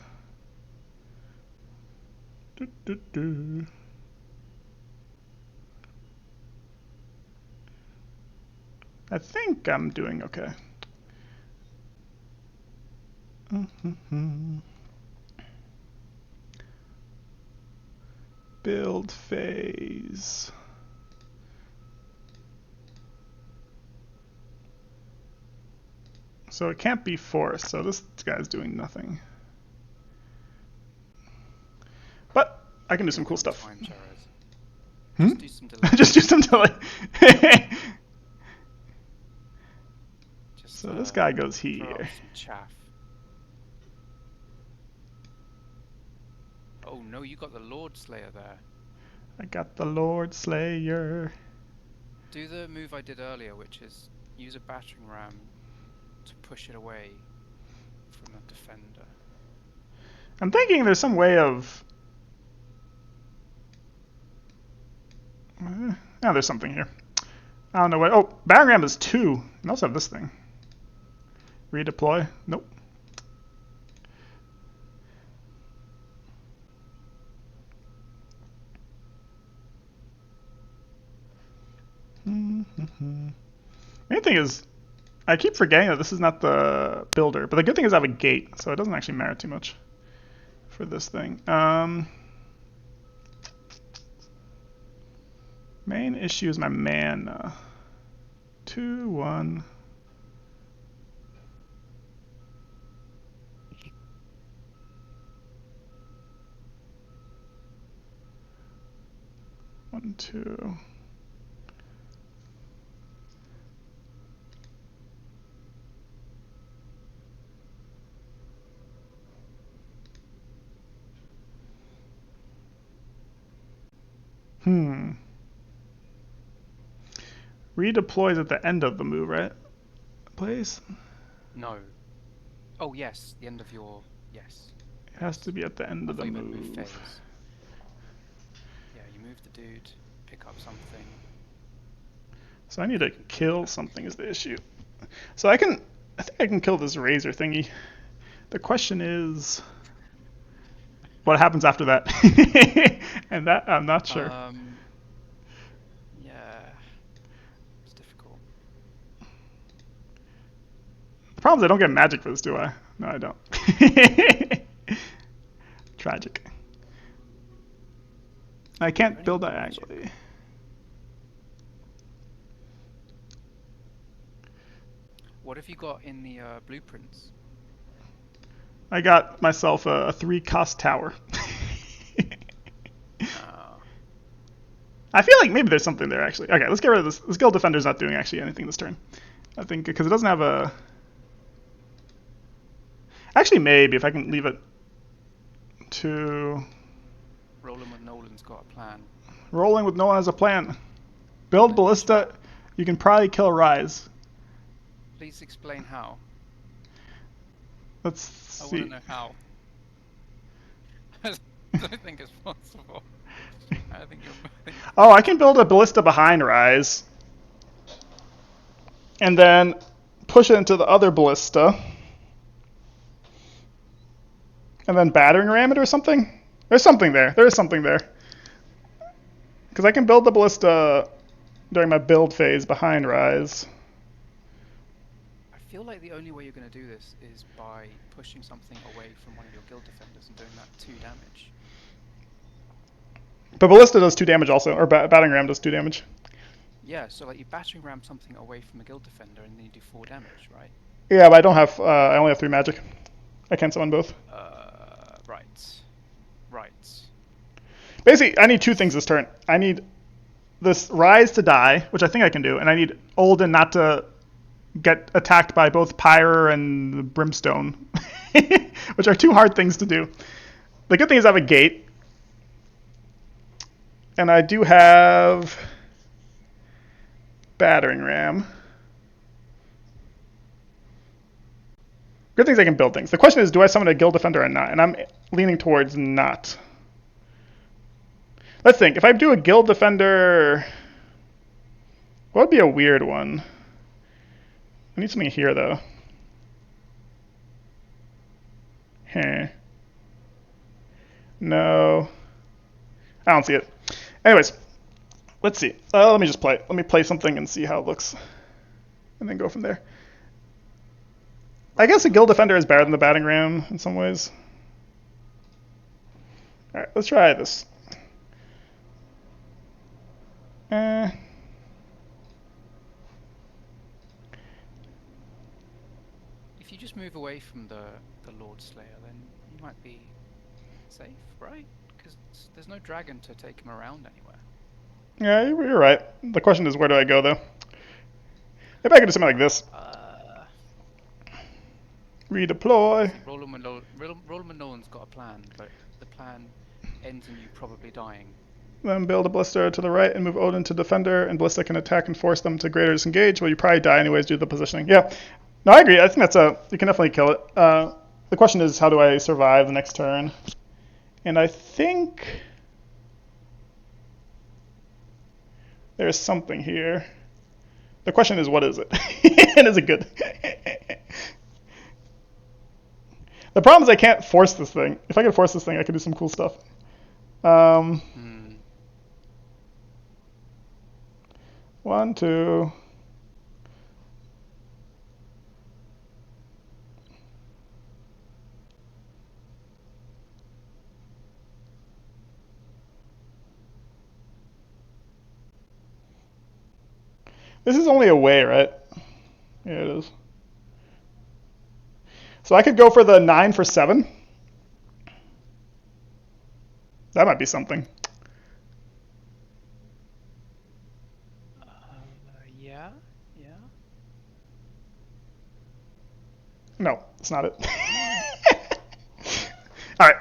I think I'm doing okay. Build phase. So it can't be forced, so this guy's doing nothing. But I can do some cool stuff. Just do some delay. Just do some delay. So this guy goes here. Chaff. Oh no, you got the Lord Slayer there. I got the Lord Slayer. Do the move I did earlier, which is use a battering ram to push it away from a defender. I'm thinking there's some way of... Oh, there's something here. I don't know what... Oh, battering ram is 2. I also have this thing. Redeploy. Nope. Main thing is, I keep forgetting that this is not the builder, but the good thing is I have a gate, so it doesn't actually matter too much for this thing. Main issue is my mana. 2, 1. One, 2. Redeploys at the end of the move, right? Place? No. Oh yes, the end of your... Yes. It has to be at the end of the move. Phase. Yeah, you move the dude, pick up something. So I need to kill something is the issue. So I think I can kill this razor thingy. The question is, what happens after that? And that I'm not sure. Yeah, it's difficult. The problem is I don't get magic for this, do I? No, I don't. Tragic. I can't build diagonally. What have you got in the blueprints? I got myself a 3-cost tower. I feel like maybe there's something there, actually. Okay, let's get rid of this. This guild defender's not doing actually anything this turn. I think because it doesn't have a... Actually, maybe if I can leave it to... Rolling with Nolan's got a plan. Rolling with Nolan has a plan. Build Ballista. You can probably kill Rise. Please explain how. Let's see. I want to know how. I don't think it's possible. I think you're... Oh, I can build a Ballista behind Rise. And then push it into the other Ballista. And then battering ram it or something? There's something there. There is something there. Because I can build the Ballista during my build phase behind Rise. I feel like the only way you're going to do this is by pushing something away from one of your guild defenders and doing that 2 damage. But Ballista does 2 damage also, or battering ram does 2 damage. Yeah, so like you battering ram something away from a guild defender and then you do 4 damage, right? Yeah, but I don't have. I only have 3 magic. I can't summon both. Right. Basically, I need 2 things this turn. I need this Rise to die, which I think I can do, and I need Olden not to get attacked by both Pyre and Brimstone, which are 2 hard things to do. The good thing is I have a gate, and I do have battering ram. Good things I can build things. The question is, do I summon a guild defender or not? And I'm leaning towards not. Let's think. If I do a guild defender, what would be a weird one? I need something here, though. No. I don't see it. Anyways, let's see. Let me just play. Let me play something and see how it looks. And then go from there. I guess a guild defender is better than the batting ram in some ways. Alright, let's try this. If you just move away from the Lord Slayer, then you might be safe, right? Because there's no dragon to take him around anywhere. Yeah, you're right. The question is, where do I go, though? Maybe I could do something like this. Redeploy. Roland Nolan's got a plan, but the plan ends in you probably dying. Then build a ballista to the right and move Odin to defender, and ballista can attack and force them to greater disengage. Well, you probably die anyways due to the positioning. Yeah, no, I agree. I think you can definitely kill it. The question is, how do I survive the next turn? And I think there's something here. The question is, what is it? And is it good? The problem is I can't force this thing. If I could force this thing, I could do some cool stuff. Hmm. 1, 2. This is only a way, right? Yeah, it is. So I could go for the 9 for 7. That might be something. Yeah, yeah. No, it's not it. All right,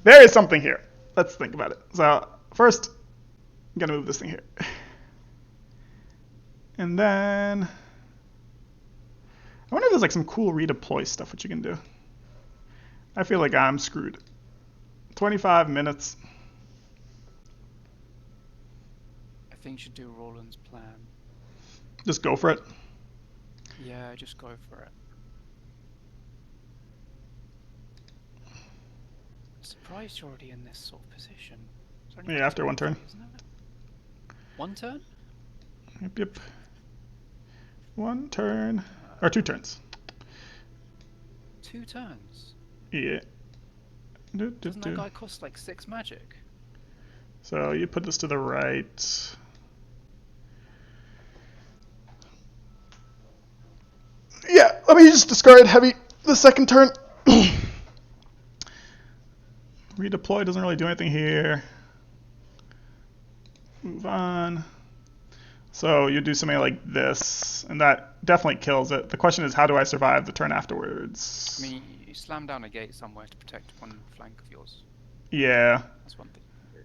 there is something here. Let's think about it. So first, I'm gonna move this thing here, and then I wonder if there's like some cool redeploy stuff which you can do. I feel like I'm screwed. 25 minutes. I think you should do Roland's plan. Just go for it. Yeah, just go for it. Surprised you're already in this sort of position. Yeah, after one turn. Isn't it? One turn? Yep. 1 turn. Or 2 turns. 2 turns? Yeah. Doesn't that guy cost like 6 magic? So you put this to the right. Yeah, let me just discard heavy the second turn. Redeploy doesn't really do anything here. Move on. So you do something like this, and that definitely kills it. The question is, how do I survive the turn afterwards? I mean, you slam down a gate somewhere to protect one flank of yours. Yeah. That's one thing you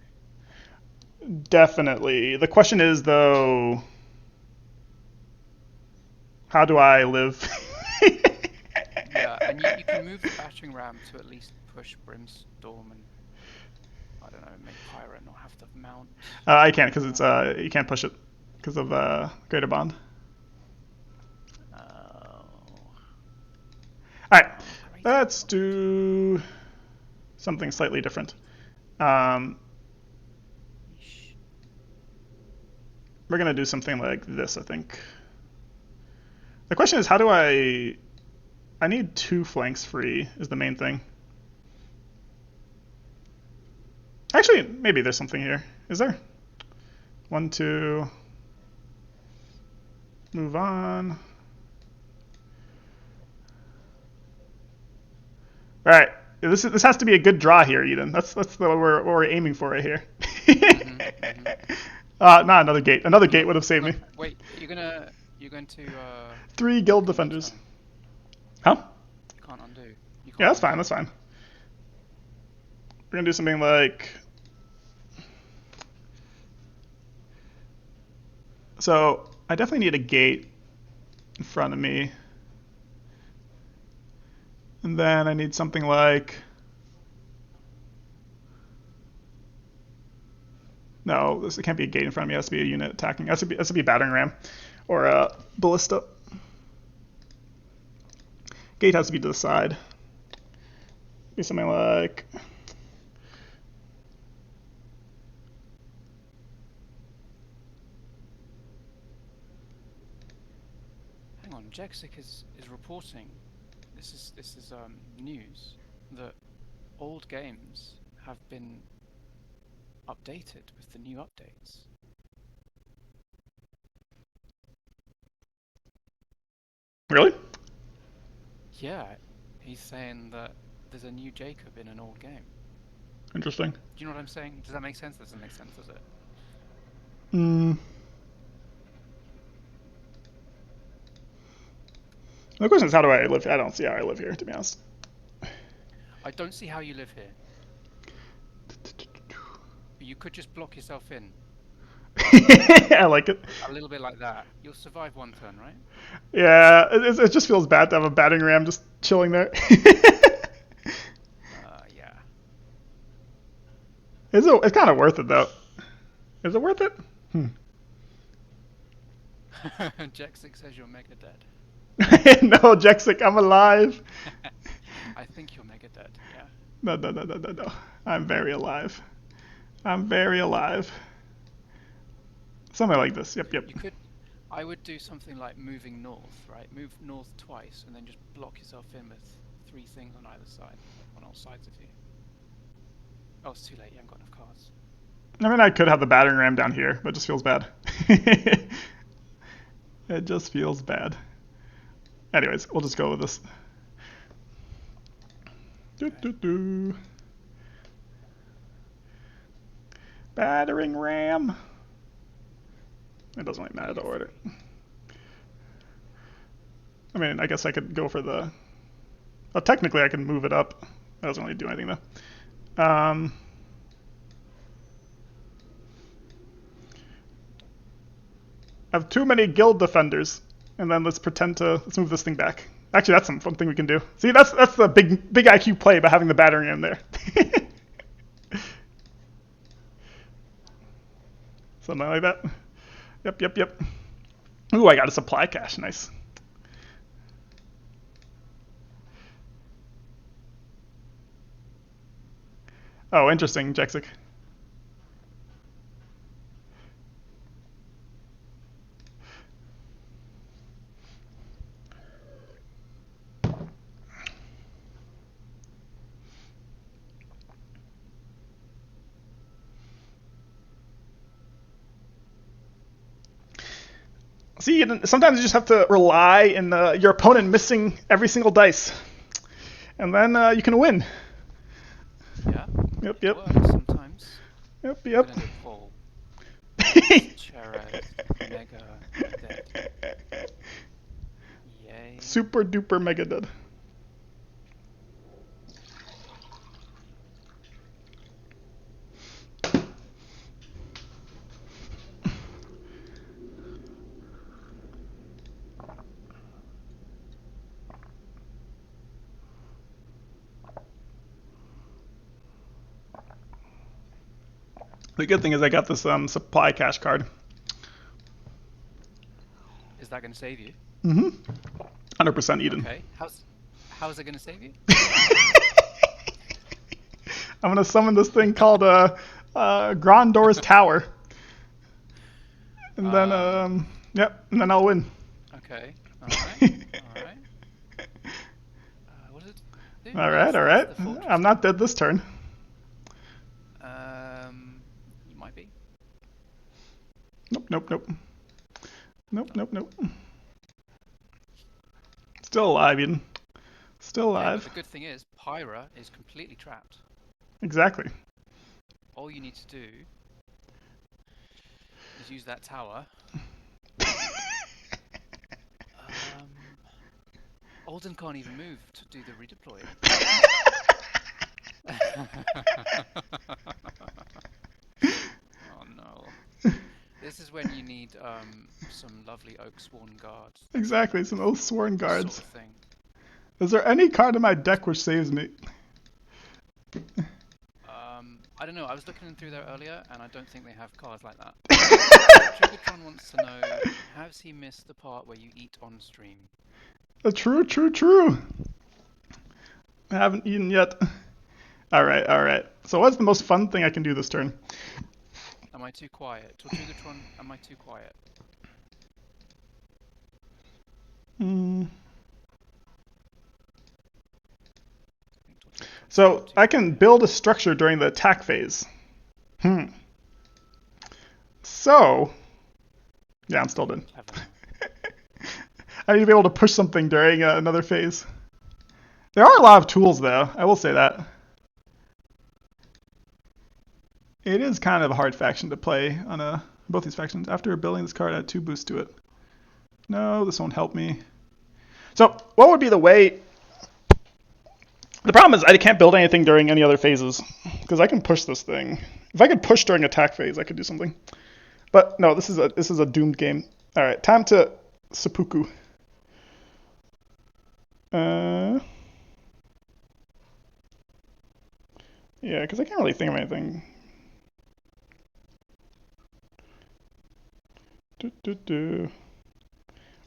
can do. Definitely. The question is, though, how do I live? Yeah, and you can move the battering ram to at least push Brimstorm and, I don't know, make Pirate not have to mount. I can't because it's you can't push it because of Greater Bond. All right, let's do something slightly different. We're gonna do something like this, I think. The question is, how do I need 2 flanks free is the main thing. Actually, maybe there's something here. Is there? 1, 2. Move on. All right. This has to be a good draw here, Eden. That's what we're aiming for right here. Not another gate. Another gate would have saved me. Wait, you're going to 3 guild defenders. Huh? You can't undo. You can't Yeah, that's undo. fine. That's fine. We're gonna do something like. So I definitely need a gate in front of me. And then I need something like. No, this can't be a gate in front of me. It has to be a unit attacking. It has to be a battering ram or a ballista. Gate has to be to the side. Be something like. Hang on, Jexic is reporting. This is news that old games have been updated with the new updates. Really? Yeah, he's saying that there's a new Jacob in an old game. Interesting. Do you know what I'm saying? Does that make sense? Doesn't make sense, does it? The question is, how do I live? I don't see how I live here, to be honest. I don't see how you live here. But you could just block yourself in. I like it. A little bit like that. You'll survive one turn, right? Yeah, it just feels bad to have a battering ram just chilling there. Yeah. It's kind of worth it though. Is it worth it? Jexic says you're mega dead. No, Jexic, I'm alive. I think you're mega dead, yeah. No. I'm very alive. I'm very alive. Something like this. Yep. You could. I would do something like moving north, right? Move north twice and then just block yourself in with 3 things on either side, on all sides of you. Oh, it's too late. You haven't got enough cards. I mean, I could have the battering ram down here, but it just feels bad. It just feels bad. Anyways, we'll just go with this. Okay. Battering ram. It doesn't really matter to order. I mean, I guess I could go for the... Well, technically I can move it up. That doesn't really do anything though. I have too many guild defenders. And then let's move this thing back. Actually, that's some fun thing we can do. See, that's the big IQ play by having the battering in there. Something like that. Yep. Ooh, I got a supply cache. Nice. Oh, interesting, Jexic. See, sometimes you just have to rely in your opponent missing every single dice, and then you can win. Yeah. Yep. It works sometimes. Yep. I'm gonna do Paul. Cheres, mega dead. Yay. Super duper mega dead. The good thing is I got this supply cache card. Is that gonna save you? 100% Eden. Okay. How's it gonna save you? I'm gonna summon this thing called Grandor's Tower, and then and then I'll win. Okay. Alright. What does it do? All right. I'm not dead this turn. You might be. Nope. Still alive, Eden. Still Yeah, alive. but the good thing is, Pyra is completely trapped. Exactly. All you need to do is use that tower. Alden can't even move to do the redeploy. Oh no. This is when you need some lovely oak sworn guards. Exactly. Some oath sworn guards. Sort of thing. Is there any card in my deck which saves me? I don't know. I was looking through there earlier, and I don't think they have cards like that. Drakesun wants to know: has he missed the part where you eat on stream? True. I haven't eaten yet. All right. So what's the most fun thing I can do this turn? Am I too quiet? Tortugatron, am I too quiet? So I can build a structure during the attack phase. So, yeah, I'm still dead. I need to be able to push something during another phase. There are a lot of tools, though. I will say that. It is kind of a hard faction to play on both these factions. After building this card, I had 2 boosts to it. No, this won't help me. So, what would be the way... The problem is I can't build anything during any other phases, because I can push this thing, If I could push during attack phase, I could do something. But no, this is a doomed game. All right, time to seppuku. Yeah, because I can't really think of anything.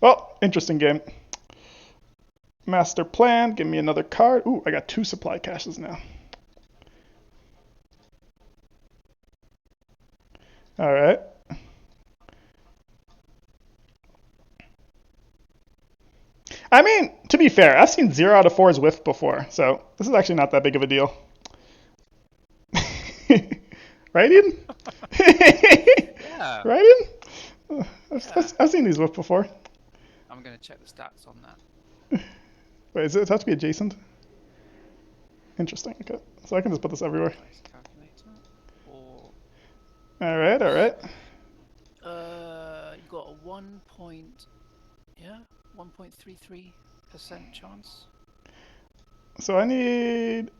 Oh, interesting game. Master plan. Give me another card. Ooh, I got 2 supply caches now. All right. I mean, to be fair, I've seen 0 out of 4s whiff before, so this is actually not that big of a deal. Right, Ian? Yeah. Right, Ian? I've seen these whiff before. I'm going to check the stats on that. Wait, does it have to be adjacent? Interesting. Okay, so I can just put this everywhere. Price calculator. Or All right, all right. you got a 1.33% chance. So I need.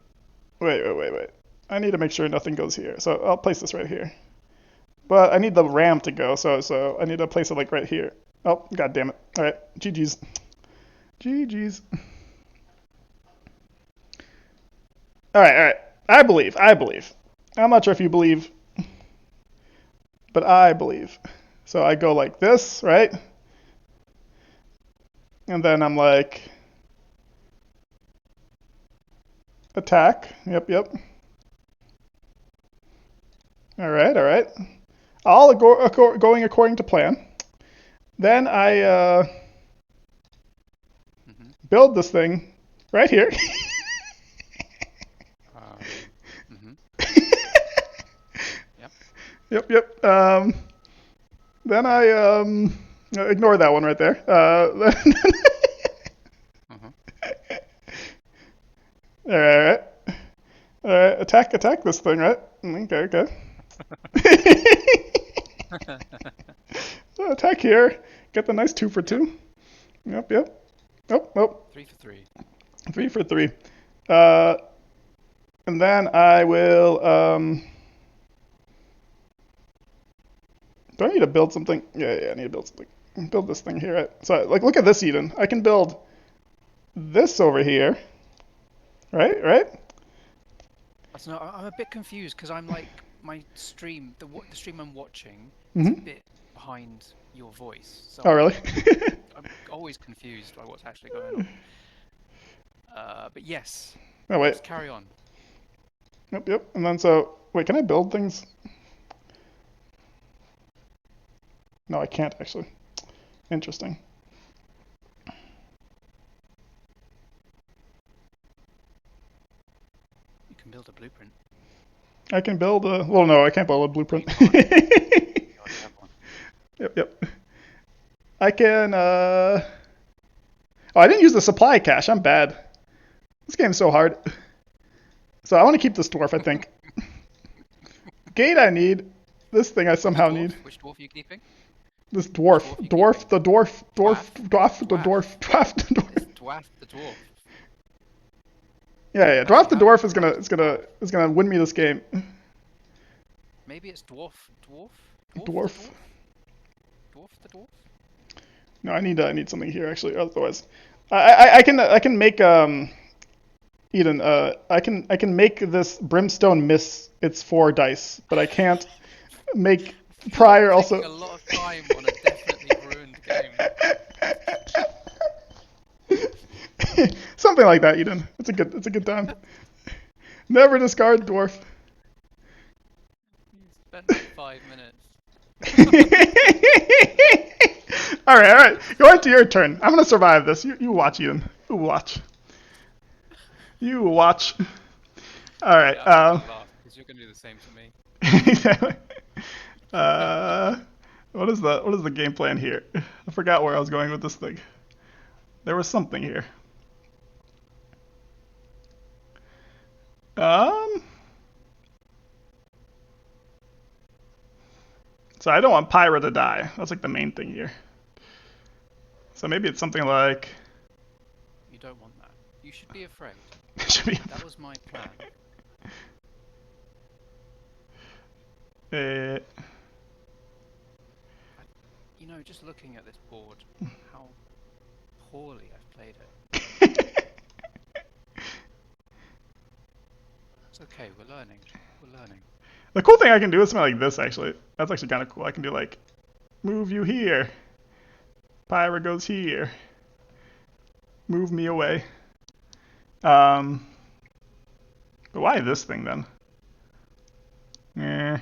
Wait. I need to make sure nothing goes here. So I'll place this right here. But I need the ram to go, so I need to place it like right here. Oh, god damn it. All right, GG's. GG's. All right. I believe. I'm not sure if you believe, but I believe. So I go like this, right? And then I'm like, attack. Yep. All right. All going according to plan. Then I build this thing right here. Yep. Then I ignore that one right there. All right. Attack this thing, right? Okay. So attack here. Get the nice 2 for 2. Yep. Oh. 3 for 3. 3 for 3. And then I will. Do I need to build something? Yeah, I need to build something. Build this thing here. Right? So, like, look at this, Eden. I can build this over here. Right? No, I'm a bit confused because I'm like my stream, the stream I'm watching is a bit behind your voice. So oh, really? I'm always confused by what's actually going on. But yes. Oh, wait. Just carry on. Yep. And then so, wait, can I build things? No, I can't actually. Interesting. You can build a blueprint. I can build a. Well, no, I can't build a blueprint. Yep. I can. Oh, I didn't use the supply cache. I'm bad. This game's so hard. So I want to keep this dwarf, I think. Gate I need. This thing I somehow need. Which dwarf are you keeping? This dwarf. Dwarf the dwarf. Yeah. Dwarf the dwarf is gonna win me this game. Maybe it's dwarf. Dwarf. Dwarf the dwarf. No, I need something here actually. Otherwise, I can make Eden. I can make this brimstone miss its 4 dice, but I can't make prior also. A lot of time on a definitely ruined game. Something like that, Eden. It's a good time. Never discard dwarf. You spent 5 minutes. All right. Go into your turn. I'm gonna survive this. You watch, Eden. You watch. All right. Because you're gonna do the same to me. Exactly. What is the game plan here? I forgot where I was going with this thing. There was something here. So I don't want Pyra to die. That's like the main thing here. So maybe it's something like. You don't want that. You should be afraid. Should be. That was my plan. Uh, You know, just looking at this board, how poorly I've played it. It's okay, we're learning. We're learning. the cool thing I can do is something like this, actually. That's actually kind of cool. I can do, like, move you here. Pyra goes here. Move me away. But why this thing, then? Eh.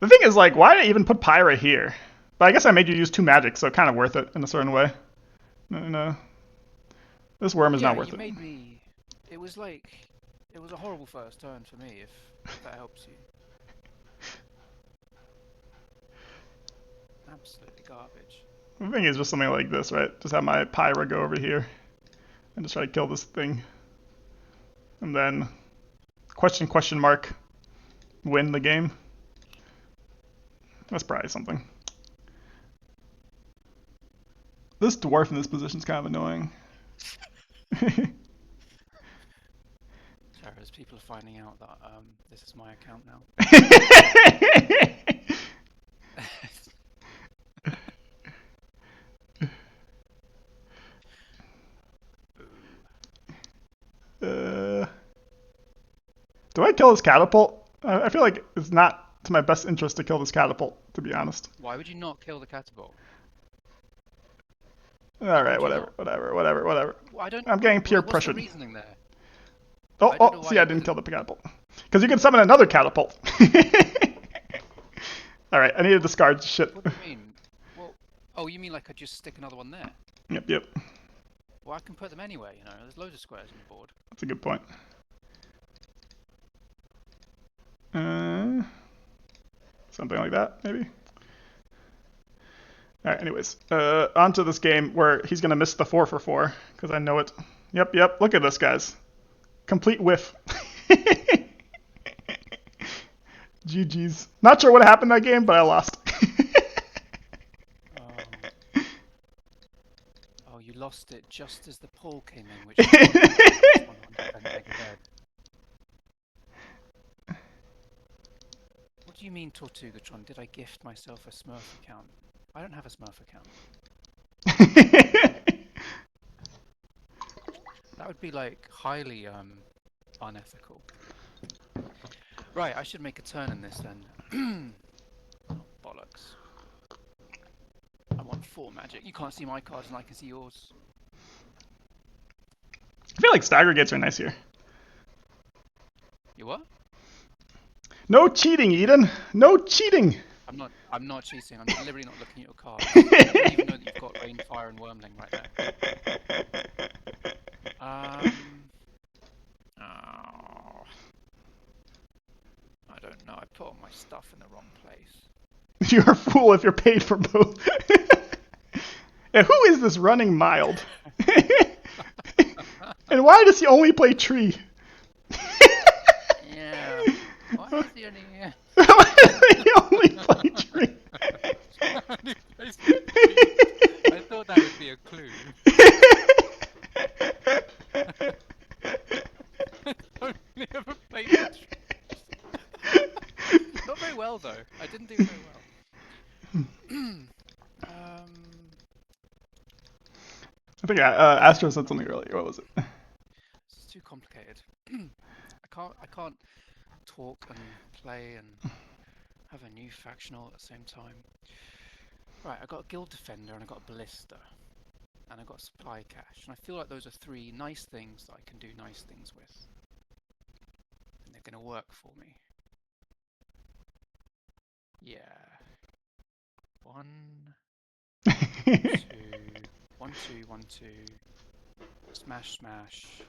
The thing is, like, why did I even put Pyra here? But I guess I made you use 2 magic, so kind of worth it in a certain way. No. This worm is Yeah, not worth you it. made me. It was like. It was a horrible first turn for me, if that helps you. Absolutely garbage. The thing is just something like this, right? Just have my Pyra go over here and just try to kill this thing. And then question mark, win the game. That's probably something. This dwarf in this position is kind of annoying. Sarah's people are finding out that this is my account now. Do I kill this catapult? I feel like it's not to my best interest to kill this catapult, to be honest. Why would you not kill the catapult? Alright, Would you not? whatever. Well, I don't. I'm getting peer What's the pressured. reasoning there? Oh, I don't know see, why I you didn't kill wouldn't. the catapult. Because you can summon another catapult. Alright, I need to discard shit. What do you mean? Well, oh, you mean like I just stick another one there? Yep. Well, I can put them anywhere, you know. There's loads of squares on the board. That's a good point. Something like that, maybe? Alright, anyways. On to this game where he's going to miss the 4 for 4, because I know it. Yep, look at this, guys. Complete whiff. GG's. Not sure what happened that game, but I lost. Oh, you lost it just as the poll came in, which is What do you mean, Tortugatron? Did I gift myself a Smurf account? I don't have a Smurf account. That would be like highly unethical. Right, I should make a turn in this then. Oh, bollocks. I want 4 magic. You can't see my cards and I can see yours. I feel like stagger gates are nice here. You what? No cheating, Eden. No cheating. I'm not cheating. I'm deliberately not looking at your cards. I don't even know that you've got Rain, Fire, and Wormling right there. Oh, I don't know. I put all my stuff in the wrong place. You're a fool if you're paid for both. And who is this running mild? And why does he only play tree? Yeah. Why is he only here? Why does he only play tree? I thought that would be a clue. I've only ever played the trees. Not very well though. I didn't do very well. I think Astro said something earlier. What was it? It's too complicated. I can't talk and play and have a new factional at the same time. Right, I got a Guild Defender and I got a Ballista. And I got a Supply Cache. And I feel like those are 3 nice things that I can do nice things with. And they're gonna work for me. Yeah. 1, 2, 1, 2. Smash, smash.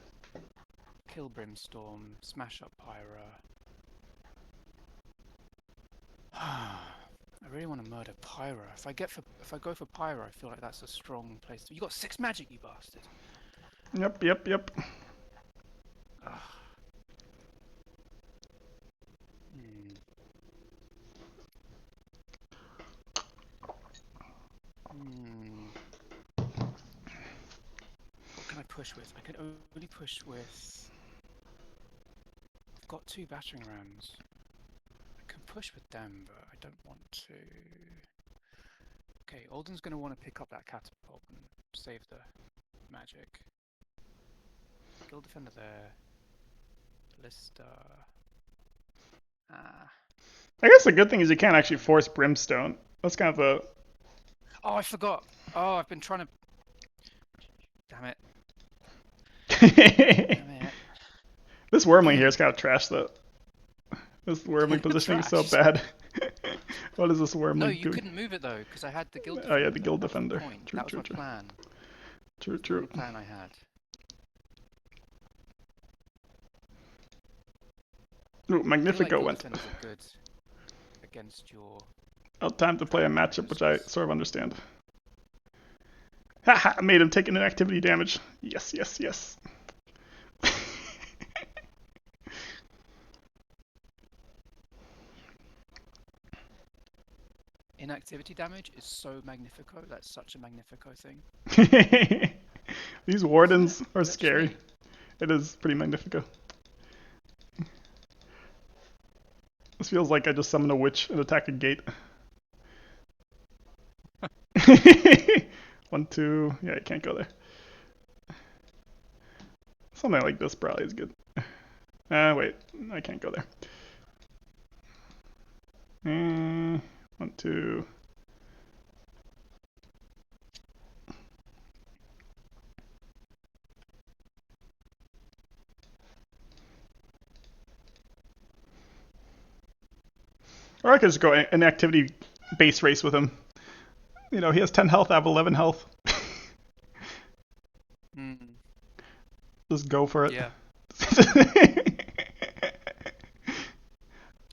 Kill Brimstorm. Smash up Pyra. I really want to murder Pyra. If I go for Pyra, I feel like that's a strong place. You got 6 magic, you bastard. Yep. What can I put push with? I can only push with. I've got 2 battering rams. I can push with them, but I don't want to. Okay, Alden's going to want to pick up that catapult and save the magic. Guild defender there. Ballista. I guess the good thing is you can't actually force Brimstone. That's kind of a... Oh, I forgot. Oh, I've been trying to... Damn it. Damn it. This Wormling here is kind of trash, though. This Wormling positioning is so bad. What is this Wormling doing? No, you couldn't move it, though, because I had the Guild Defender. Oh, yeah, the Guild Defender. True, that was my plan. True. That was the plan I had. Ooh, Magnifico went. Guild Defenders are good against your... Oh, time to play a matchup, which I sort of understand. Haha, I made him take an inactivity damage. Yes. Inactivity damage is so Magnifico. That's such a Magnifico thing. These wardens are scary. It is pretty Magnifico. This feels like I just summoned a witch and attack a gate. 1, 2. Yeah, you can't go there. Something like this probably is good. Wait, I can't go there. 1, 2. Or I could just go an activity base race with him. You know, he has 10 health, I have 11 health. Just go for it. Yeah.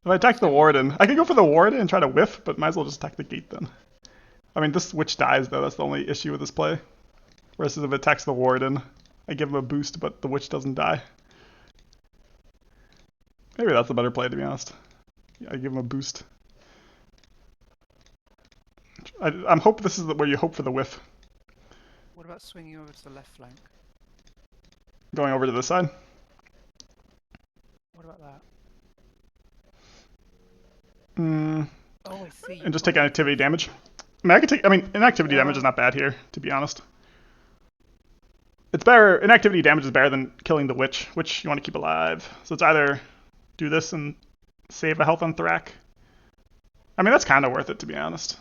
If I attack the Warden, I could go for the Warden and try to whiff, but might as well just attack the gate then. I mean, this witch dies though, that's the only issue with this play. Whereas if it attacks the Warden, I give him a boost, but the witch doesn't die. Maybe that's a better play, to be honest. Yeah, I give him a boost. I'm hoping this is where you hope for the whiff. What about swinging over to the left flank? Going over to this side? What about that? Oh, I see. And just take inactivity damage. I mean, inactivity damage is not bad here, to be honest. It's better. Inactivity damage is better than killing the witch, which you want to keep alive. So it's either do this and save a health on Thrak. I mean, that's kind of worth it, to be honest.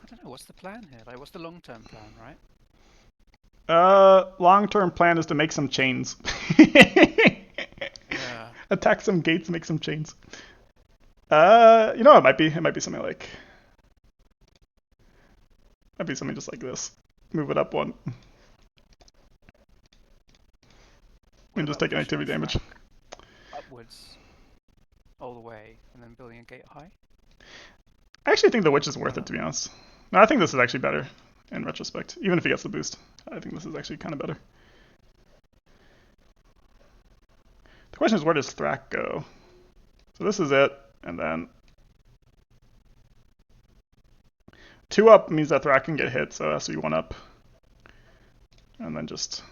I don't know. What's the plan here? Like, what's the long-term plan, right? Long-term plan is to make some chains. Yeah. Attack some gates, make some chains. You know, it might be something like. Might be something just like this. Move it up 1. And just take an activity damage. Upwards, all the way, and then building a gate high. I actually think the witch is worth it, to be honest. No, I think this is actually better in retrospect. Even if he gets the boost, I think this is actually kind of better. The question is, where does Thrak go? So this is it, and then 2 up means that Thrak can get hit, so it has to be 1 up. And then just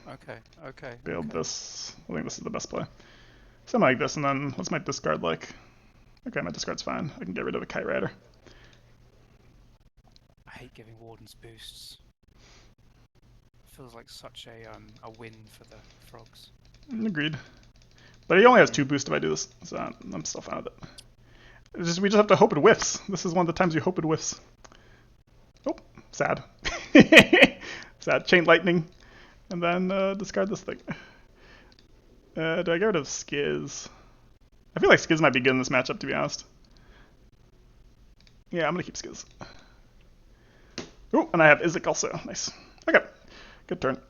build this. I think this is the best play. Something like this, and then what's my discard like? Okay, my discard's fine. I can get rid of a Kite Rider. I hate giving Wardens boosts. Feels like such a win for the frogs. Agreed. But he only has 2 boosts if I do this, so I'm still fine with it. We just have to hope it whiffs. This is one of the times you hope it whiffs. Oh, sad. Sad. Chain Lightning. And then discard this thing. Do I get rid of Skiz? I feel like Skiz might be good in this matchup, to be honest. Yeah, I'm going to keep Skiz. Oh, and I have Izek also. Nice. Okay. Good turn.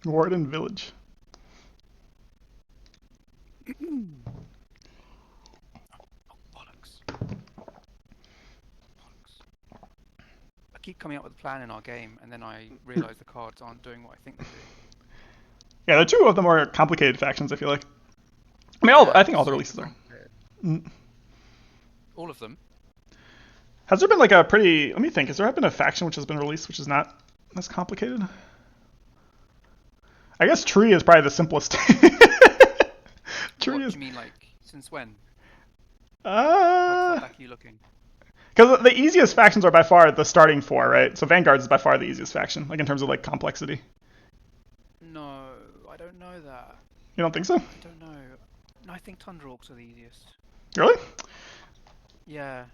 Warden Village. Bollocks. I keep coming up with a plan in our game, and then I realise the cards aren't doing what I think they do. Yeah, they're 2 of the more complicated factions, I feel like. I mean, I think all the releases are. All of them? Has there been like a pretty? Let me think. Has there been a faction which has been released which is not as complicated? I guess Tree is probably the simplest. Tree What do is. you mean, like, since when? How far back are you looking? Because the easiest factions are by far the starting four, right? So Vanguard is by far the easiest faction, like in terms of like complexity. No, I don't know that. You don't think so? I don't know. No, I think Tundra Orcs are the easiest. Really? Yeah.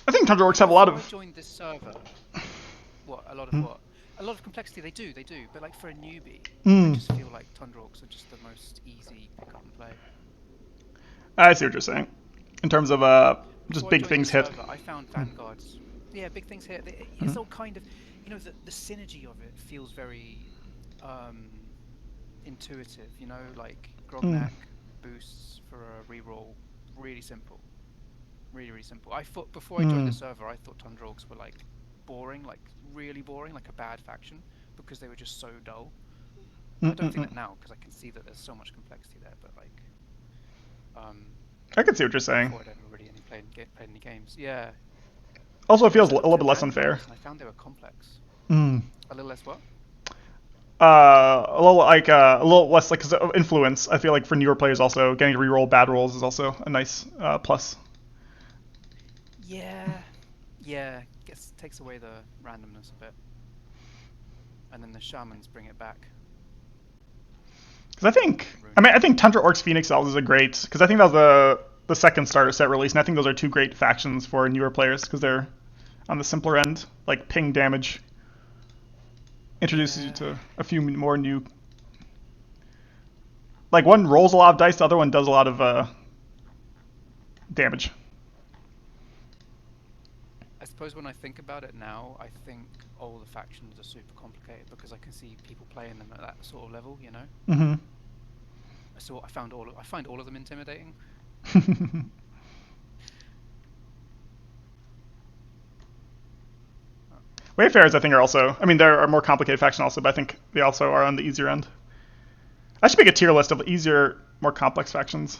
I think Tundra Like, Orcs have a lot before I of. joined this server, what? A lot of what? A lot of complexity, they do. But like for a newbie, I Mm, just feel like Tundra Orcs are just the most easy pick up and play. I see what you're saying. In terms of just Before I big joined things this hit. server, I found Vanguards. Yeah, big things here. It's all kind of, the synergy of it feels very um, intuitive. Like Mm, Grognak boosts for a reroll, really simple, really really simple. I thought before I joined the mm, server, I thought Tundra Orcs were like boring, like really boring, like a bad faction because they were just so dull. I don't think mm. that now because I can see that there's so much complexity there. But like, um, I can see what you're saying. before I'd ever really played any games, yeah. Also, it feels Whereas a I looked little at bit less unfair. Vanguards and I found they were complex. Mm. A little less what? A little less like 'cause of influence. I feel like for newer players, also getting to reroll bad rolls is also a nice plus. Yeah, yeah. Guess takes away the randomness a bit, and then the shamans bring it back. Because Ruin it. I think Tundra Orcs Phoenix Elves is a great. Because I think that was the second starter set release, and I think those are two great factions for newer players because they're on the simpler end. Like ping damage introduces you Yeah, to a few more new. Like one rolls a lot of dice, the other one does a lot of damage. I suppose when I think about it now, I think all the factions are super complicated because I can see people playing them at that sort of level. Mm-hmm. So I find all of them intimidating. Uh, Wayfarers, I think, are also. I mean, there are more complicated faction also, but I think they also are on the easier end. I should make a tier list of easier, more complex factions,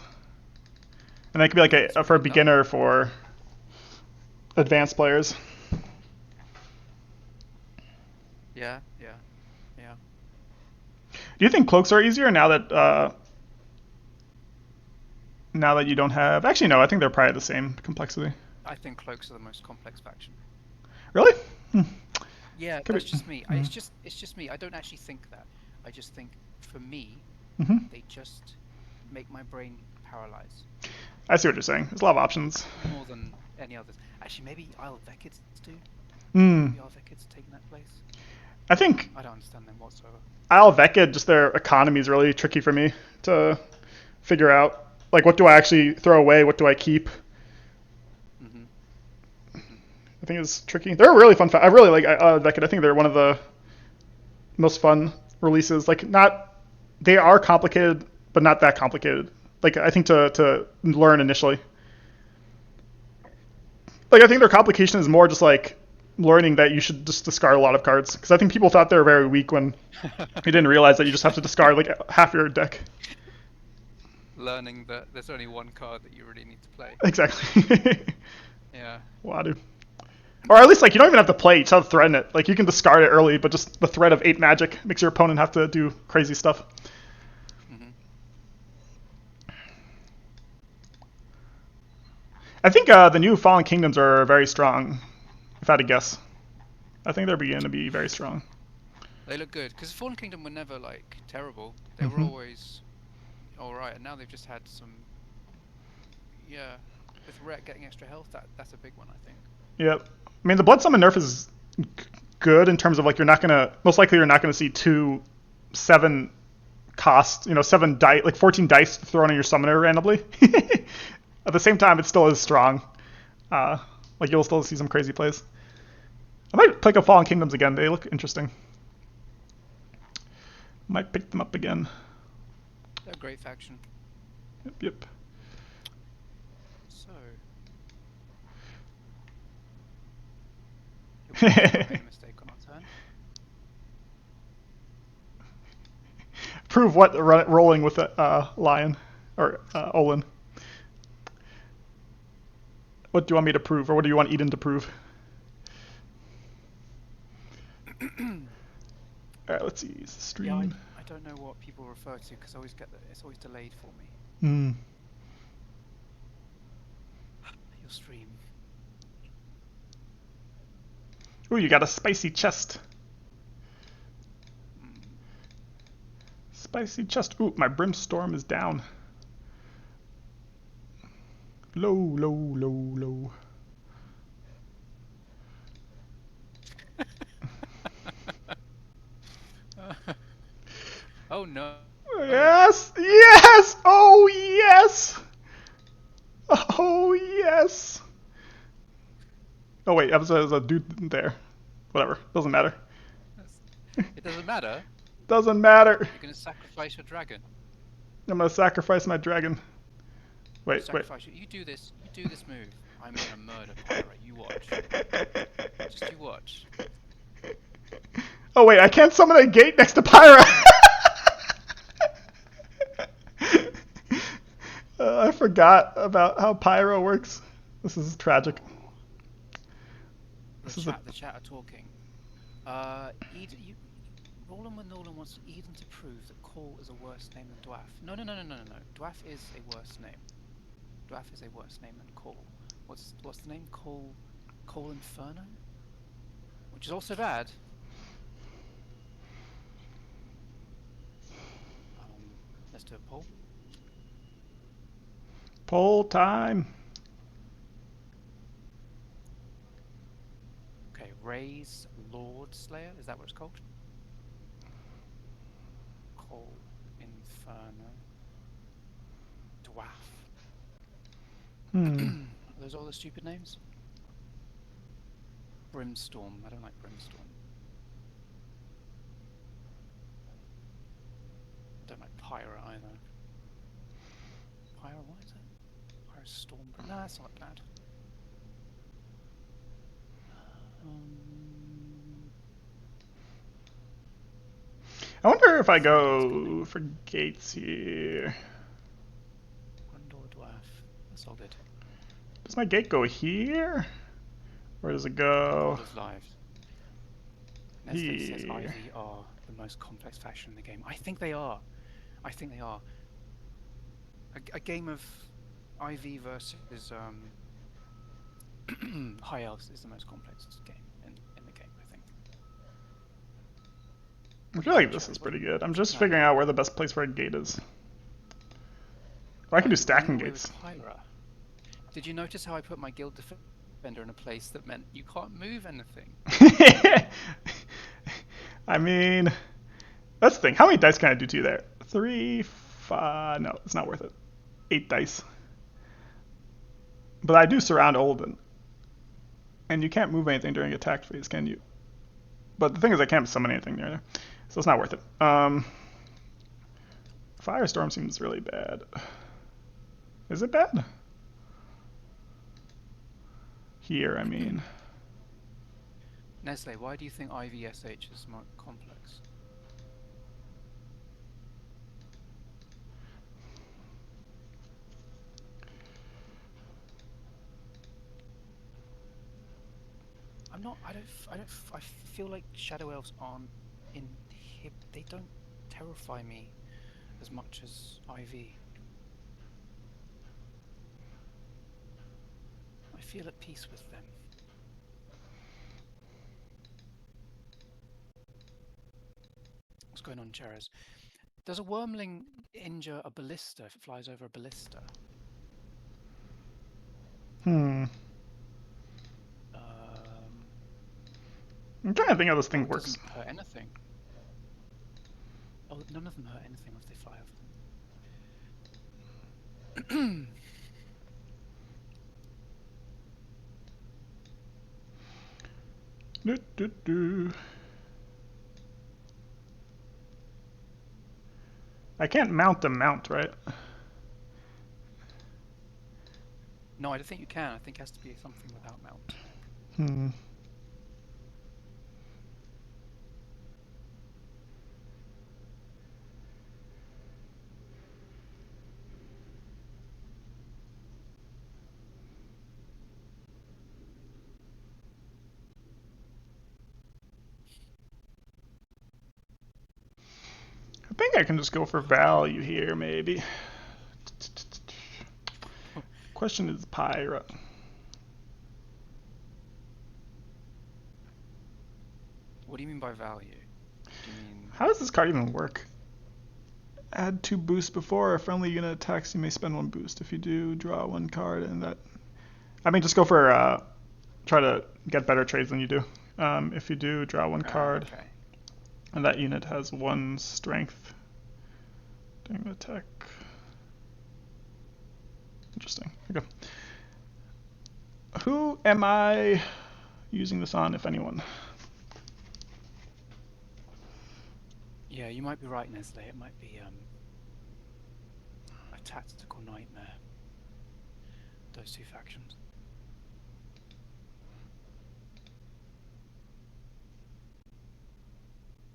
and that could be I like think it's a already for a been done. beginner, for advanced players. Yeah, yeah, yeah. Do you think cloaks are easier now that you don't have? Actually, no. I think they're probably the same complexity. I think cloaks are the most complex faction. Really? Hmm. Yeah, Could that's be. just me. It's just me. I don't actually think that. I just think for me, Mm-hmm. they just make my brain paralyze I see what you're saying. There's a lot of options. more than any others. Actually, maybe Isle of Vekids do. Hmm. Maybe Isle of Vekids taking that place. I think I don't understand them whatsoever. Isle of Vecid, just their economy is really tricky for me to figure out. Like, what do I actually throw away? What do I keep? Mhm. Mhm. I think it's tricky. They're a really fun. I really like Vecid. I think they're one of the most fun releases. Like, not they are complicated, but not that complicated. Like, I think to learn initially. Like, I think their complication is more just like learning that you should just discard a lot of cards. Because I think people thought they were very weak when you didn't realize that you just have to discard like half your deck. Learning that there's only one card that you really need to play. Exactly. Yeah. Wow, dude. Or at least like you don't even have to play. You just have to threaten it. Like you can discard it early, but just the threat of 8 magic makes your opponent have to do crazy stuff. Mhm. I think the new Fallen Kingdoms are very strong. If I had to guess, I think they're beginning to be very strong. They look good because Fallen Kingdom were never like terrible. They were Hmm. always all right, and now they've just had some. Yeah, with Rhett getting extra health, that's a big one, I think. Yep. I mean, the Blood Summon nerf is good in terms of like most likely you're not gonna see 2 7 cost, 7 dice, like 14 dice thrown on your summoner randomly. At the same time, it still is strong. Uh, like you'll still see some crazy plays. I might pick up Fallen Kingdoms again. They look interesting. Might pick them up again. They're a great faction. Yep, yep. So, it was we made a mistake on our turn. Prove what rolling with a lion or Olin. What do you want me to prove, or what do you want Eden to prove? All right, let's see. Is the Yeah, I, stream? I don't know what people refer to because I always get that it's always delayed for me. Hmm. Your stream. Ooh, you got a spicy chest. Mm. Spicy chest. Ooh, my brimstorm is down. Low, low, low, low. Oh no. Oh. Yes! Yes! Oh, yes! Oh, yes! Oh, wait, there's a dude there. Whatever, doesn't matter. It doesn't matter. Doesn't matter. You're gonna sacrifice your dragon. I'm gonna sacrifice my dragon. Wait, wait. Sacrifice you. You do this. You do this move. I'm gonna murder Pyra. You watch. Just you watch. Oh, wait, I can't summon a gate next to Pyra! I forgot about how Pyro works. This is tragic. This is The chat are talking. Eden, Roland when Nolan wants Eden to prove that Cole is a worse name than Dwarf. No. Dwarf is a worse name. Dwarf is a worse name than Cole. What's the name? Cole Inferno? Which is also bad. Let's do a poll. Poll time. Okay, Ray's Lord Slayer, is that what it's called? Cole Inferno. Dwarf. Hmm. Are those all the stupid names? Brimstorm. I don't like Brimstorm. Don't like Pyra either. Pyra, what is it? Pyra Storm. Nah, that's not bad. I wonder if I go for gates here. Grundor Dwarf. That's all good. Does my gate go here? Where does it go? Gold is live. Nestle says IV are the most complex faction in the game. I think they are. I think they are. A game of IV versus High Elves is the most complex game in the game, I think. I feel like this is pretty good. I'm just figuring out where the best place for a gate is. Oh, I can do stacking gates. Did you notice how I put my guild defender in a place that meant you can't move anything? I mean, that's the thing. How many dice can I do to you there? 3, 5. No, it's not worth it. 8 dice. But I do surround Olden. And you can't move anything during attack phase, can you? But the thing is, I can't summon anything near there. So it's not worth it. Firestorm seems really bad. Is it bad? Here, I mean. Nestle, why do you think IVSH is more complex? I feel like Shadow Elves aren't they don't terrify me as much as IV. I feel at peace with them. What's going on, Cheras? Does a wormling injure a ballista if it flies over a ballista? I'm trying to think how this thing works. It doesn't hurt anything. Oh, none of them hurt anything if they fly over them. I can't mount a mount, right? No, I don't think you can. I think it has to be something without mount. think I can just go for value here, maybe. Question is Pyra. What do you mean by value? Do you mean... How does this card even work? Add 2 boosts before a friendly unit attacks, you may spend 1 boost. If you do, draw 1 card, and that... I mean, just go for, try to get better trades than you do. If you do, draw 1 card, okay. and that unit has 1 strength during the attack. Interesting. Okay. Who am I using this on, if anyone? Yeah, you might be right, Nestle. It might be a tactical nightmare. Those 2 factions.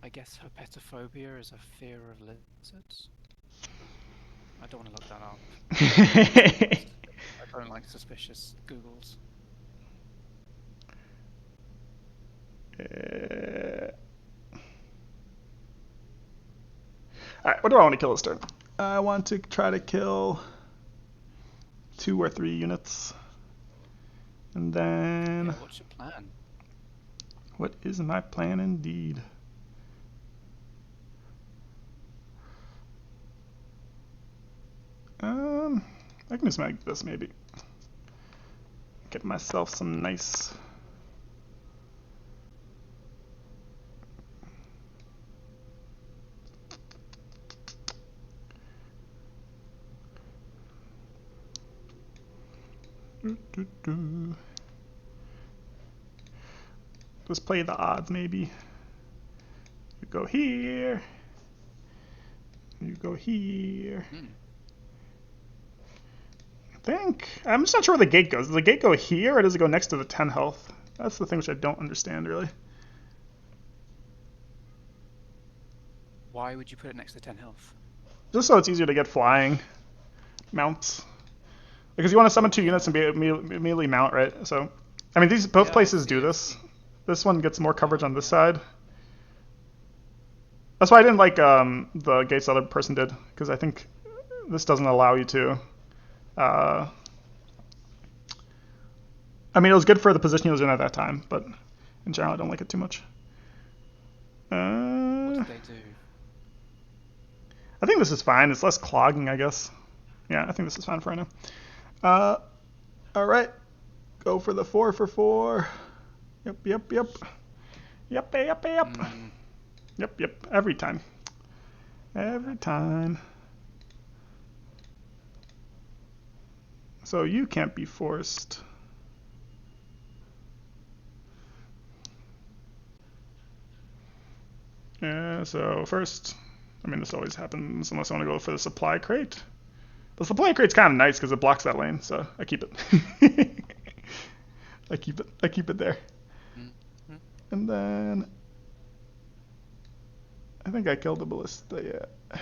I guess herpetophobia is a fear of lizards. I don't want to look that up. I don't like suspicious Googles. Alright, what do I want to kill this turn? I want to try to kill 2 or 3 units. And then... Yeah, what's your plan? What is my plan indeed? I can just make this maybe. Get myself some nice... Just play the odds maybe. You go here. You go here. I'm just not sure where the gate goes. Does the gate go here or does it go next to the 10 health? That's the thing which I don't understand really. Why would you put it next to 10 health? Just so it's easier to get flying mounts. Because you want to summon 2 units and be immediately mount, right? So, I mean, both places do this. This one gets more coverage on this side. That's why I didn't like the gates the other person did, because I think this doesn't allow you to. I mean, it was good for the position he was in at that time, but in general, I don't like it too much. What did they do? I think this is fine. It's less clogging, I guess. Yeah, I think this is fine for right now. All right. Go for the 4 for 4. Yep. Yep. Every time. So you can't be forced. Yeah, so first, I mean, this always happens unless I want to go for the supply crate. The supply crate's kind of nice because it blocks that lane, so I keep it. I keep it there. And then I think I killed the ballista, yeah.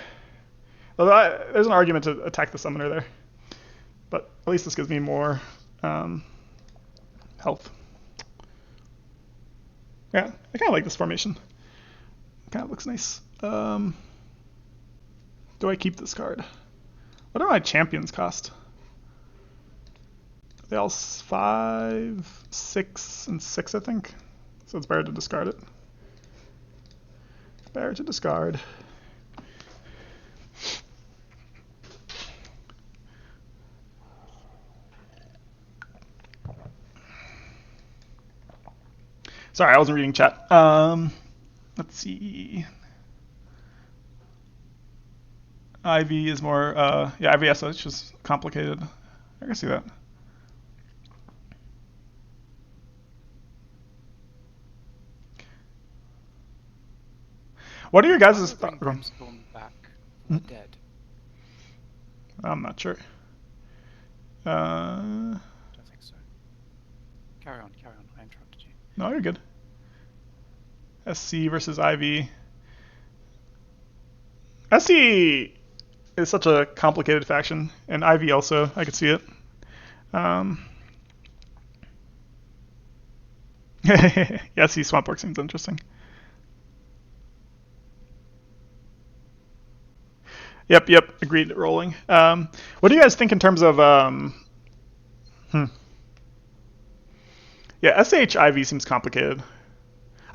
Although there's an argument to attack the summoner there. But at least this gives me more health. Yeah, I kind of like this formation. Kind of looks nice. Do I keep this card? What do my champions cost? They all 5, 6, and 6, I think. So it's better to discard it. Better to discard. Sorry, I wasn't reading chat. Let's see. Ivy is more, yeah, Ivy SH is complicated. I can see that. What are your guys' thoughts? Back dead. I'm not sure. I don't think so. Carry on. I interrupted you. No, you're good. SC versus Ivy. SC is such a complicated faction, and Ivy also, I could see it. Yeah, SC Swampwork seems interesting. Yep. Agreed. Rolling. What do you guys think in terms of hmm. Yeah, SHIV seems complicated.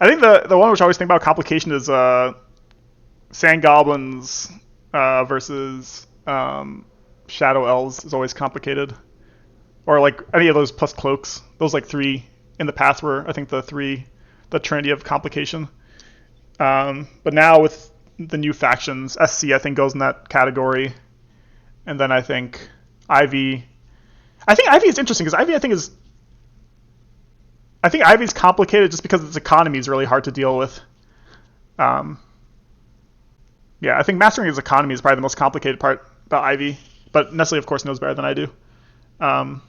I think the one which I always think about complication is Sand Goblins versus Shadow Elves is always complicated. Or like any of those plus cloaks. Those like three in the past were I think the trinity of complication. But now with the new factions, SC I think goes in that category, and then I think Ivy. I think Ivy is interesting because Ivy I think Ivy's complicated just because its economy is really hard to deal with. Um, yeah, I think mastering its economy is probably the most complicated part about Ivy, but Nestle of course knows better than I do. Um,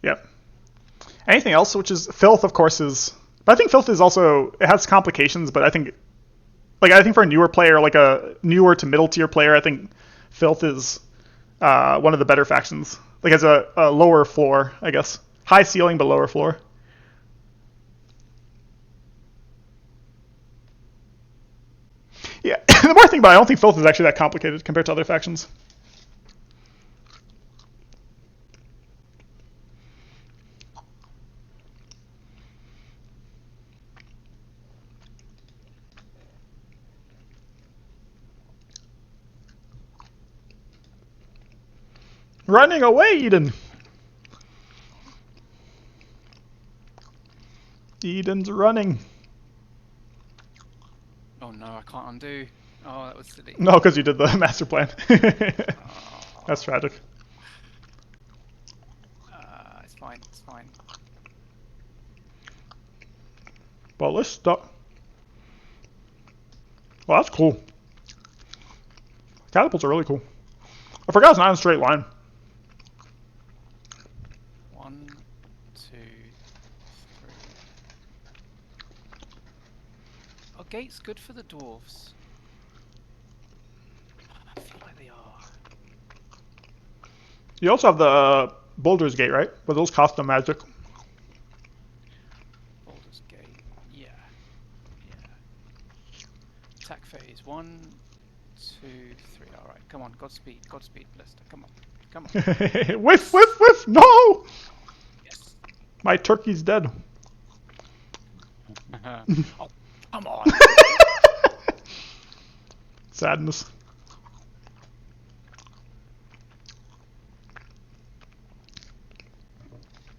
yeah. Anything else, which is Filth, of course, is. But I think Filth is also it has complications, but I think for a newer player, like a newer to middle tier player, I think Filth is one of the better factions. Like has a lower floor, I guess, high ceiling but lower floor. Yeah, the more I think about it, I don't think Filth is actually that complicated compared to other factions. Running away, Eden. Eden's running. Oh no, I can't undo. Oh, that was silly. No, because you did the master plan. Oh, That's tragic. it's fine. It's fine. Ballista. Well, that's cool. Catapults are really cool. I forgot it's not in a straight line. 1, 2, 3. Are gates good for the dwarves? I feel like they are. You also have the Boulder's Gate, right? But those cost them magic. Baldur's Gate. Yeah. Attack phase. 1, 2, 3. Alright, come on. Godspeed, Blister. Come on. Whiff! No! Yes. My turkey's dead. Oh, come on. Sadness.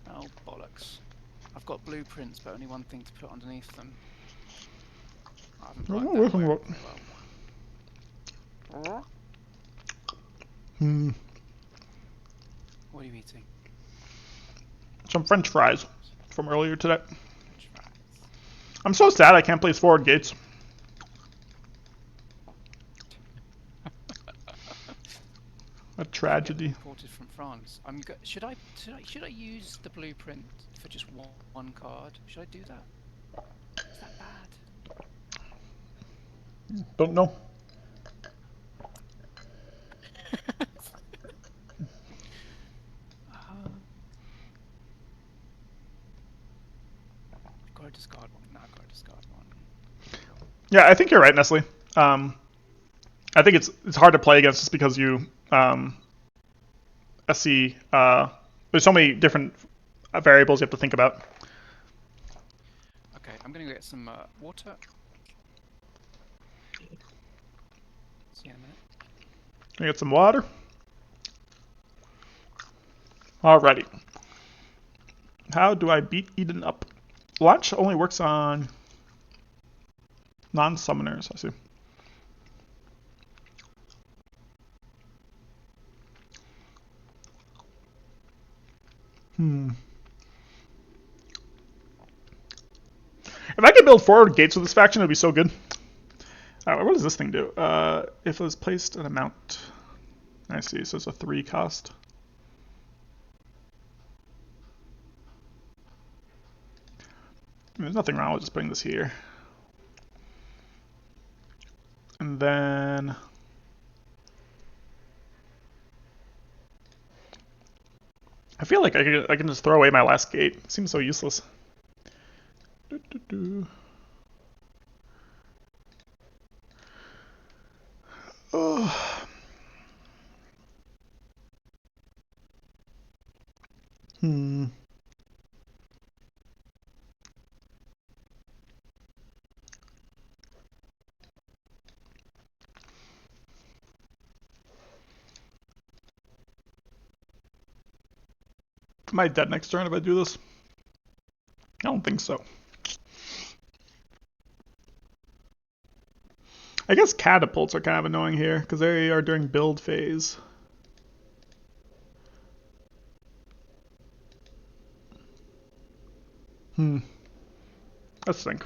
Oh, bollocks. I've got blueprints, but only one thing to put underneath them. I haven't worked that well. What are you eating? Some French fries from earlier today. French fries. I'm so sad I can't place forward gates. A tragedy. Imported from France. Should I use the blueprint for just one card? Should I do that? Is that bad? Don't know. Gotta discard one. No, gotta discard one. Yeah, I think you're right, Nestle. I think it's hard to play against just because you SC. There's so many different variables you have to think about. Okay, I'm gonna go get some water. See you in a minute. Can I get some water? Alrighty. How do I beat Eden up? Launch only works on non-summoners, I see. If I could build forward gates with this faction, it would be so good. What does this thing do? If it was placed an amount. I see, so it's a 3 cost. There's nothing wrong with just putting this here. And then I feel like I can just throw away my last gate. It seems so useless. Oh. Hmm. Am I dead next turn if I do this? I don't think so. I guess catapults are kind of annoying here because they are during build phase. Let's think.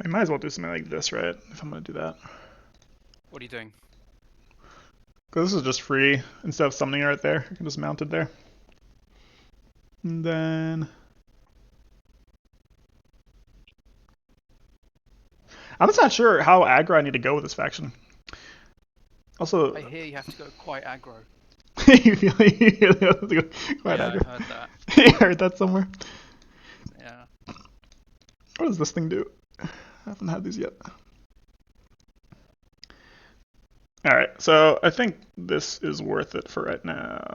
I might as well do something like this, right? If I'm gonna do that. What are you doing? Because this is just free. Instead of summoning it right there, I can just mount it there. And then... I'm just not sure how aggro I need to go with this faction. Also... I hear you have to go quite aggro. you feel like you have to go quite Yeah, aggro. I heard that. You heard that somewhere? Yeah. What does this thing do? I haven't had these yet. Alright, so I think this is worth it for right now.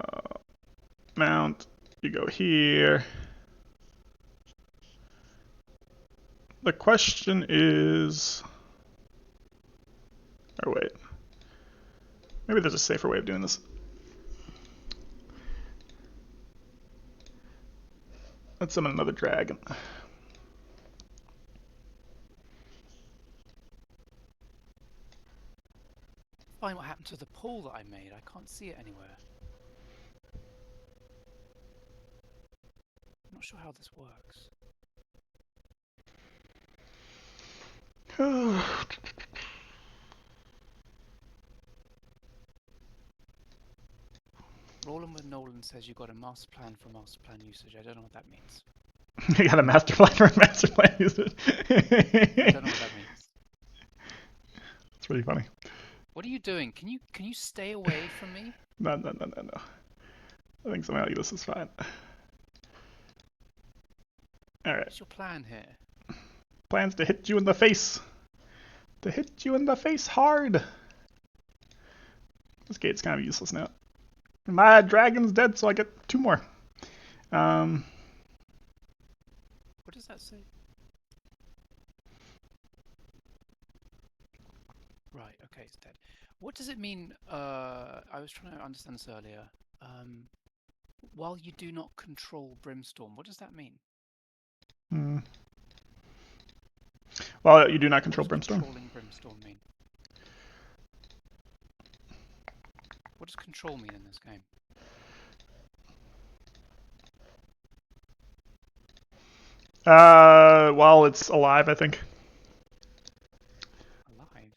Mount, you go here. The question is... Or wait. Maybe there's a safer way of doing this. Let's summon another dragon. Find what happened to the pool that I made. I can't see it anywhere. I'm not sure how this works. Roland with Nolan says you got a master plan for master plan usage. I don't know what that means. You got a master plan for a master plan usage. I don't know what that means. It's pretty funny. What are you doing? Can you stay away from me? No. I think something like this is fine. Alright. What's your plan here? Plans to hit you in the face. To hit you in the face hard. This gate's kind of useless now. My dragon's dead, so I get 2 more. What does that say? Right, okay, it's dead. What does it mean? I was trying to understand this earlier. While you do not control Brimstorm, what does that mean? Well, you do not control Brimstorm. Controlling Brimstorm mean? What does control mean in this game? While it's alive, I think. Alive?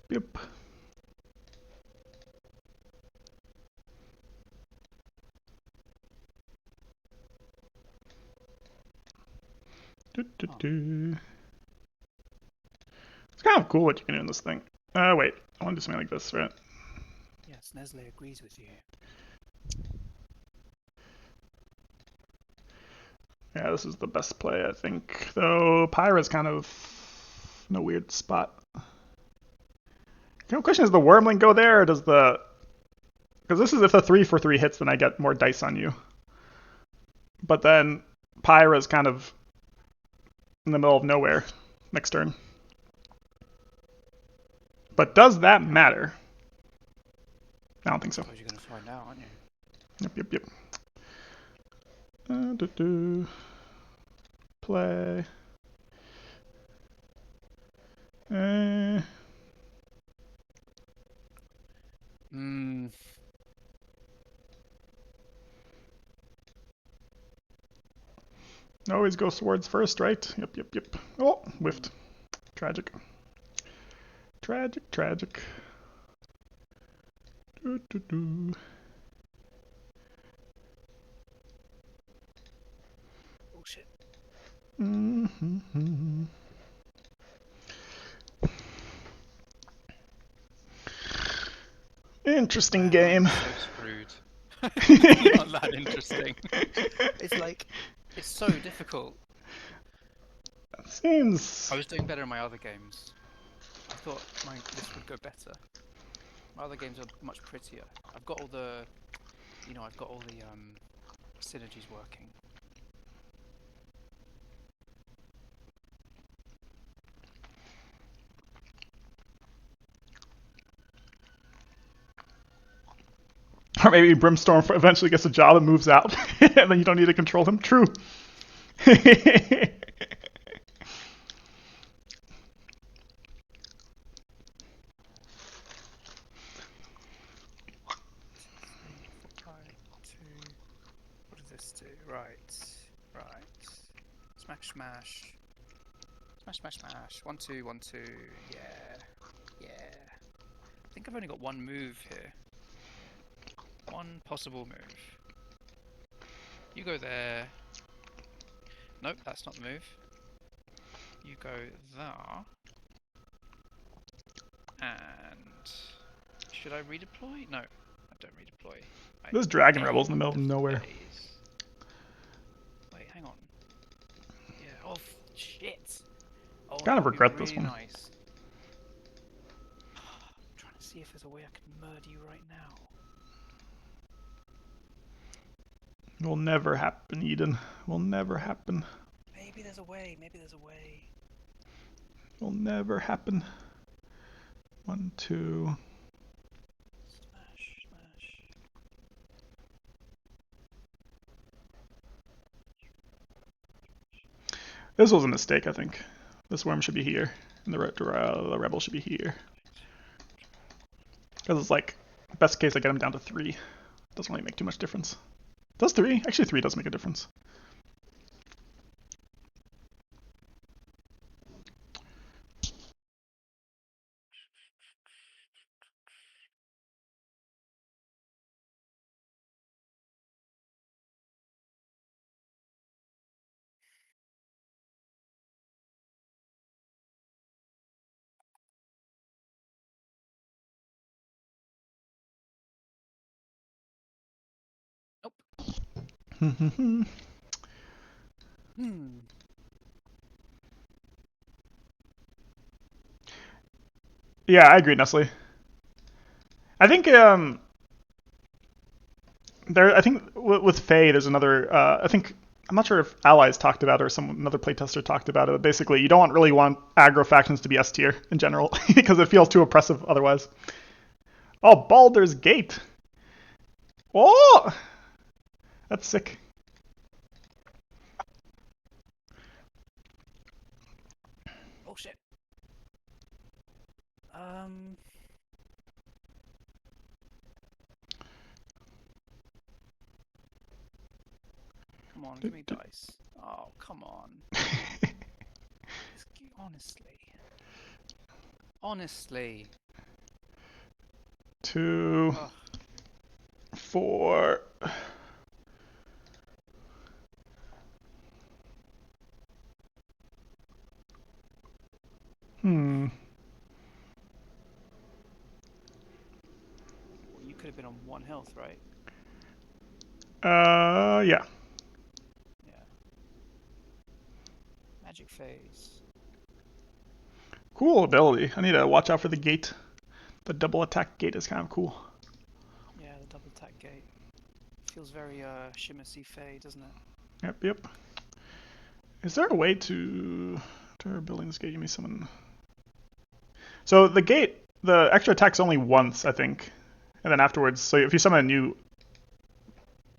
Yep. It's kind of cool what you can do in this thing. Wait. I want to do something like this, right? Yes, Nestle agrees with you. Yeah, this is the best play, I think. Though Pyra's kind of in a weird spot. The question is, the Wormling go there, or does the... Because this is if the 3 for 3 hits, then I get more dice on you. But then Pyra's kind of in the middle of nowhere next turn. But does that matter? I don't think so. I suppose you're going to find out, aren't you? Yep. Play. Always go swords first, right? Yep. Oh, whiffed. Tragic. Oh shit. Mm-hmm. Interesting Man, game. I'm so screwed. It's not that interesting. It's like, it's so difficult. Seems. I was doing better in my other games. I thought this would go better. My other games are much prettier. I've got all the, I've got all the synergies working. Or maybe Brimstone eventually gets a job and moves out, and then you don't need to control him. True. Three, four, five, two. What does this do? Right, right. Smash, smash. Smash, smash, smash. 1, 2, 1, 2. Yeah, yeah. I think I've only got one move here. One possible move. You go there. Nope, that's not the move. You go there. And should I redeploy? No, I don't redeploy. There's Dragon Rebels in the end middle of nowhere. phase. Wait, hang on. Yeah. Oh shit. Oh, Kind that of would be regret this really one. nice. I'm trying to see if there's a way I can murder you right now. Will never happen, Eden. Will never happen. Maybe there's a way. Maybe there's a way. Will never happen. 1, 2. Smash, smash. This was a mistake, I think. This worm should be here, and the rebel should be here. Because it's like, best case I get him down to 3. Doesn't really make too much difference. Does 3? Actually 3 does make a difference. Nope. Yeah, I agree, Nestle. I think I think with Faye, there's another. I think I'm not sure if Allies talked about it or another playtester talked about it. But basically, you don't really want aggro factions to be S tier in general because it feels too oppressive otherwise. Oh, Baldur's Gate. Oh, that's sick. Oh shit. Come on, give me dice. Oh, come on. Honestly. Honestly. 2, Ugh. 4. Well, you could have been on 1 health, right? Yeah. Yeah. Magic phase. Cool ability. I need to watch out for the gate. The double attack gate is kind of cool. Yeah, the double attack gate. Feels very Shimmersy Fey, doesn't it? Yep, yep. Is there a way to building this gate? Give me someone. So the gate, the extra attack's only once, I think, and then afterwards. So if you summon a new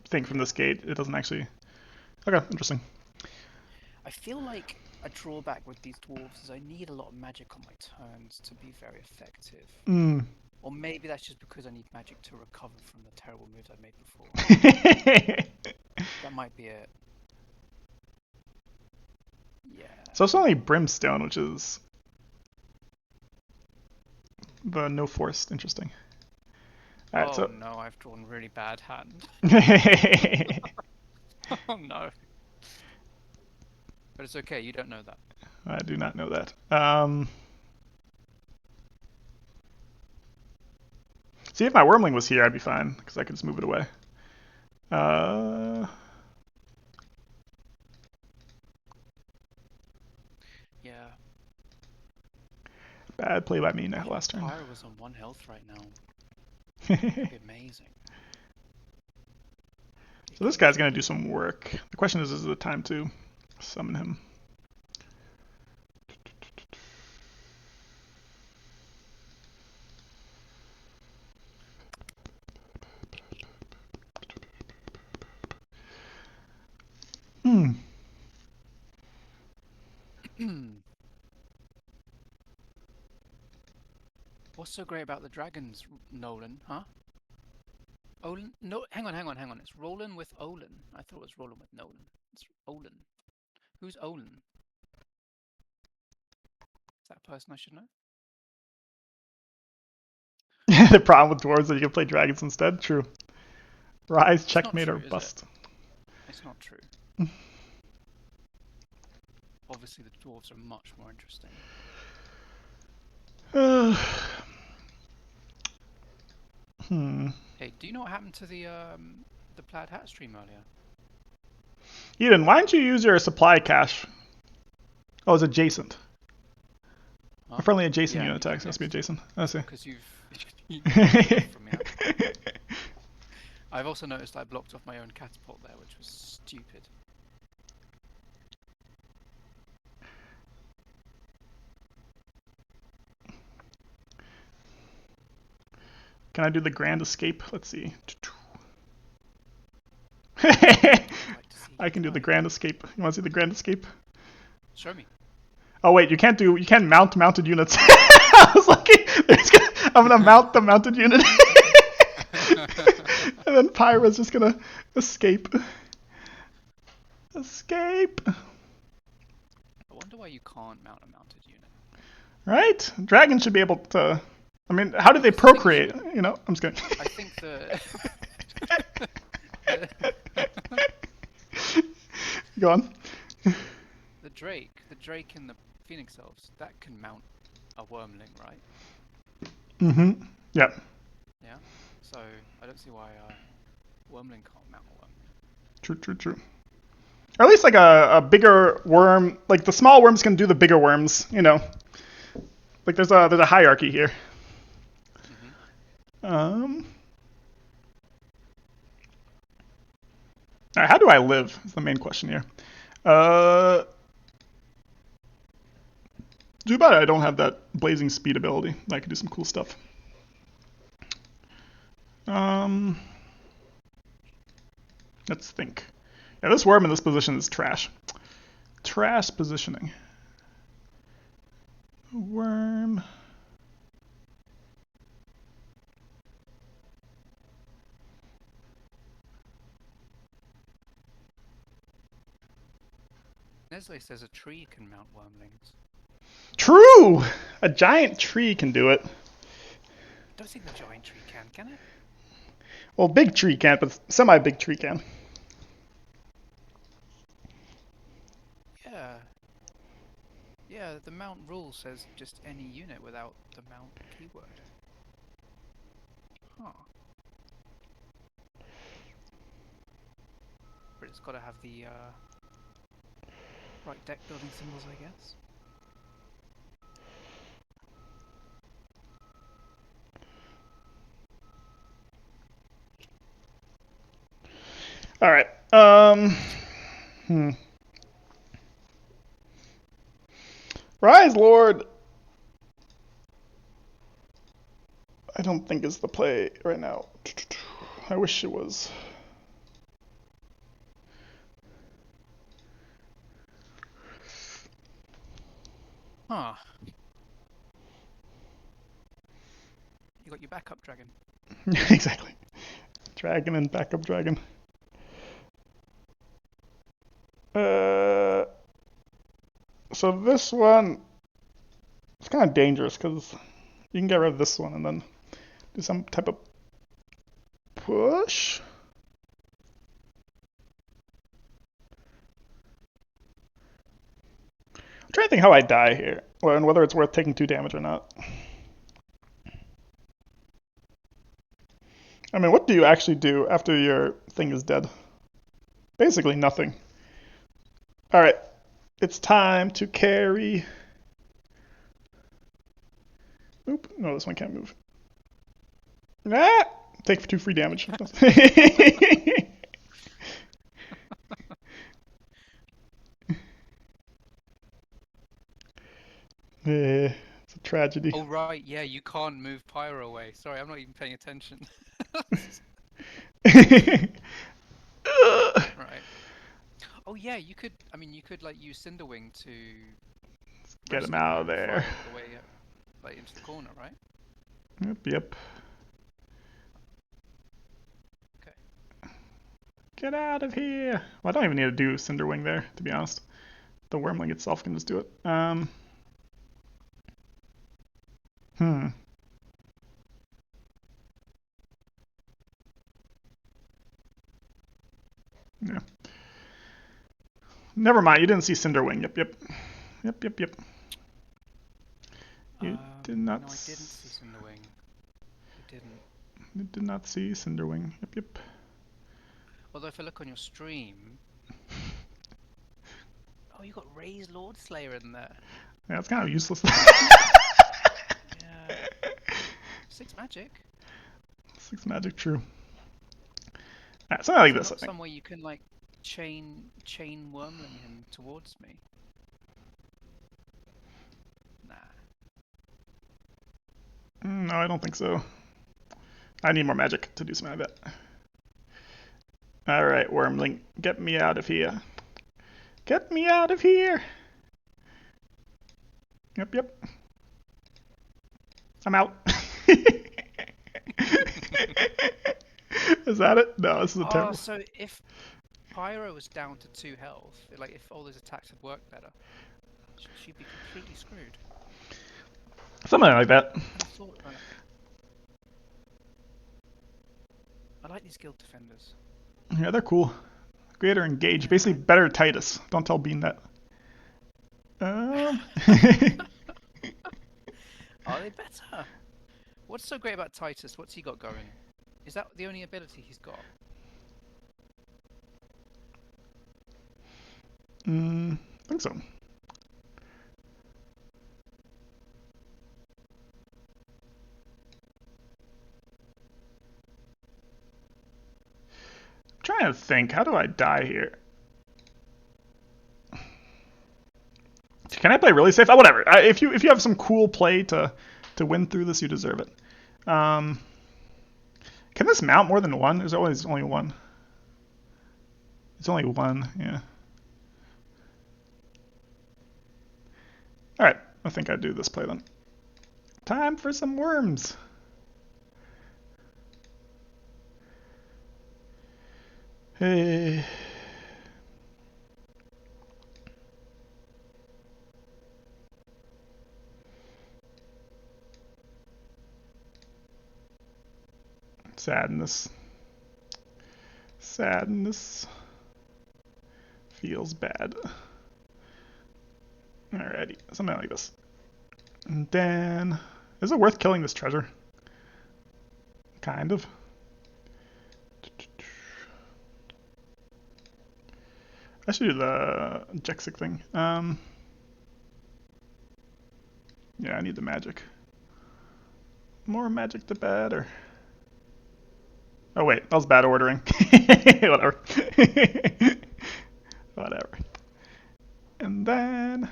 thing from this gate, it doesn't actually. Okay, interesting. I feel like a drawback with these dwarves is I need a lot of magic on my turns to be very effective. Or maybe that's just because I need magic to recover from the terrible moves I made before. That might be it. Yeah. So it's only Brimstone, which is the no forced. Interesting. All right, Oh so. no, I've drawn really bad hand. Oh no. But it's okay, you don't know that. I do not know that. See, if my wormling was here, I'd be fine because I could just move it away. Uh, Yeah. Bad play by me now Imagine last if turn. Pyro was on 1 health right now. That'd be amazing. Be So this guy's gonna crazy. do some work. The question is it the time to summon him? Hmm. What's so great about the dragons, Nolan, huh? Olin? No, hang on. It's Roland with Olin. I thought it was Roland with Nolan. It's Olin. Who's Olin? Is that a person I should know? The problem with dwarves is that you can play dragons instead. True. Rise, It's not checkmate, or true, is it? bust. It's not true. Obviously, the dwarves are much more interesting. Hmm. Hey, do you know what happened to the plaid hat stream earlier? Eden, why don't you use your supply cache? Oh, it's adjacent. A Huh? friendly adjacent Yeah, unit you attack. can So it must be next adjacent. I see. because you've you blocked it off from me. I've also noticed I blocked off my own catapult there, which was stupid. Can I do the grand escape? Let's see. I'd like to see I you can do the try. grand escape. You want to see the grand escape? Show me. Oh wait, you can't mount mounted units. I was like, I'm gonna mount the mounted unit, and then Pyra's just gonna escape. Escape. I wonder why you can't mount a mounted unit. Right? Dragons should be able to. I mean, how do they Because the thing is, procreate? You know, I'm just kidding. I think the Go on. the Drake and the Phoenix Elves, that can mount a wormling, right? Mm-hmm. Yep. Yeah. So I don't see why wormling can't mount a wormling. True. True. True. Or at least like a bigger worm. Like the small worms can do the bigger worms. You know. Like there's a hierarchy here. Mhm. Um. All right, how do I live? Is the main question here. Too bad I don't have that blazing speed ability. I could do some cool stuff. Um. Let's think. Yeah, this worm in this position is trash. Trash positioning. Worm. Nestle says a tree can mount wormlings. True! A giant tree can do it. I don't think the giant tree can it? Well, big tree can't, but semi-big tree can. Yeah. Yeah, the mount rule says just any unit without the mount keyword. Huh. But it's got to have the right deck building symbols, I guess. All right. Hmm. Rise, Lord. I don't think is the play right now. I wish it was. Huh. You got your backup dragon. Exactly. Dragon and backup dragon. Uh, so this one, it's kind of dangerous because you can get rid of this one and then do some type of push. trying to think how I die here, and whether it's worth taking 2 damage or not. I mean, what do you actually do after your thing is dead? Basically nothing. Alright, it's time to carry. Oop, no, this one can't move. Ah! Take 2 free damage. It's a tragedy. Oh right, yeah, you can't move Pyro away. Sorry, I'm not even paying attention. Right. Oh yeah, you could. I mean, you could like use Cinderwing to Get him rescue out him of and fly there. all the way like into the corner, right? Yep. Okay. Get out of here. Well, I don't even need to do Cinderwing there, to be honest. The Wormling itself can just do it. Yeah. Never mind, you didn't see Cinderwing. Yep. You did not. No, I didn't see Cinderwing. I didn't. You did not see Cinderwing. Yep. Although if I look on your stream, oh, you got Ray's Lord Slayer in there. Yeah, it's kind of useless. Yeah. 6 magic. 6 magic, true. Alright, something like Is this, I not think. some way you can like chain Wormling him towards me. Nah. No, I don't think so. I need more magic to do something like that. Alright, Wormling, get me out of here. Get me out of here! Yep. I'm out. Is that it? No, this is a terrible. So if Pyro was down to 2 health, like if all those attacks had worked better, she'd be completely screwed. Something like that. I like these guild defenders. Yeah, they're cool. Greater engage. Basically, better Titus. Don't tell Bean that. Are they better? What's so great about Titus? What's he got going? Is that the only ability he's got? I think so. I'm trying to think. How do I die here? Can I play really safe? Oh, whatever. If you have some cool play to win through this, you deserve it. Can this mount more than 1? There's always only 1. It's only 1, yeah. Alright, I think I'd do this play then. Time for some worms. Hey. Sadness. Feels bad. Alrighty, something like this. And then, is it worth killing this treasure? Kind of. I should do the Jexic thing. Yeah, I need the magic. More magic the better. Oh wait, that was bad ordering. Whatever. Whatever. And then...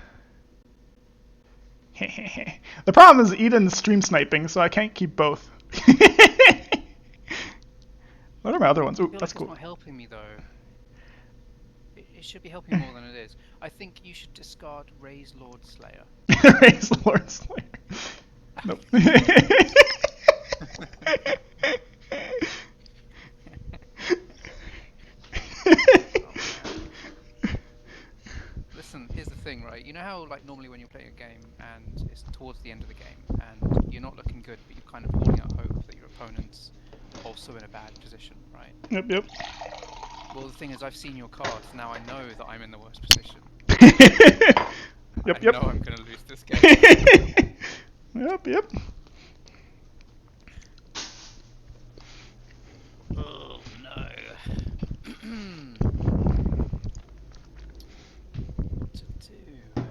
the problem is Eden's stream sniping, so I can't keep both. What are my other ones? Ooh, that's cool. It's not helping me though. It should be helping more than it is. I think you should discard Ray's Lord Slayer. Ray's Lord Slayer. Nope. Listen, here's the thing, right? You know how like normally when you're playing a game and it's towards the end of the game and you're not looking good, but you're kind of holding out hope that your opponent's also in a bad position, right? Yep. Well, the thing is, I've seen your cards. Now I know that I'm in the worst position. I Yep, yep. know I'm gonna lose this game. Yep, yep. Oh no. What to do? Oh,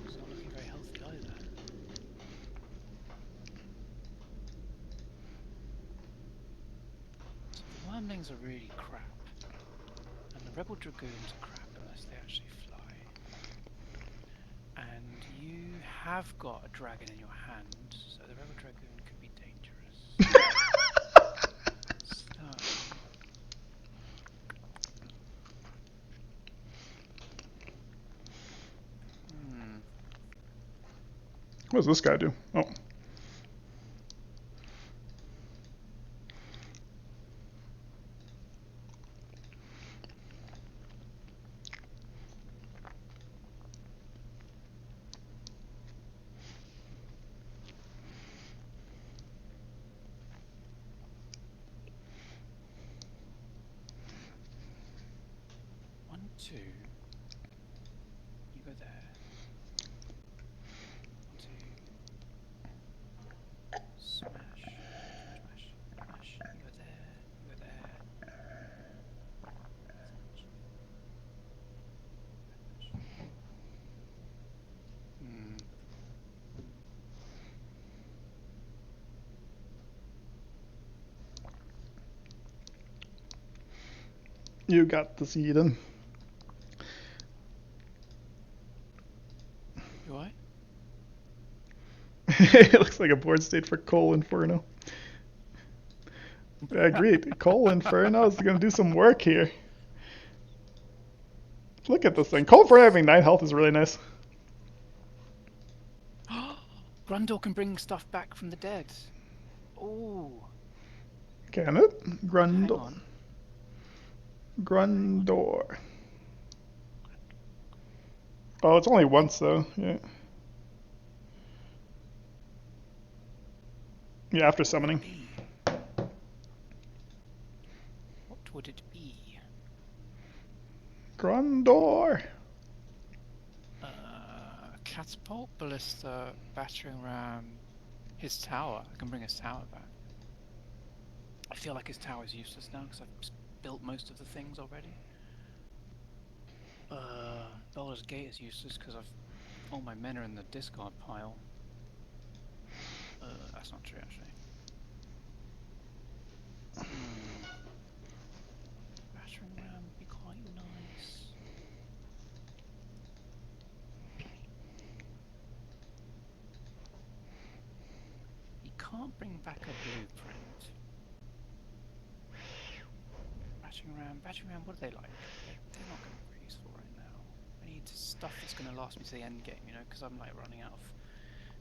it's not looking very healthy either. So the Wormlings are really crap. And the Rebel Dragoons are crap unless they actually fly. And you have got a dragon in your hand, so the Rebel Dragoon could be dangerous. So... What does this guy do? Oh. One, two. You go there. One, two. Smash. Smash. Smash. You go there. You go there. Hmm. You got this, Eden. You alright? It looks like a board state for Coal Inferno. I agree. Coal Inferno is going to do some work here. Look at this thing. Coal Inferno having 9 health is really nice. Grundle can bring stuff back from the dead. Oh. Can it? Hang Grundle. on. Grundor. Oh, it's only once though. Yeah. Yeah, after summoning. What would it be? Grundor. Catapult, ballista, battering ram, his tower. I can bring his tower back. I feel like his tower is useless now because I've built most of the things already. Baldur's Gate is useless because all my men are in the discard pile. That's not true actually. Battering ram would be quite nice. He can't bring back a blueprint. Battering ram, what are they like? They're not going to be very useful right now. I need stuff that's going to last me to the end game, you know, because I'm like running out of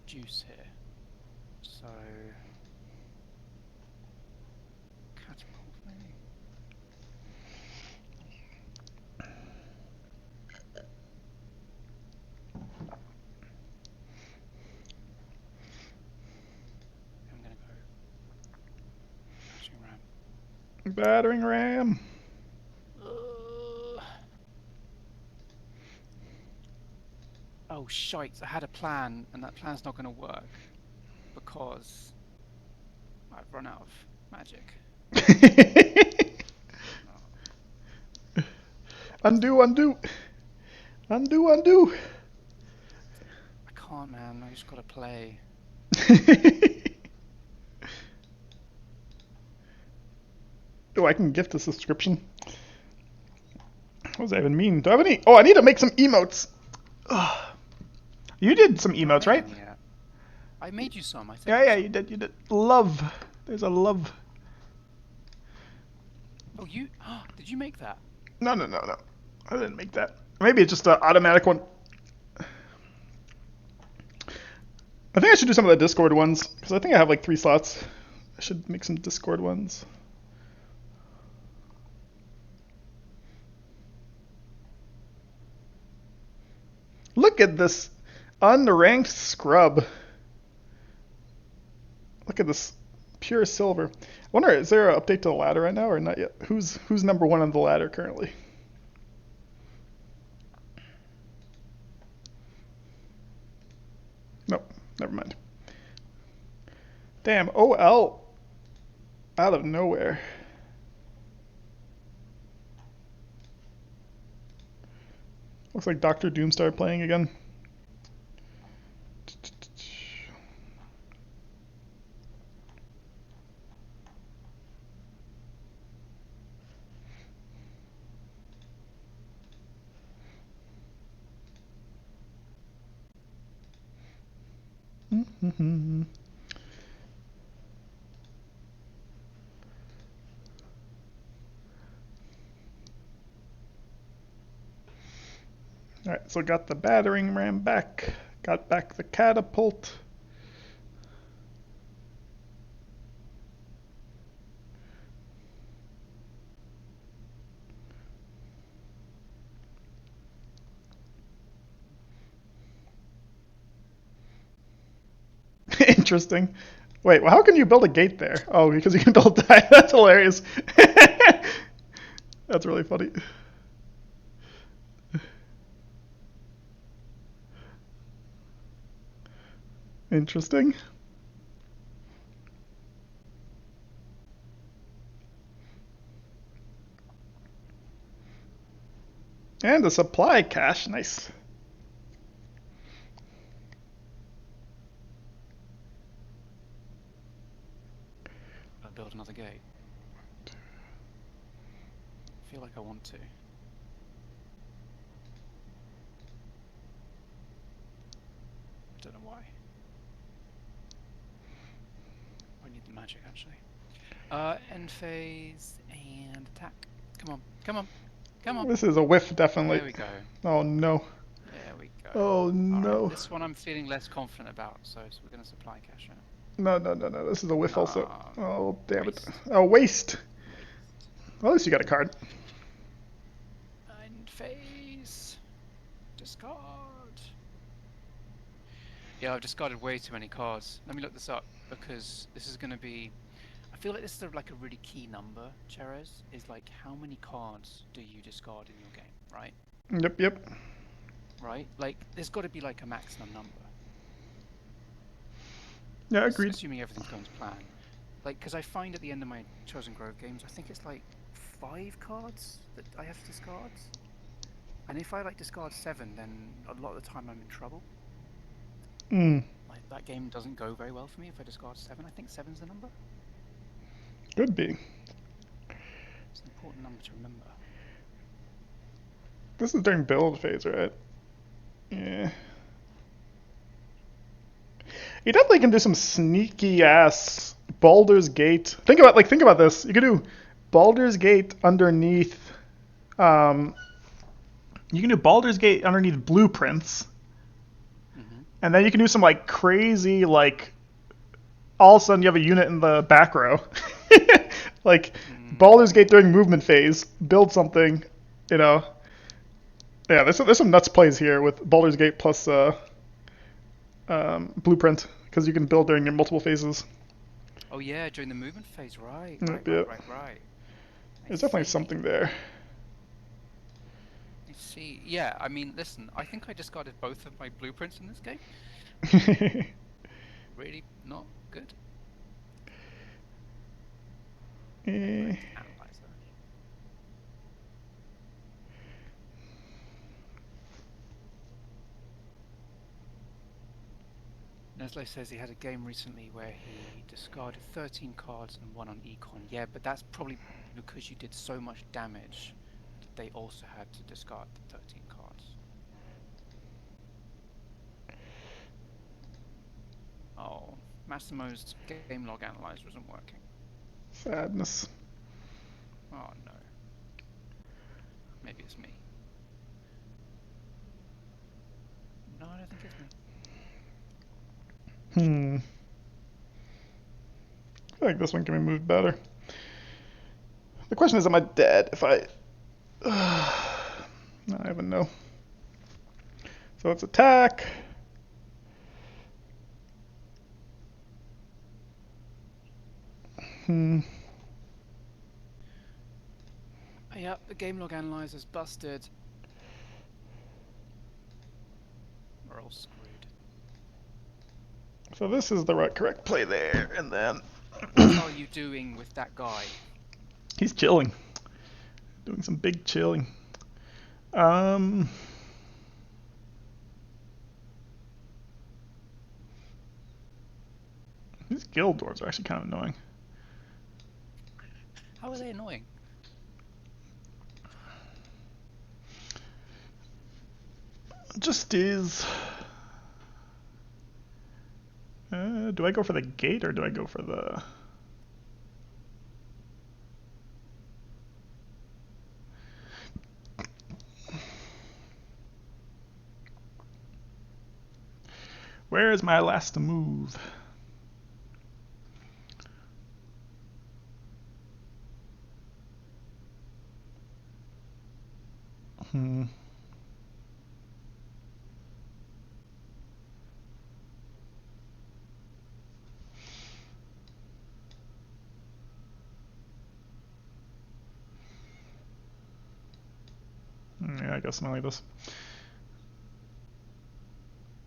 juice here. So... catapult maybe? I'm going to go... battering ram. Battering ram. Oh shite, I had a plan and that plan's not going to work because I've run out of magic. Undo, undo. Undo, undo. I can't, man, I just got to play. Oh, I can gift a subscription. What does that even mean? Do I have any? Oh, I need to make some emotes. Ugh. You did some emotes, right? Yeah. I made you some, I think. Yeah, you did. You did. Love. There's a love. Oh, you? Did you make that? No. I didn't make that. Maybe it's just an automatic one. I think I should do some of the Discord ones, because I think I have like 3 slots. I should make some Discord ones. Look at this unranked scrub. Look at this pure silver. I wonder, is there an update to the ladder right now or not yet? Who's number one on the ladder currently? Nope, never mind. Damn, OL out of nowhere. Looks like Dr. Doom started playing again. Alright, so got the battering ram back. Got back the catapult. Interesting. Wait, well, how can you build a gate there? Oh, because you can build that. That's hilarious. That's really funny. Interesting. And a supply cache. Nice. I'll build another gate. I feel like I want to. I don't know why. I need the magic actually. End phase and attack. Come on, come on, come on. This is a whiff, definitely. There we go. Oh no. There we go. Oh no. Right, this one I'm feeling less confident about, so we're going to supply cache it. No. This is a whiff also. Oh, damn waste. it. Oh, waste. Well, at least you got a card. End phase. Discard. Yeah, I've discarded way too many cards. Let me look this up, because this is going to be... I feel like this is like a really key number, Cherez, is like how many cards do you discard in your game, right? Yep. Right? Like, there's got to be like a maximum number. Yeah, agreed. Assuming everything's going to plan. Like, because I find at the end of my Chosen Grove games, I think it's like 5 cards that I have to discard. And if I like discard 7, then a lot of the time I'm in trouble. Like, that game doesn't go very well for me if I discard 7. I think 7's the number. Could be. It's an important number to remember. This is during build phase, right? Yeah. You definitely can do some sneaky ass Baldur's Gate. Think about this. You could do Baldur's Gate underneath. You can do Baldur's Gate underneath blueprints, and then you can do some like crazy like. All of a sudden, you have a unit in the back row. Like, Baldur's Gate during movement phase. Build something, you know. Yeah, there's some nuts plays here with Baldur's Gate plus Blueprint, because you can build during your multiple phases. Oh yeah, during the movement phase, right. There's definitely something there. I see. Yeah, I mean, listen, I think I discarded both of my blueprints in this game. Really not good. Analyzer. Nestle says he had a game recently where he discarded 13 cards and won on Econ. Yeah, but that's probably because you did so much damage that they also had to discard the 13 cards. Oh, Massimo's game log analyzer isn't working. Sadness. Oh no. Maybe it's me. No, I don't think it's me. I feel like this one can be moved better. The question is, am I dead if I... I don't even know. So it's attack. Hmm. Yep, the game log analyzer's busted. We're all screwed. So this is the right correct play there, and then What are you doing with that guy? he's chilling, doing some big chilling. Um, these guild dwarves are actually kind of annoying. How are they annoying? Just is. Do I go for the gate or do I go for the? Where is my last move? Hmm. Yeah, I guess something like this.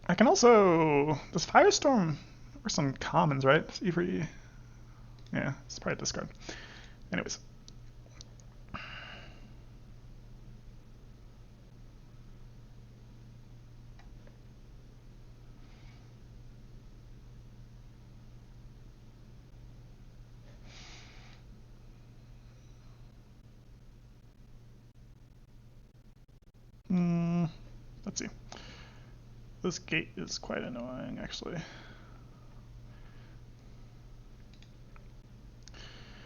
I can also. Does Firestorm or some commons, right? Every. Yeah, it's probably discard. Anyways. Hmm. Let's see. This gate is quite annoying, actually.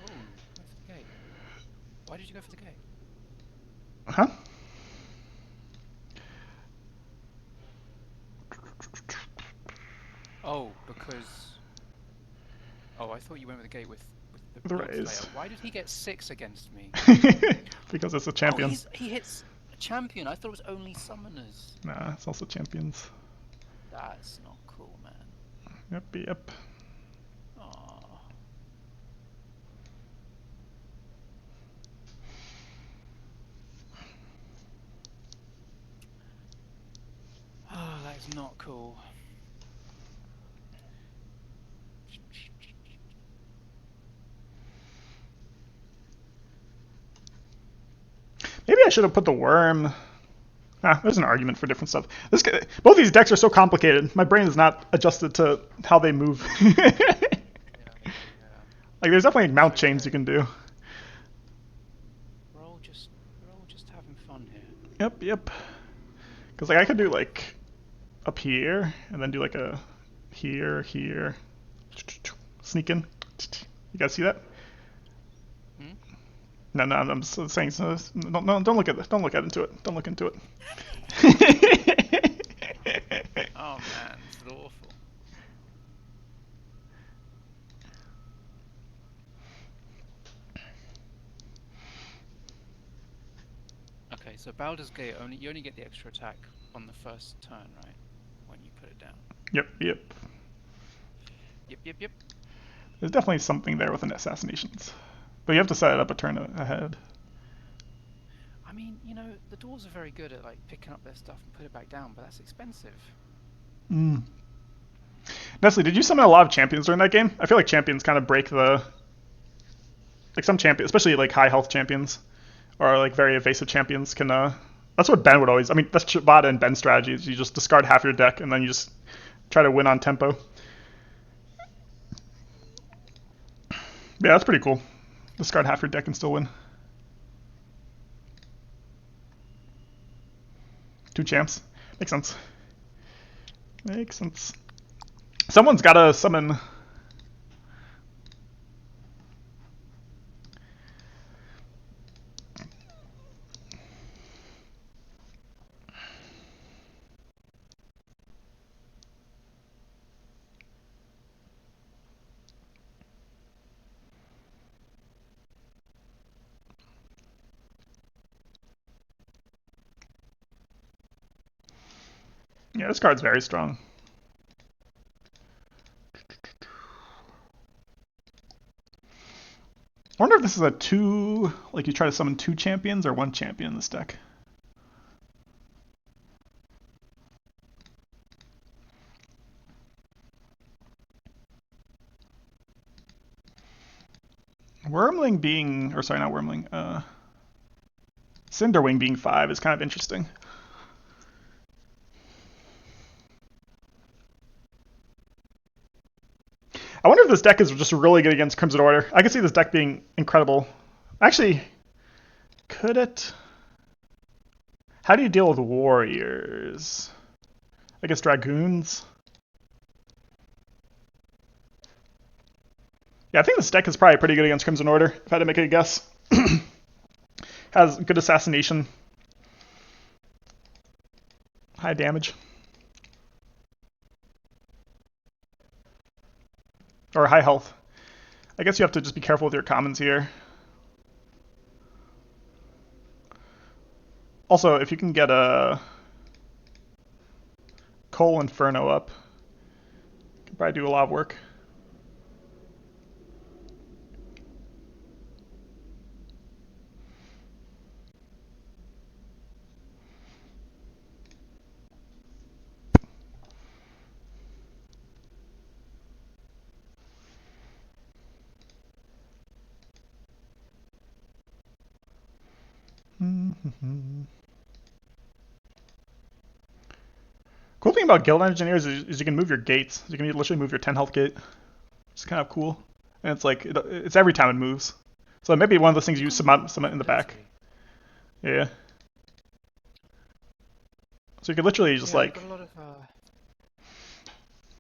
Oh, go for the gate. Why did you go for the gate? Huh? Oh, because... Oh, I thought you went with the gate with the The Blood raise. Slayer. Why did he get 6 against me? Because it's a Oh, champion. he hits a champion. I thought it was only summoners. Nah, it's also champions. That's not cool, man. Yep, yep. Oh. Oh, that is not cool. Maybe I should have put the worm. Ah, there's an argument for different stuff. Both these decks are so complicated. My brain is not adjusted to how they move. Yeah. Like, there's definitely It's mount chains you okay. can do. We're all just having fun here. Yep, yep. Because like I could do like up here and then do like a here, here, sneak in. You guys see that? Hmm? No, no, I'm saying so. No, no, don't look at this. Don't look into it. Don't look into it. Oh man, this is awful. Okay, so Baldur's Gate you only get the extra attack on the first turn, right? When you put it down. Yep, yep. Yep. There's definitely something there with an assassinations, but you have to set it up a turn ahead. I mean, the dwarves are very good at like picking up their stuff and put it back down, but that's expensive. Mm. Nestle, did you summon a lot of champions during that game? I feel like champions kind of break the like some champions, especially like high health champions or like very evasive champions can. That's what Ben would always. I mean, that's Chibata and Ben's strategies. You just discard half your deck and then you just try to win on tempo. Yeah, that's pretty cool. Discard half your deck and still win. 2 champs. Makes sense. Makes sense. Someone's got to summon. Yeah, this card's very strong. I wonder if this is a two, like you try to summon two champions or one champion in this deck. Wormling being, or sorry, not Wormling, Cinderwing being 5 is kind of interesting. I wonder if this deck is just really good against Crimson Order. I could see this deck being incredible. Actually, could it? How do you deal with warriors? I guess dragoons. Yeah, I think this deck is probably pretty good against Crimson Order, if I had to make a guess. Has good assassination. High damage. Or high health. I guess you have to just be careful with your commons here. Also, if you can get a Coal Inferno up, you can probably do a lot of work. Cool thing about Guild Engineers is you can move your gates. You can literally move your 10 health gate. It's kind of cool. And it's like, it's every time it moves. So maybe one of those things you cement in the back. Yeah. So you could literally just like... got a lot of,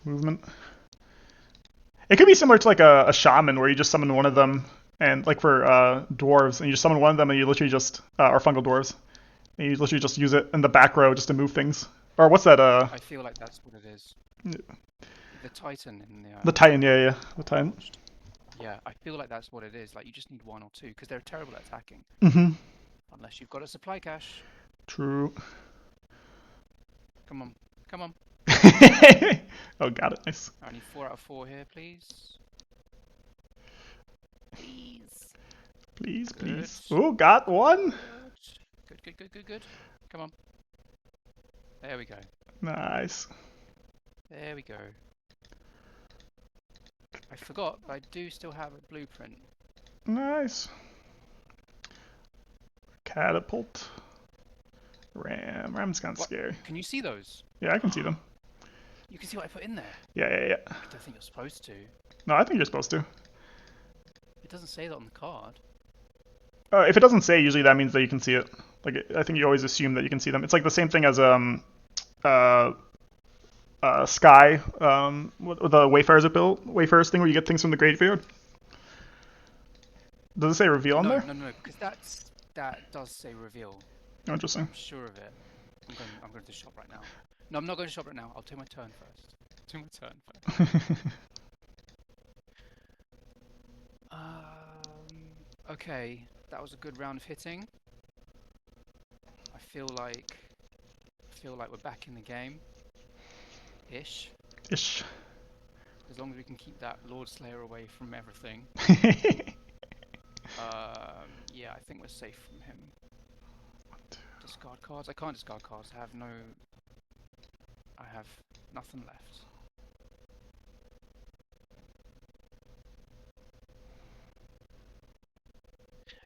movement. It could be similar to like a shaman where you just summon one of them, and like for dwarves, and you just summon one of them and you literally just, or fungal dwarves, and you literally just use it in the back row just to move things. Or what's that? I feel like that's what it is. The Titan in the... The Titan, yeah. The Titan. Yeah, I feel like that's what it is. Like, you just need one or two, because they're terrible at attacking. Mm-hmm. Unless you've got a supply cache. True. Come on. Come on. Oh, got it. Nice. I need 4 out of 4 here, please. Please. Please, Good. please. Oh, got one. Good. Come on. There we go. Nice. There we go. I forgot, but I do still have a blueprint. Nice. Catapult. Ram. Ram's kind of scary. Can you see those? Yeah, I can see them. You can see what I put in there. Yeah. I don't think you're supposed to. No, I think you're supposed to. It doesn't say that on the card. If it doesn't say, usually that means that you can see it. Like, I think you always assume that you can see them. It's like the same thing as Sky, with the Wayfarer's thing where you get things from the graveyard. Does it say reveal on there? No, because that does say reveal. Oh, interesting. I'm sure of it. I'm going to the shop right now. No, I'm not going to shop right now. I'll take my turn first. Okay, that was a good round of hitting. I feel like we're back in the game. Ish. As long as we can keep that Lord Slayer away from everything. Yeah, I think we're safe from him. Discard cards? I can't discard cards. I have nothing left.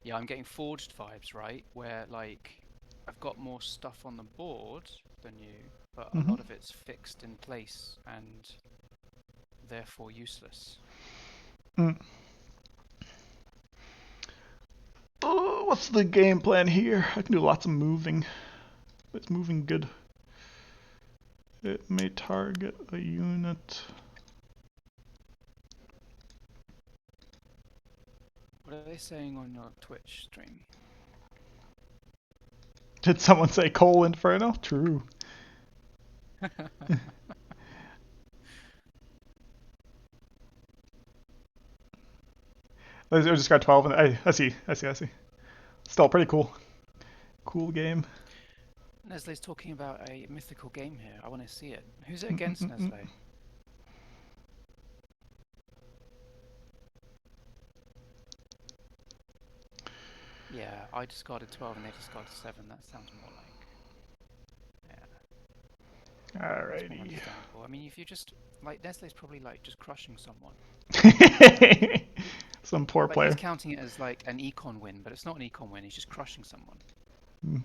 Yeah, I'm getting forged vibes, right? Where, like, I've got more stuff on the board than you, but a lot of it's fixed in place and therefore useless. Oh, what's the game plan here? I can do lots of moving. It's moving good. It may target a unit. What are they saying on your Twitch stream? Did someone say Coal Inferno? True. I just got 12 and I see. Still pretty cool. Cool game. Nestle's talking about a mythical game here. I want to see it. Who's it against, Nestle? Yeah, I discarded 12 and they discarded 7. That sounds more like. Yeah, that's more Alrighty. understandable. I mean, if you just. Like, Nestle's probably like just crushing someone. Some poor Like, he's player. counting it as like an econ win, but it's not an econ win, he's just crushing someone. Hmm.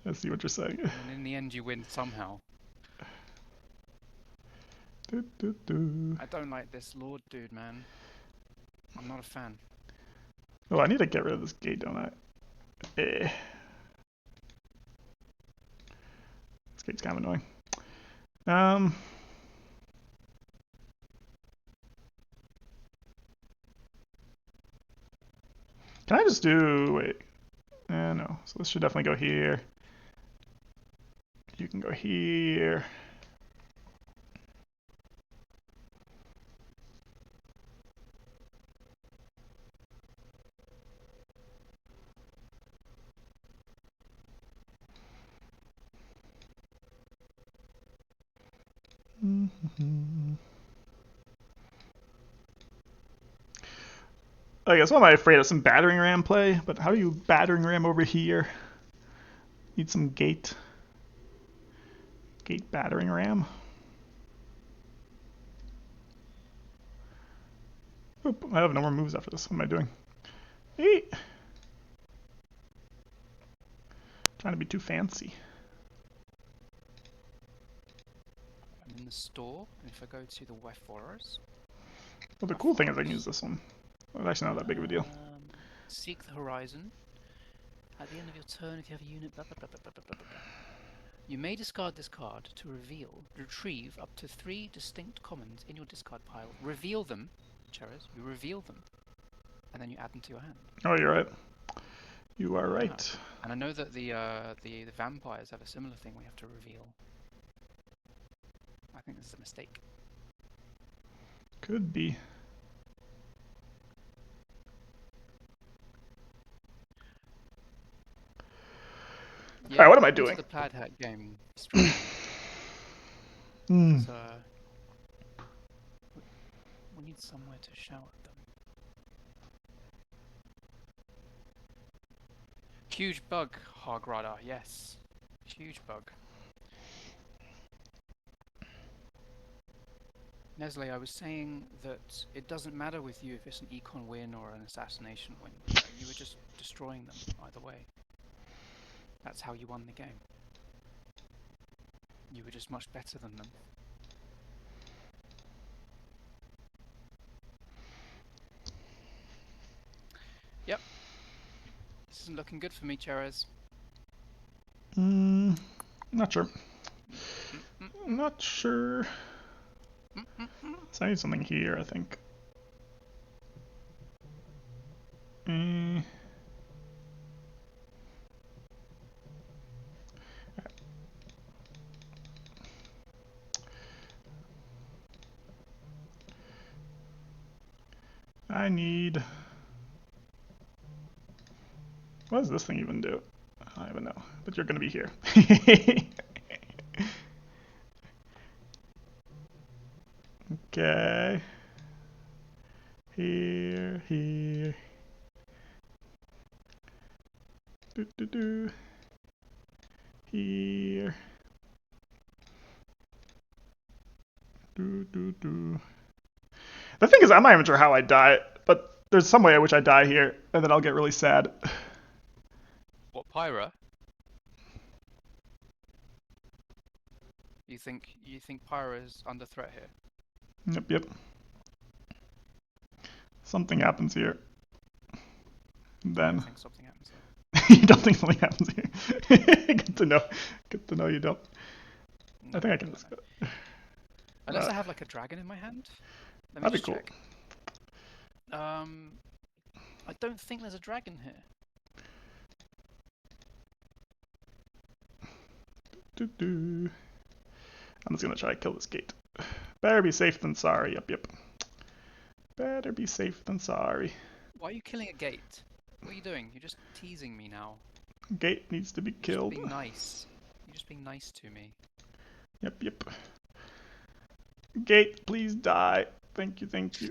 I see what you're saying. And then in the end, you win somehow. Do, do, do. I don't like this Lord dude, man. I'm not a fan. Oh, I need to get rid of this gate, don't I? Eh. This gate's kind of annoying. Um. Can I just do... Wait. No. So this should definitely go here. You can go here. I guess what am I afraid of? Some battering ram play? But how do you battering ram over here? Need some gate. Gate battering ram. Oop, I have no more moves after this. What am I doing? Eat. Trying to be too fancy. I'm in the store, and if I go to the Wefforers, Well, the cool thing is I can use this one. It's actually not that big of a deal. Seek the horizon. At the end of your turn, if you have a unit, blah, blah, blah, blah, blah, blah, blah, blah. You may discard this card to retrieve up to 3 distinct commons in your discard pile. Reveal them, Cheras. You reveal them, and then you add them to your hand. Oh, you're right. You are right. And I know that the vampires have a similar thing we have to reveal. I think this is a mistake. Could be. Yeah, Alright, what am I welcome doing? to the Plaid Hat game. Hmm. We need somewhere to shout at them. Huge bug, Hogradar, yes. Huge bug. Nestle, I was saying that it doesn't matter with you if it's an econ win or an assassination win. You were just destroying them either way. That's how you won the game. You were just much better than them. Yep. This isn't looking good for me, Cheres. Not sure. Not sure. So I need something here, I think. I need... What does this thing even do? I don't even know. But you're going to be here. Okay. Here, here. Do, do, do. Here. Do, do, do. The thing is, I'm not even sure how I die, but there's some way in which I die here, and then I'll get really sad. What, Pyra? You think Pyra is under threat here? Yep, yep. Something happens here. Then. I think something happens here. You don't think something happens here? Good to know. Good to know you don't. No, I think I can just go. Unless I have like a dragon in my hand. Let me That'd just be cool. check. I don't think there's a dragon here. I'm just gonna try to kill this gate. Better be safe than sorry. Yep, yep. Better be safe than sorry. Why are you killing a gate? What are you doing? You're just teasing me now. Gate needs to be killed. You're just being nice. You're just being nice to me. Yep, yep. Gate, please die. Thank you, thank you.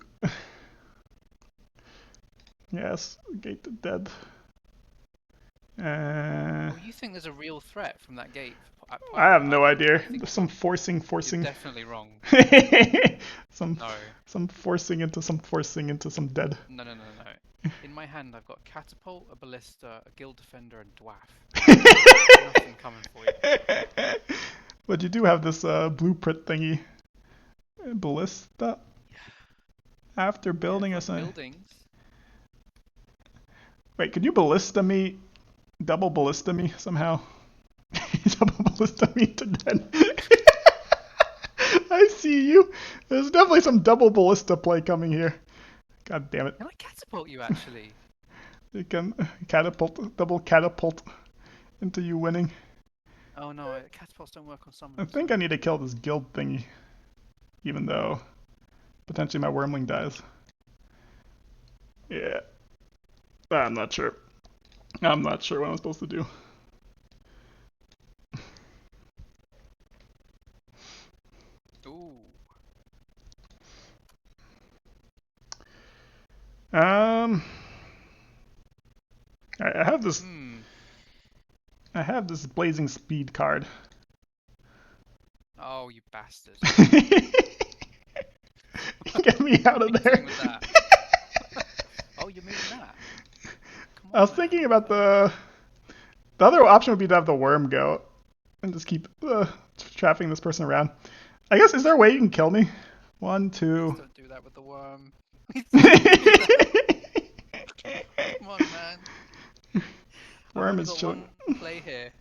Yes, gate dead. Uh, Oh, you think there's a real threat from that gate at I have Pyro? no idea. I think There's some forcing, you're forcing. definitely wrong. some No, some forcing into some dead. no, no, no, no. In my hand, I've got catapult, a ballista, a guild defender, and dwarf. Nothing coming for you. But you do have this blueprint thingy. Ballista. After Yeah, building for us a... buildings. Wait, could you ballista me? Double ballista me somehow? Double ballista me to dead. I see you. There's definitely some double ballista play coming here. God damn it. Can I catapult you actually? You can catapult, double catapult into you winning. Oh no, catapults don't work on I summons. think I need to kill this guild thingy. Even though potentially my wormling dies. Yeah. I'm not sure. I'm not sure what I'm supposed to do. Ooh. Um, I have this. Hmm. I have this blazing speed card. Oh, you bastard. Get me out of What are you there. doing with that? Oh, you're moving that. Come I on, was man. thinking about the other option would be to have the worm go and just keep trapping this person around. I guess, is there a way you can kill me? One, Please two. don't do that with the worm. Please don't do that. Come on, man. I've Worm only is got chilling. one play here.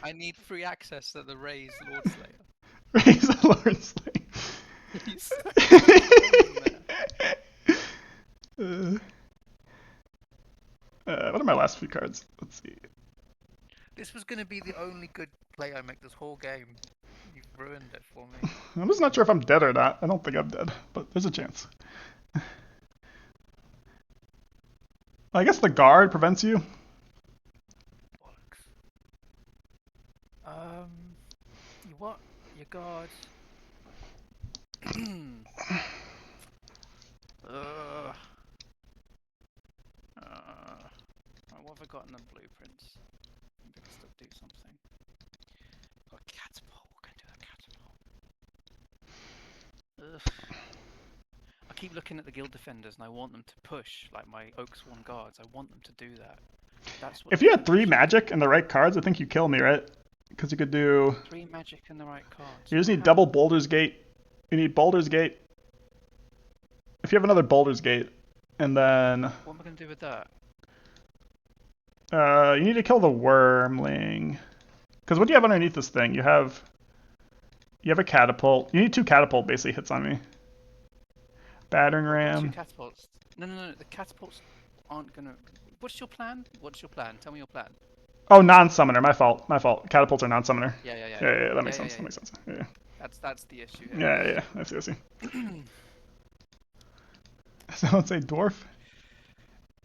I need free access to the Ray's Lord Slayer. Raise the Lord Slayer. Please. There. What are my last few cards? Let's see. This was going to be the only good play I make this whole game. You've ruined it for me. I'm just not sure if I'm dead or not. I don't think I'm dead, but there's a chance. I guess the guard prevents you. Bollocks. You what? Your guard. Ugh. Right, what have I got in the blueprints? Maybe I can still do something. Got a catapult. What can I do with a catapult? Ugh. I keep looking at the guild defenders and I want them to push, like my Oaksworn guards. I want them to do that. That's what If the you had 3 defenders should magic do. and the right cards, I think you kill me, right? Because you could do... 3 magic and the right cards. You just What need double Boulder's Gate. You need Boulder's Gate. If you have another Boulder's Gate, and then... What am I going to do with that? You need to kill the Wormling. Because what do you have underneath this thing? You have a catapult. You need 2 catapult basically hits on me. Battering Two ram. catapults. No, no, no. The catapults aren't going to... What's your plan? What's your plan? Tell me your plan. Oh, non-summoner. My fault. My fault. Catapults are non-summoner. Yeah, yeah, yeah. Yeah. That makes Yeah, sense. yeah, That yeah. makes sense. Yeah. That's the issue here. Yeah. I see. Someone say dwarf.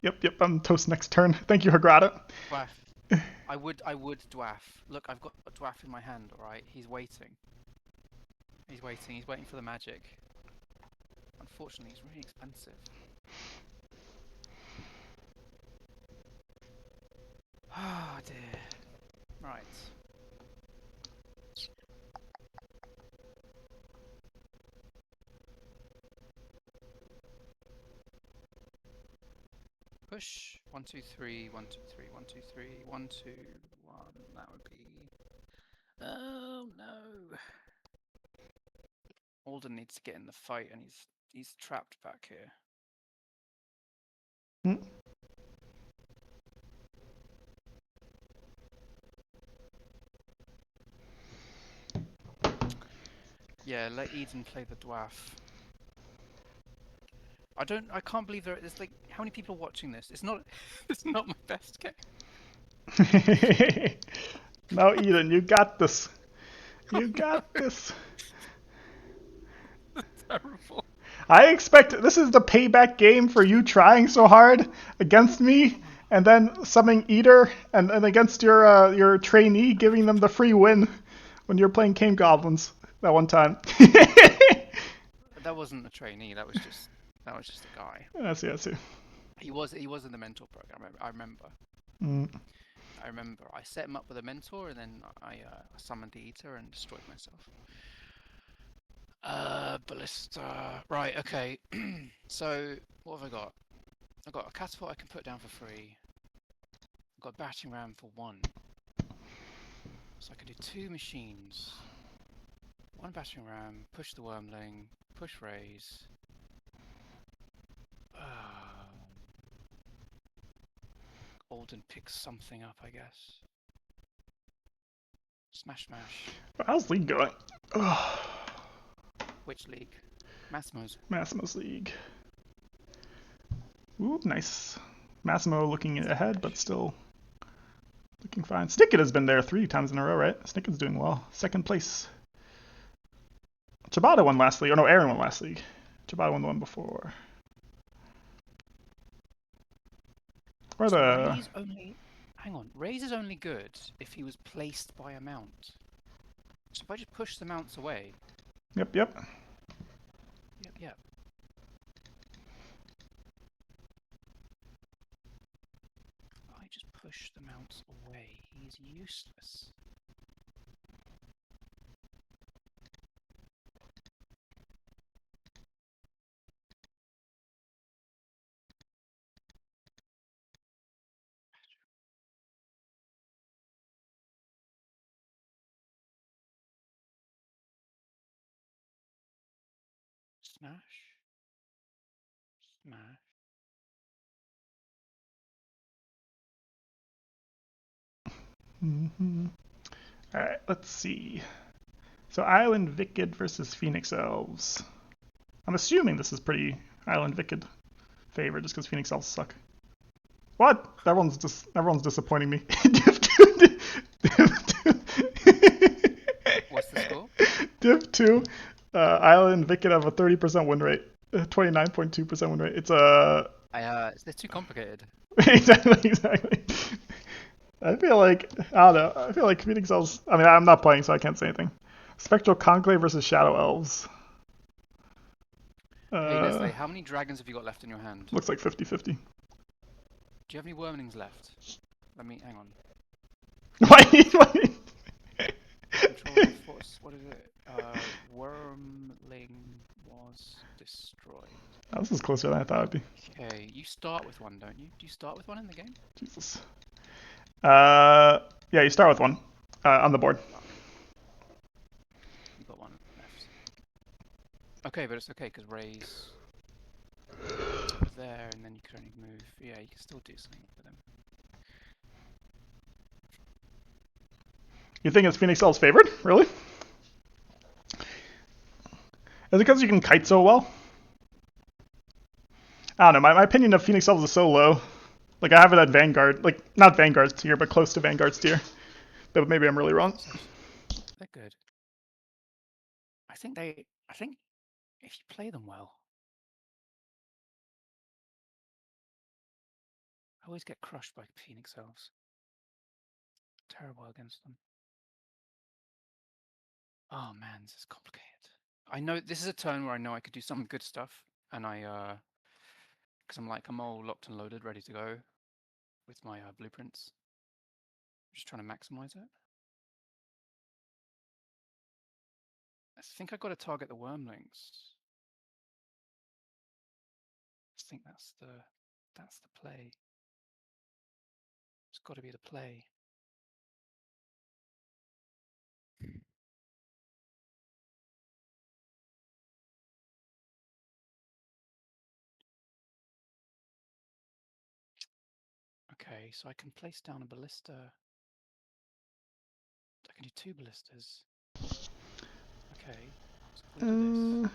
Yep. I'm toast next turn. Thank you, Hagrada. Dwarf. I would dwarf. Look, I've got a dwarf in my hand, alright? He's waiting. He's waiting for the magic. Unfortunately, he's really expensive. Oh dear. Right. Push. 1, 2, 3, 1, 2, 3, 1, 2, 3, 1, 2, 1. That would be... Oh no. Alden needs to get in the fight and he's trapped back here. Hmm. Yeah, let Eden play the dwarf. I can't believe there's like, how many people are watching this? It's not my best game. No, Eden, you got this. You got this. Terrible. I expect this is the payback game for you trying so hard against me, and then summoning Eater, and against your trainee, giving them the free win when you're playing Cave Goblins that one time. That wasn't a trainee, that was just a guy. I see. He was in the mentor program. I remember. Mm. I remember. I set him up with a mentor, and then I summoned the eater and destroyed myself. Ballista. Right. Okay. So what have I got? I've got a catapult I can put down for free. I've got a battering ram for 1. So I can do 2 machines. 1 battering ram, push the wormling, push raise. Alden picks something up, I guess. Smash smash. How's league going? Ugh. Which league? Massimo's. Massimo's league. Ooh, nice. Massimo looking ahead, but still looking fine. Snicket has been there 3 times in a row, right? Snicket's doing well. 2nd place. Ciabatta won last league. Or no, Aaron won last league. Ciabatta won the one before. Or So the... Raise only... Hang on. Raise is only good if he was placed by a mount. So if I just push the mounts away... Yep. Yep. If I just push the mounts away, he's useless. Smash. Smash. Mm-hmm. Alright, let's see. So Island Wicked versus Phoenix Elves. I'm assuming this is pretty Island Wicked favor just because Phoenix Elves suck. What? Everyone's disappointing me. Div 2. Div 2. What's the score? Div 2. Island Wicked have a 30% win rate. 29.2% win rate. It's a... They're too complicated. exactly. I feel like, I don't know, I feel like Phoenix Elves, I mean, I'm not playing, so I can't say anything. Spectral Conclave versus Shadow Elves. Hey, Nestle, how many dragons have you got left in your hand? Looks like 50-50. Do you have any wormlings left? Let me, hang on. Why? Control force, what is it? Wormling was destroyed. Oh, this is closer than I thought it'd be. Okay, you start with one, don't you? Do you start with one in the game? Jesus. Yeah, you start with one on the board. You got one left. Okay, but it's okay because raise there, and then you can only move. Yeah, you can still do something with them. You think it's Phoenix Elves favored? Really? Is it because you can kite so well? I don't know. My opinion of Phoenix Elves is so low. Like, I have it at Vanguard. Like, not Vanguard's tier, but close to Vanguard's tier. But maybe I'm really wrong. They're good. I think if you play them well. I always get crushed by Phoenix Elves. Terrible against them. Oh man, this is complicated. I know this is a turn where I know I could do some good stuff, and because I'm all locked and loaded, ready to go with my blueprints. I'm just trying to maximize it. I think I got to target the wormlings. I think that's the play. It's got to be the play. Okay, so I can place down a ballista. I can do 2 ballistas. Okay, so if we do this,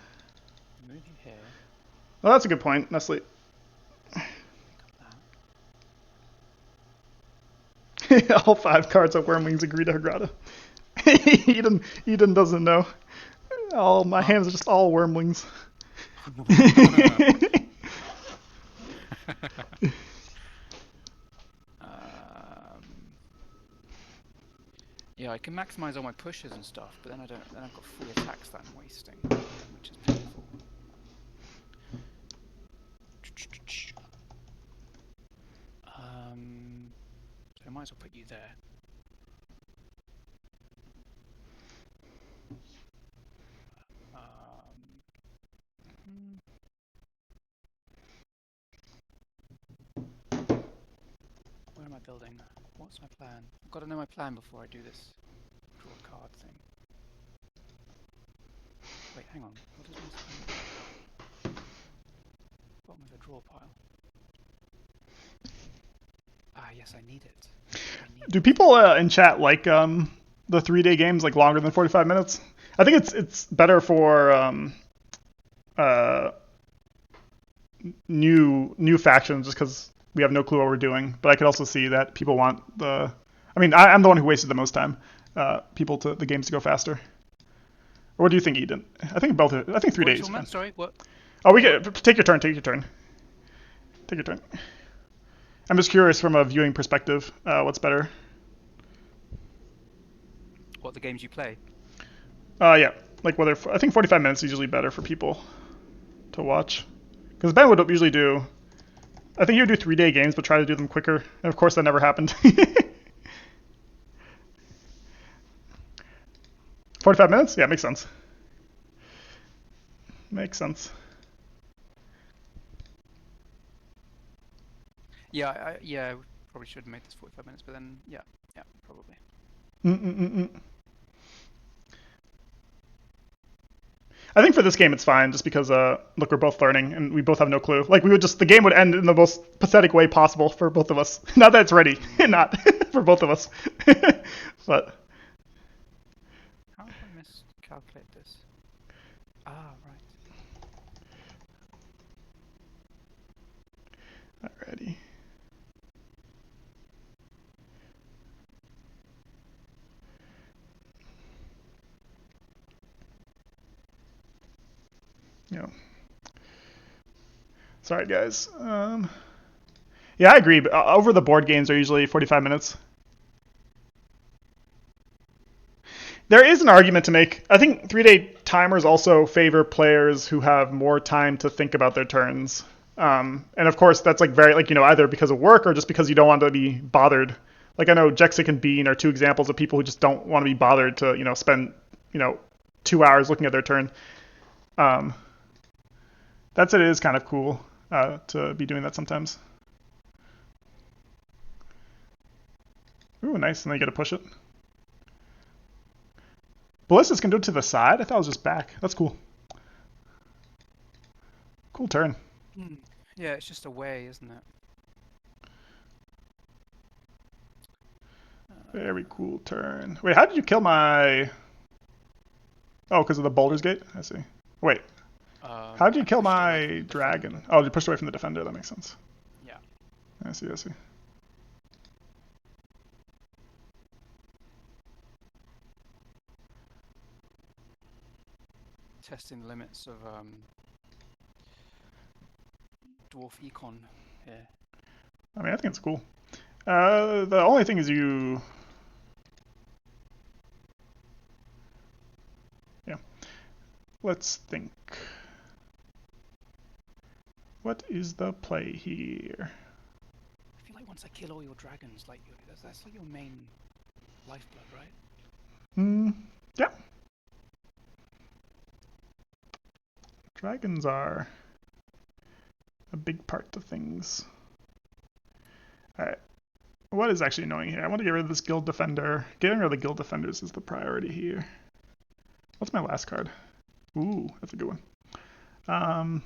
move you here. Well, that's a good point, Nestle. All 5 cards of Wormlings agree to Hagrada. Eden doesn't know. All my hands are just all Wormlings. Yeah, I can maximize all my pushes and stuff, but then I've got 3 attacks that I'm wasting, which is painful. might as well put you there. Hmm. Where am I building? What's my plan? I've got to know my plan before I do this draw a card thing. Wait, hang on. What is my spend? Bottom of the draw pile. Ah, yes, I need it. Do people in chat like the 3-day games like longer than 45 minutes? I think it's better for uh, new factions just because we have no clue what we're doing. But I could also see that people want the. I mean, I'm the one who wasted the most time. The games to go faster. Or what do you think, Eden? I think both. I think 3 days. Sorry, what? Oh, we get take your turn. Take your turn. Take your turn. I'm just curious from a viewing perspective, what's better? What, the games you play? Yeah, like whether I think 45 minutes is usually better for people to watch, because Ben would usually do. I think he would do 3-day games, but try to do them quicker, and of course that never happened. 45 minutes? Yeah, makes sense. Makes sense. Yeah, I probably should have made this 45 minutes, but then yeah, probably. I think for this game it's fine, just because look, we're both learning and we both have no clue. Like the game would end in the most pathetic way possible for both of us. Not that it's ready, not for both of us. But how have I miscalculated this? Ah, right. Alrighty. Yeah. Sorry, guys. Yeah, I agree. But over the board games are usually 45 minutes. There is an argument to make. I think 3-day timers also favor players who have more time to think about their turns. And of course, that's like very either because of work or just because you don't want to be bothered. Like I know Jexic and Bean are two examples of people who just don't want to be bothered to spend 2 hours looking at their turn. It is kind of cool to be doing that sometimes. Ooh, nice, and then you get to push it. Ballistas can do it to the side? I thought it was just back. That's cool. Cool turn. Yeah, it's just away, isn't it? Very cool turn. Wait, how did you kill my... Oh, because of the Boulder's Gate? I see. Wait. How did you kill my dragon? Oh, you pushed away from the defender. That makes sense. Yeah. I see. Testing the limits of dwarf econ here. I mean, I think it's cool. The only thing is you... Yeah. Let's think. What is the play here? I feel like once I kill all your dragons, like that's like your main lifeblood, right? Yeah. Dragons are a big part to things. Alright. What is actually annoying here? I want to get rid of this guild defender. Getting rid of the guild defenders is the priority here. What's my last card? Ooh, that's a good one. I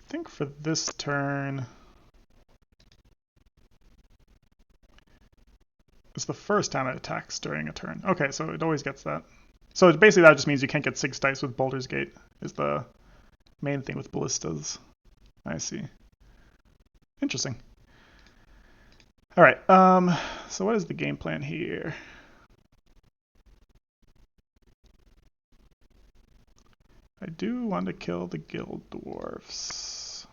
think for this turn, it's the first time it attacks during a turn. Okay, so it always gets that. So basically that just means you can't get 6 dice with Boulder's Gate, is the main thing with ballistas. I see. Interesting. All right. So what is the game plan here? I do want to kill the Guild Dwarfs.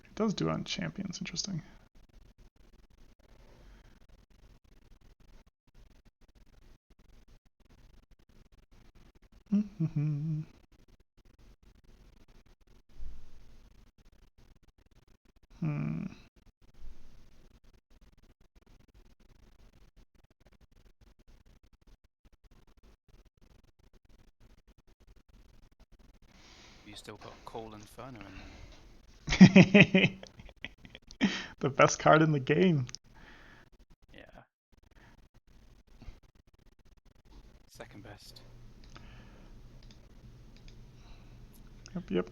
It does do on champions, interesting. Hmm. You still got Coal Inferno in there. The best card in the game. Yeah. Second best. Yep.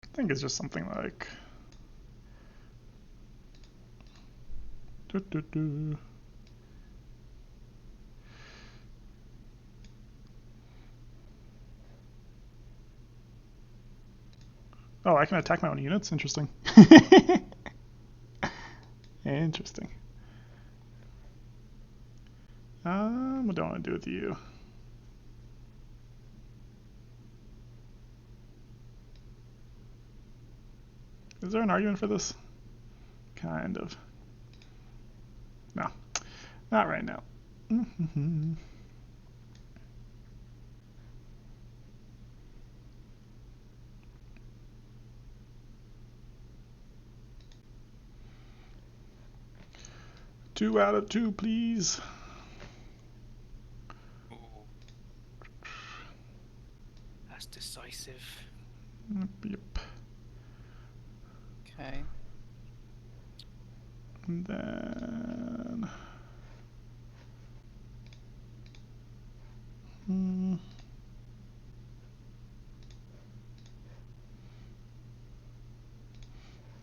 I think it's just something like. Oh, I can attack my own units? Interesting. Interesting. What do I want to do with you? Is there an argument for this? Kind of. No. Not right now. 2 out of 2, please. Ooh. That's decisive. Yep. Okay. And then.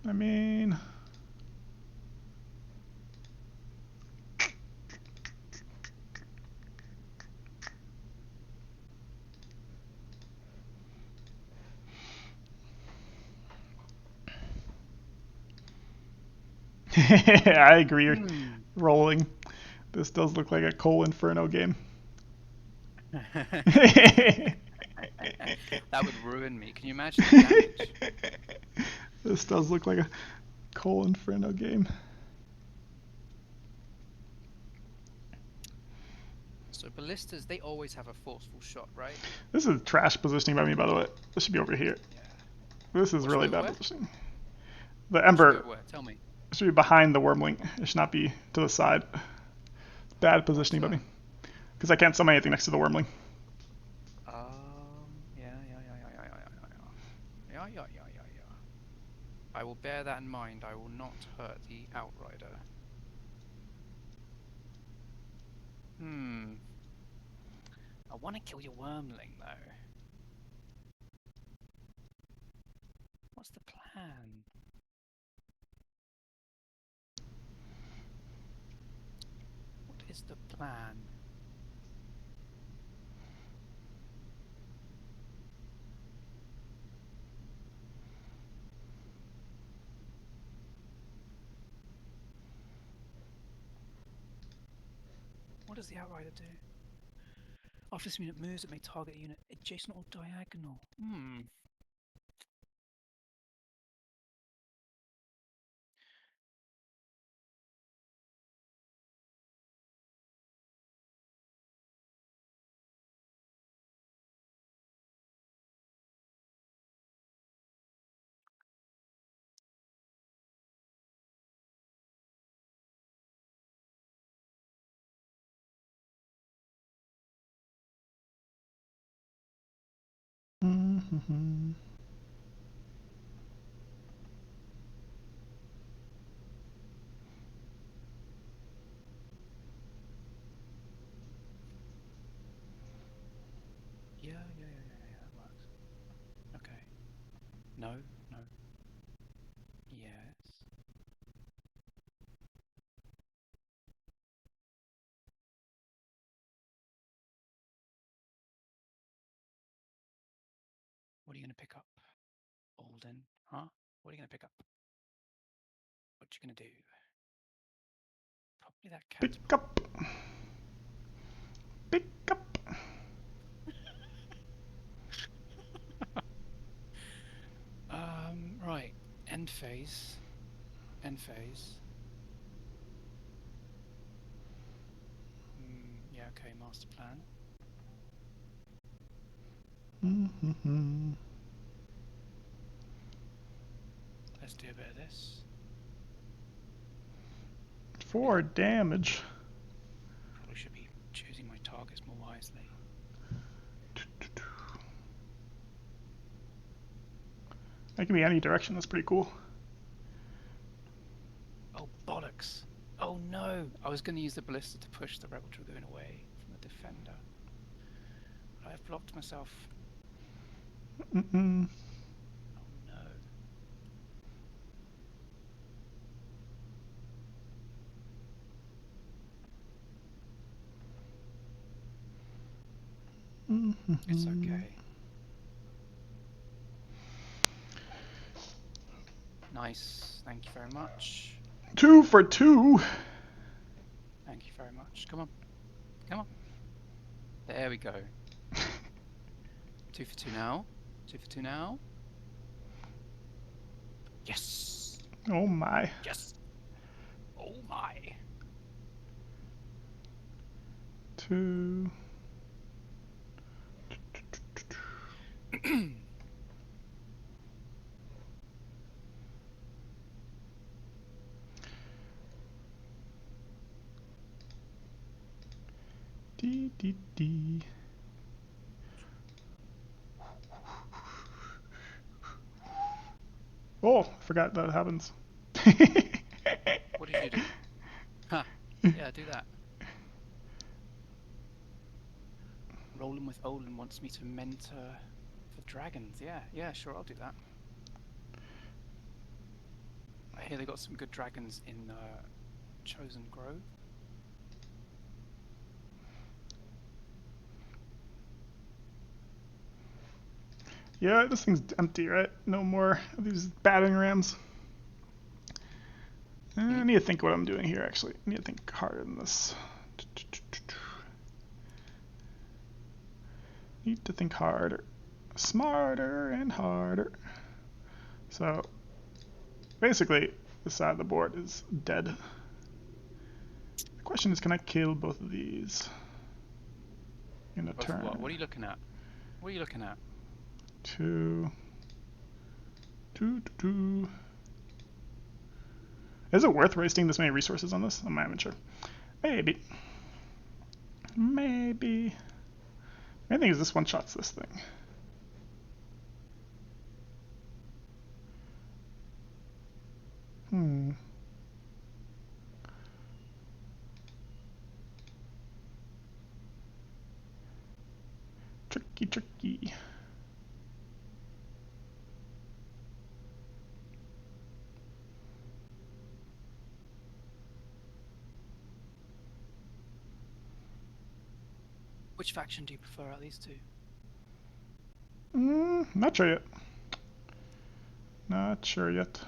I mean. I agree. Rolling. This does look like a Coal Inferno game. That would ruin me. Can you imagine the damage? This does look like a Coal Inferno game. So ballistas, they always have a forceful shot, right? This is trash positioning by me, by the way. This should be over here. Yeah. This is What really should go bad where? positioning. The What should Ember go where? Tell me. should be behind the Wormling. It should not be to the side. Bad Why is positioning by that? me. Because I can't summon anything next to the Wormling. Yeah. I will bear that in mind. I will not hurt the Outrider. I want to kill your Wormling, though. What's the plan? What is the plan? What does the Outrider do? After this unit moves, it may target a unit adjacent or diagonal. No, no. Yes. What are you going to pick up, Alden? Huh? What are you going to pick up? What you going to do? Probably that Pick catapult. up. Pick up. Right. End phase. End phase. Yeah, okay, master plan. Mm-hmm. Let's do a bit of this. 4 damage. Probably should be choosing my targets more wisely. That can be any direction. That's pretty cool. Oh, bollocks. Oh no! I was going to use the ballista to push the rebel dragoon away from the defender. But I've blocked myself. Mm-mm. Oh no. Mm-hmm. It's okay. Nice. Thank you very much. 2 for 2. Thank you very much. Come on. Come on. There we go. 2 for 2 now. 2 for 2 now. Yes! Oh my. Yes! Oh my! 2. Dee dee dee. Oh, I forgot that happens. What did you do? Ha! Yeah, do that. Rolling with Olin wants me to mentor for dragons. Yeah, sure, I'll do that. I hear they got some good dragons in Chosen Grove. Yeah, this thing's empty, right? No more of these battering rams. I need to think what I'm doing here, actually. I need to think harder than this. Need to think harder. Smarter and harder. So, basically, this side of the board is dead. The question is, can I kill both of these in a Both turn? what? What are you looking at? What are you looking at? 2. 2, 2, 2. Is it worth wasting this many resources on this? I'm not even sure. Maybe. Maybe. Main thing is this one-shots this thing. Tricky. Which faction do you prefer out of these two? Not sure yet. Not sure yet.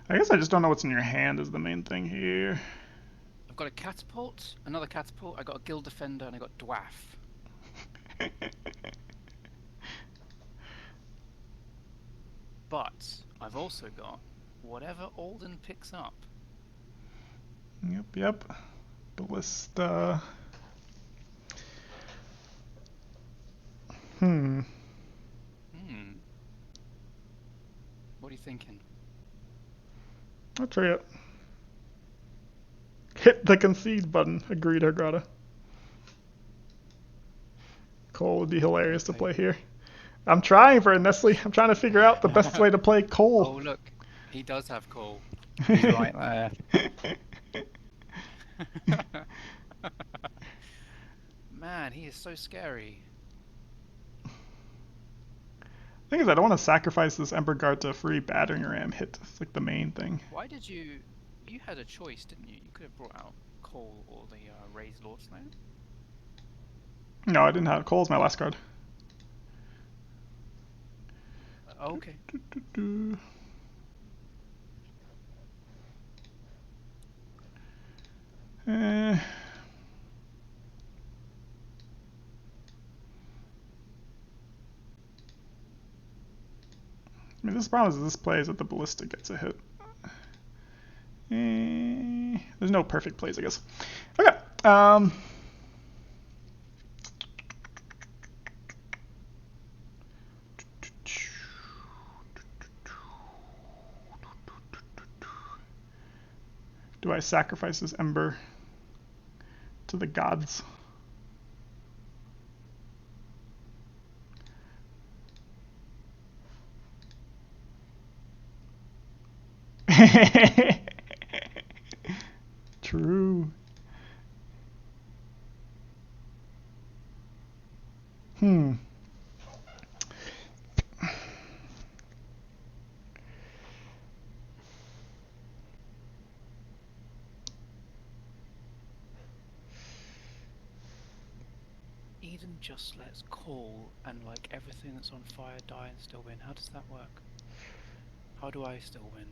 I guess I just don't know what's in your hand is the main thing here. I've got a catapult, another catapult, I got a guild defender, and I got dwarf. But I've also got whatever Alden picks up. Yep. Ballista. Hmm. Hmm. What are you thinking? I'll try it. Hit the concede button. Agreed, Hargrada. Cole would be hilarious to play here. I'm trying for it, Nestle. I'm trying to figure out the best way to play Cole. Oh, look. He does have Cole. He's right there. Man, he is so scary. Thing is, I don't want to sacrifice this Ember Guard to free battering ram hit. It's like the main thing. Why did you... You had a choice, didn't you? You could have brought out Cole or the Raised Lord Slayer. No, I didn't have Cole's my last card. Okay. Eh. I mean, this problem is this play is that the ballista gets a hit. There's no perfect plays, I guess. Okay. Do I sacrifice this ember to the gods? True. Eden just lets Cole and like everything that's on fire die and still win. How does that work? How do I still win?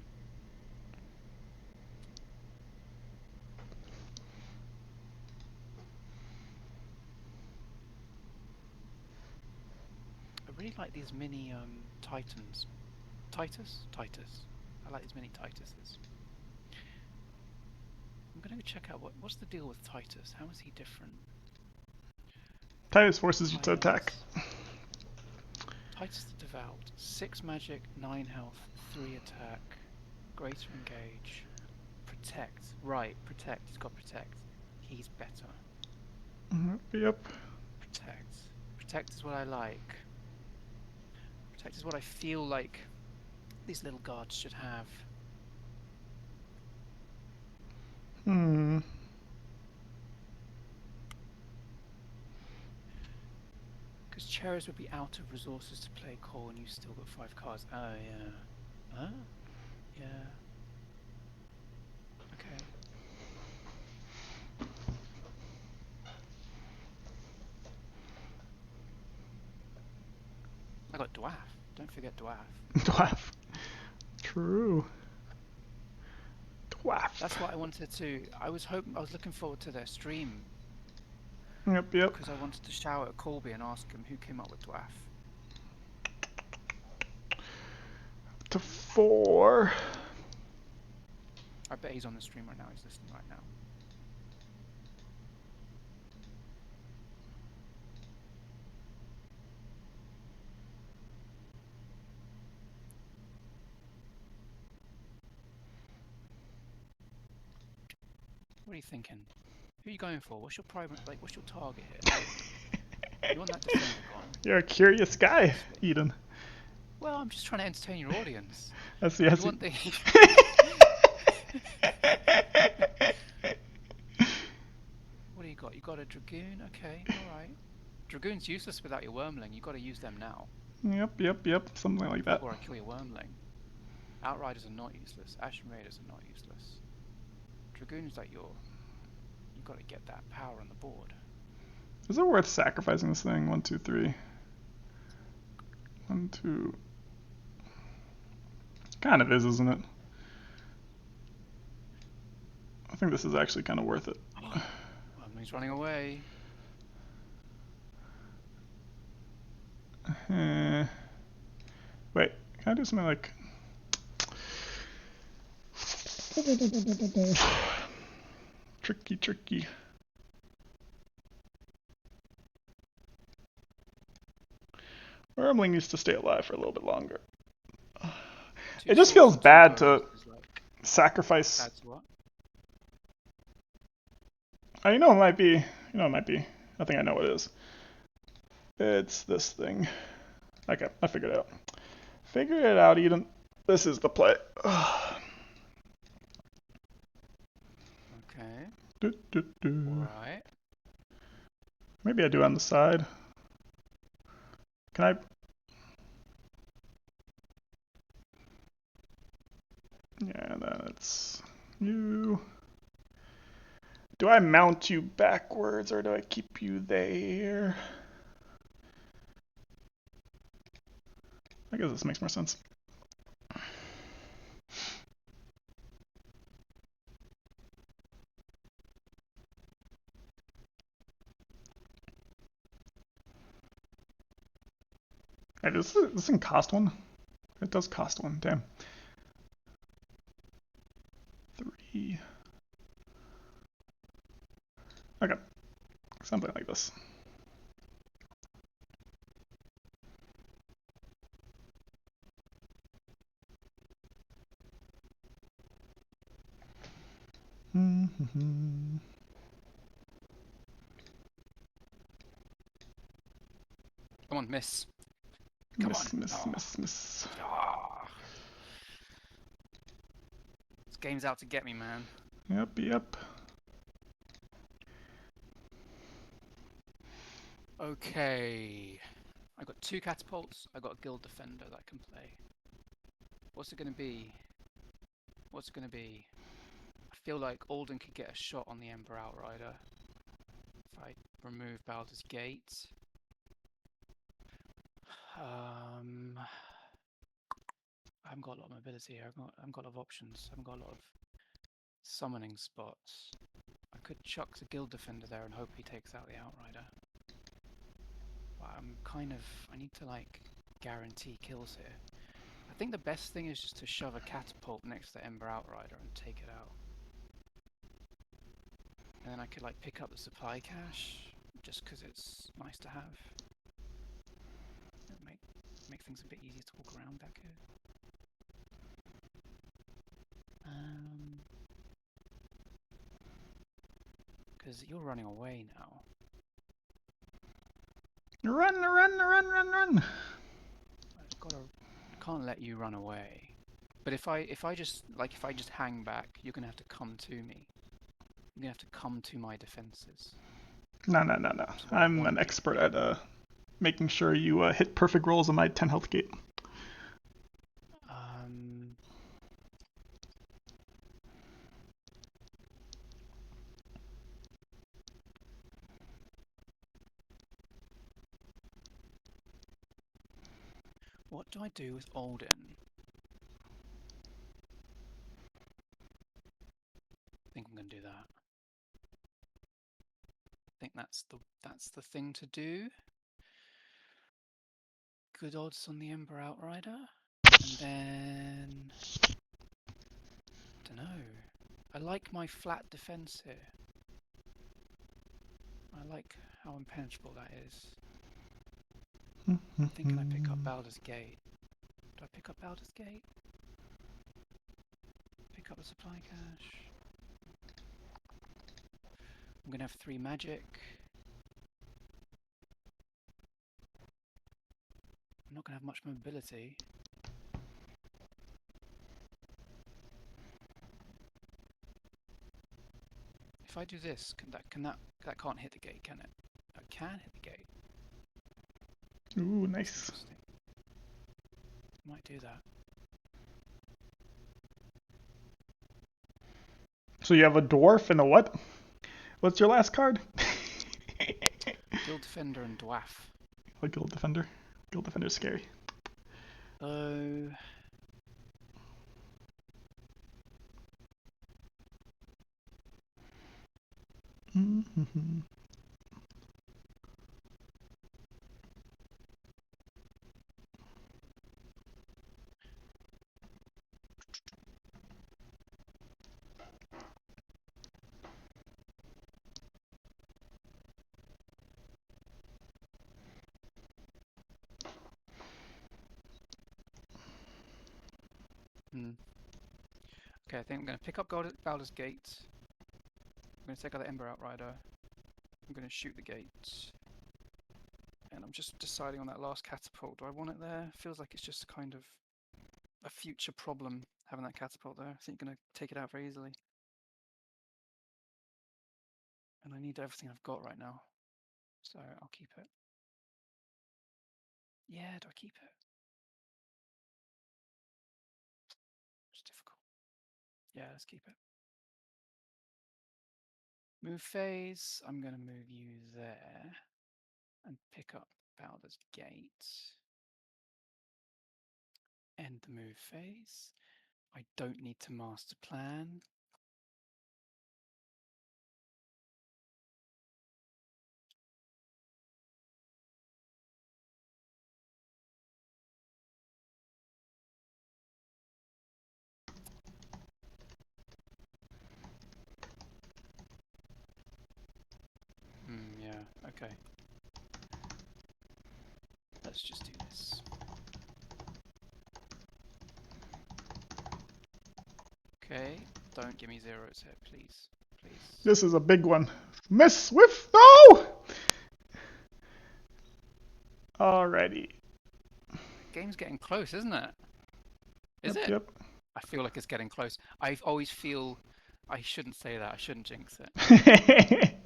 I really like these mini Titans. Titus? Titus. I like these mini Tituses. I'm gonna go check out what's the deal with Titus. How is he different? Titus forces you to attack. Titus the Devout. 6 magic, 9 health, 3 attack, greater engage, protect. Right, protect. He's got protect. He's better. Yep. Protect. Protect is what I like. Protect is what I feel like these little guards should have. Because Cheris would be out of resources to play Cole and you still got 5 cards. Oh, yeah. Huh? Yeah. Okay. I got Dwarf. Don't forget Dwarf. Dwarf. True. Dwarf. That's what I wanted to... I was looking forward to their stream. Yep. Because I wanted to shout at Colby and ask him who came up with Dwarf. To 4. I bet he's on the stream right now. He's listening right now. What are you thinking? Who are you going for? What's your primary, what's your target here? You want that defender gone? You're a curious guy, Eden. Well, I'm just trying to entertain your audience. I see. You want the... What do you got? You got a Dragoon? Okay, alright. Dragoon's useless without your Wormling. You got to use them now. Yep. Something like that. Before I kill your Wormling. Outriders are not useless. Ashen Raiders are not useless. Dragoon's like your... You've got to get that power on the board. Is it worth sacrificing this thing? 1, 2, 3. 1, 2. Kind of is, isn't it? I think this is actually kind of worth it. He's running away. Wait, can I do something like... Tricky. Wormling needs to stay alive for a little bit longer. Two It just swords feels and two bad bows to is like sacrifice. that's what? You know it might be. You know it might be. I think I know what it is. It's this thing. Okay, I figured it out. Figure it out, Eden. This is the play. Okay. Do. Alright. Maybe I do on the side. Can I? Yeah, that's you. Do I mount you backwards or do I keep you there? I guess this makes more sense. Hey, does this thing cost one? It does cost one, damn. 3. Okay, something like this. Come on, miss. Come on. Miss. Ah. This game's out to get me, man. Yep. Okay. I got 2 catapults. I got a guild defender that I can play. What's it gonna be? What's it gonna be? I feel like Alden could get a shot on the Ember Outrider if I remove Baldur's Gate. I haven't got a lot of mobility here. I haven't got a lot of options. I haven't got a lot of summoning spots. I could chuck the guild defender there and hope he takes out the Outrider. But I need to like guarantee kills here. I think the best thing is just to shove a catapult next to the Ember Outrider and take it out. And then I could like pick up the supply cache just because it's nice to have. It'll make things a bit easier to walk around back here. Because you're running away now. Run! Can't let you run away. But if I just hang back, you're gonna have to come to me. You're gonna have to come to my defenses. No. I'm an expert at making sure you hit perfect rolls on my 10 health gate. What do I do with Alden? I think I'm gonna do that. I think that's the thing to do. Good odds on the Ember Outrider. And then I don't know. I like my flat defense here. I like how impenetrable that is. I'm thinking I pick up Baldur's Gate. Do I pick up Baldur's Gate? Pick up the supply cache. I'm gonna have 3 magic. I'm not gonna have much mobility. If I do this, that can't hit the gate, can it? It can hit the gate. Ooh, nice. Might do that. So you have a dwarf and a what? What's your last card? Guild Defender and Dwarf. A Guild Defender. Guild Defender's scary. Oh. Hmm. Okay, I think I'm going to pick up Baldur's Gate. I'm going to take out the Ember Outrider. I'm going to shoot the gates. And I'm just deciding on that last catapult. Do I want it there? Feels like it's just kind of a future problem having that catapult there. I think you're going to take it out very easily. And I need everything I've got right now. So I'll keep it. Yeah, do I keep it? It's difficult. Yeah, let's keep it. Move phase. I'm going to move you there and pick up Baldur's Gate. End the move phase. I don't need to master plan. Yeah, okay. Let's just do this. Okay, don't give me zeros here, please. Please. This is a big one. Miss Swift, no! Alrighty. Game's getting close, isn't it? Is Yep, it? yep. I feel like it's getting close. I always feel I shouldn't say that. I shouldn't jinx it.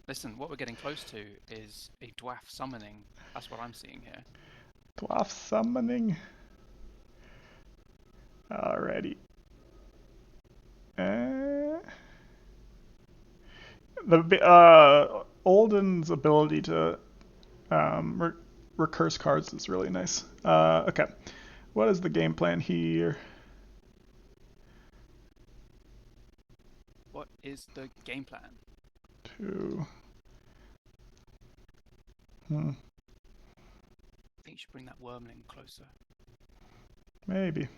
Listen, what we're getting close to is a dwarf summoning. That's what I'm seeing here. Dwarf summoning. Alrighty. Olden's ability to recurse cards is really nice. Okay. What is the game plan here? What is the game plan? I think you should bring that wormling closer. Maybe.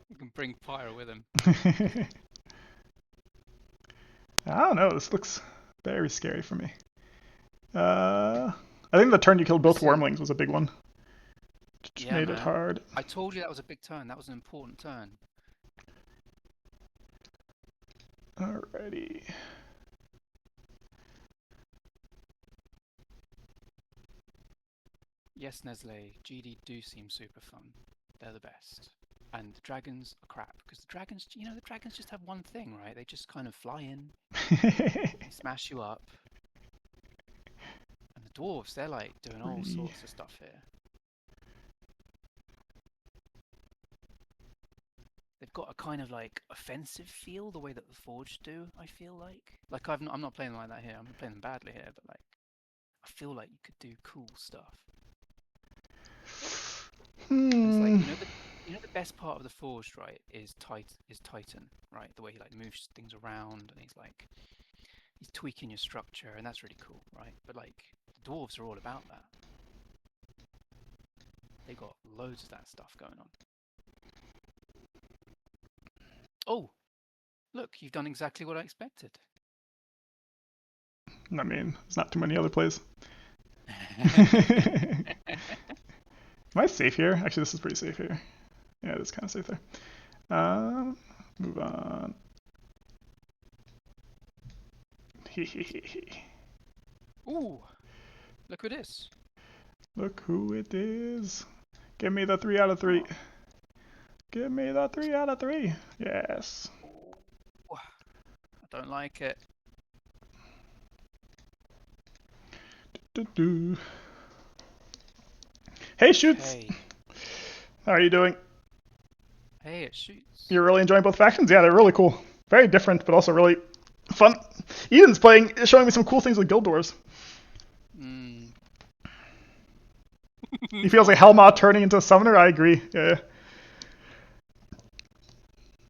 You can bring Pyro with him. I don't know. This looks very scary for me. I think the turn you killed both wormlings was a big one. Just Yeah, made man. it hard. I told you that was a big turn. That was an important turn. Alrighty. Yes, Nestle, GD do seem super fun. They're the best. And the dragons are crap, because the dragons, the dragons just have one thing, right? They just kind of fly in, they smash you up. And the dwarves, they're like doing all sorts of stuff here. They've got a kind of like offensive feel, the way that the Forged do, I feel like. Like I'm not playing them like that here, I'm playing them badly here, but like, I feel like you could do cool stuff. It's like, the best part of the Forged, right, is Titan, right? The way he like moves things around and he's tweaking your structure, and that's really cool, right? But like the dwarves are all about that. They got loads of that stuff going on. Oh, look, you've done exactly what I expected. I mean, there's not too many other plays. Am I safe here? Actually, this is pretty safe here. Yeah, it is kind of safe there. Move on. Ooh, look who it is. Look who it is. Give me the 3 out of 3. Give me the 3 out of 3. Yes. I don't like it. Hey, Shoots. Hey. How are you doing? Hey, it shoots. You're really enjoying both factions? Yeah, they're really cool. Very different, but also really fun. Eden's showing me some cool things with Guild Dwarfs. He feels like Helma turning into a summoner. I agree. Yeah.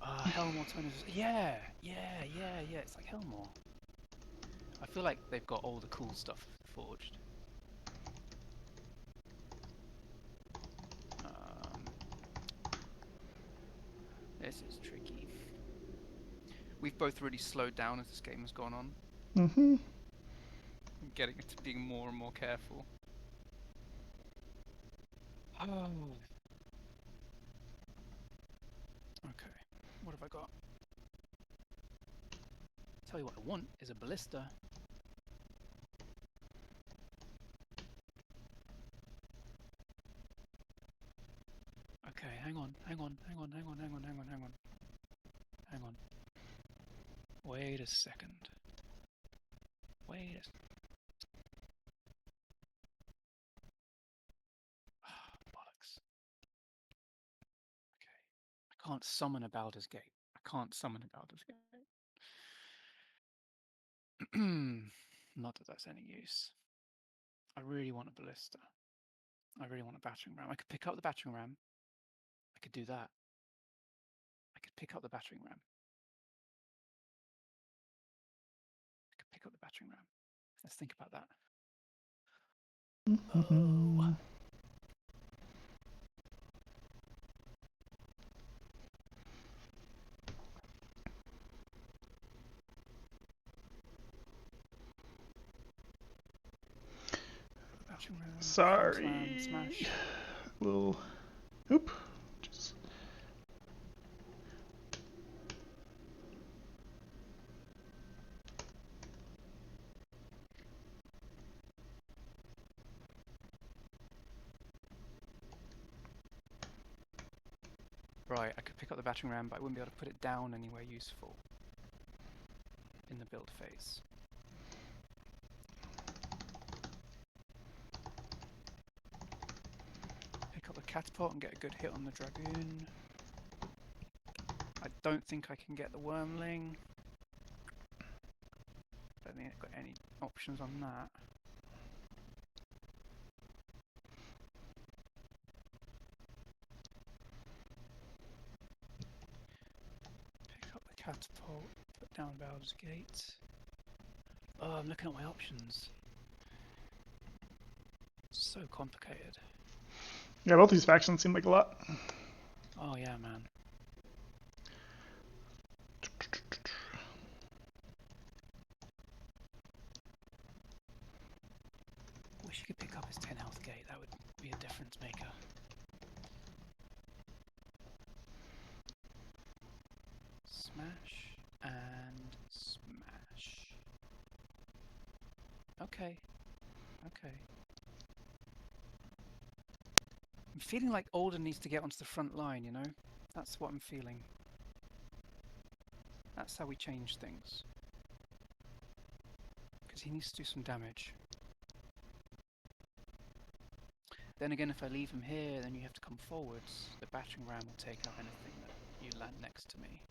Helmore turning. Yeah. It's like Helmore. I feel like they've got all the cool stuff forged. This is tricky. We've both really slowed down as this game has gone on. Mm-hmm. Getting to being more and more careful. Oh. Okay. What have I got? Tell you what I want is a ballista. Okay, hang on. Wait a second. Bollocks. Okay. I can't summon a Baldur's Gate. Not that that's any use. I really want a ballista. I really want a battering ram. I could pick up the battering ram. I could do that. I could pick up the battering ram. Let's think about that. Oh. Battering ram. Sorry. Smash. Little. Oop. Just... Right, I could pick up the battering ram, but I wouldn't be able to put it down anywhere useful in the build phase. Pick up the catapult and get a good hit on the dragoon. I don't think I can get the wormling. Don't think I've got any options on that. Pick up the catapult, put down Baldur's Gate. Oh, I'm looking at my options. So complicated. Yeah, both these factions seem like a lot. Oh yeah, man. Wish you could pick up his 10 health gate. That would be a difference maker. Smash and smash. Okay. I'm feeling like Alden needs to get onto the front line, you know? That's what I'm feeling. That's how we change things. Because he needs to do some damage. Then again, if I leave him here, then you have to come forwards. The battering ram will take out anything that you land next to me.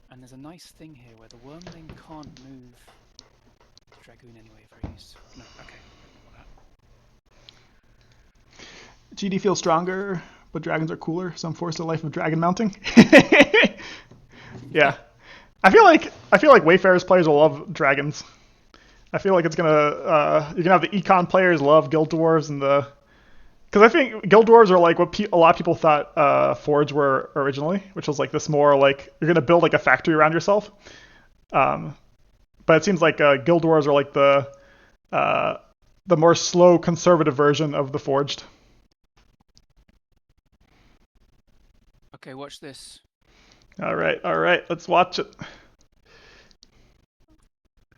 And there's a nice thing here where the wormling can't move the dragoon anyway very useful. No, okay. GD feels stronger, but dragons are cooler. Some force the life of dragon mounting. Yeah, I feel like Wayfarers players will love dragons. I feel like it's gonna you're gonna have the econ players love guild dwarves and the because I think guild dwarves are like what a lot of people thought forge were originally, which was like this more like you're gonna build like a factory around yourself. But it seems like guild dwarves are like the more slow conservative version of the forged. Okay, watch this. All right, let's watch it.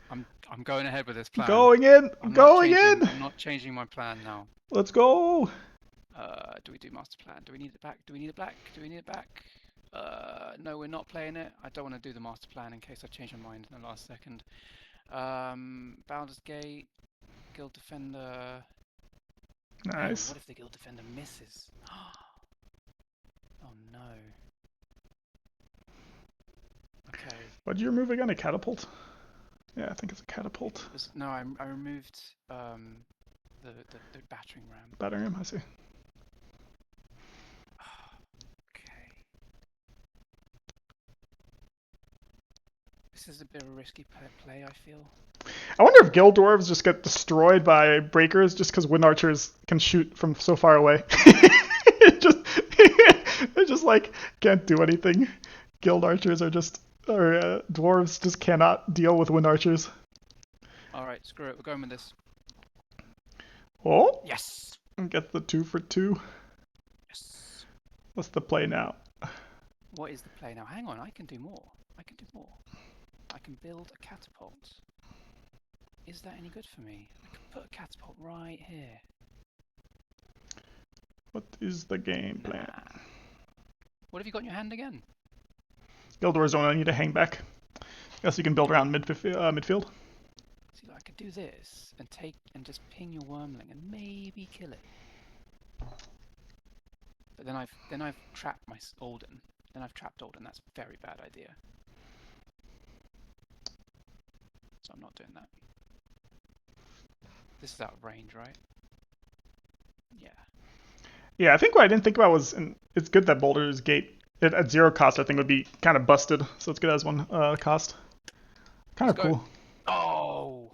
I'm going ahead with this plan. Going in. I'm not changing my plan now. Let's go. Do we do master plan? Do we need it back? Do we need it back? No, we're not playing it. I don't want to do the master plan in case I change my mind in the last second. Baldur's Gate, Guild Defender. Nice. What if the Guild Defender misses? Oh no. Okay. What did you remove again? A catapult? Yeah, I think it's a catapult. No, I removed the battering ram. Battering ram, I see. Okay. This is a bit of a risky play, I feel. I wonder if guild dwarves just get destroyed by breakers just because wind archers can shoot from so far away. They just like can't do anything. Guild archers are just dwarves just cannot deal with wind archers. All right, screw it. We're going with this. Oh, Yes. and get the 2 for 2. Yes. What's the play now? What is the play now? Hang on, I can do more. I can do more. I can build a catapult. Is that any good for me? I can put a catapult right here. What is the game plan? Nah. What have you got in your hand again? Guild Wars don't allow you to hang back. Guess you can build around midfield. See, like, I could do this and take and just ping your wormling and maybe kill it. But then I've trapped my Alden. Then I've trapped Alden. That's a very bad idea. So I'm not doing that. This is out of range, right? Yeah. Yeah, I think what I didn't think about was, and it's good that Boulder's Gate at 0 cost I think would be kind of busted, so it's good as 1 cost. Kind of cool. Oh,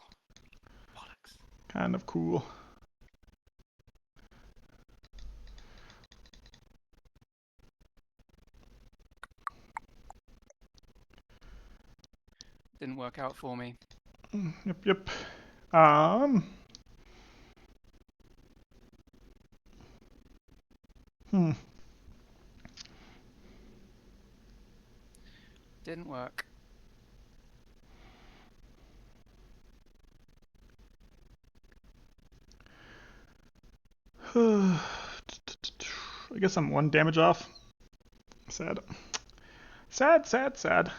bollocks. Kind of cool. Didn't work out for me. Yep. Hmm. Didn't work. I guess I'm 1 damage off. Sad. Sad.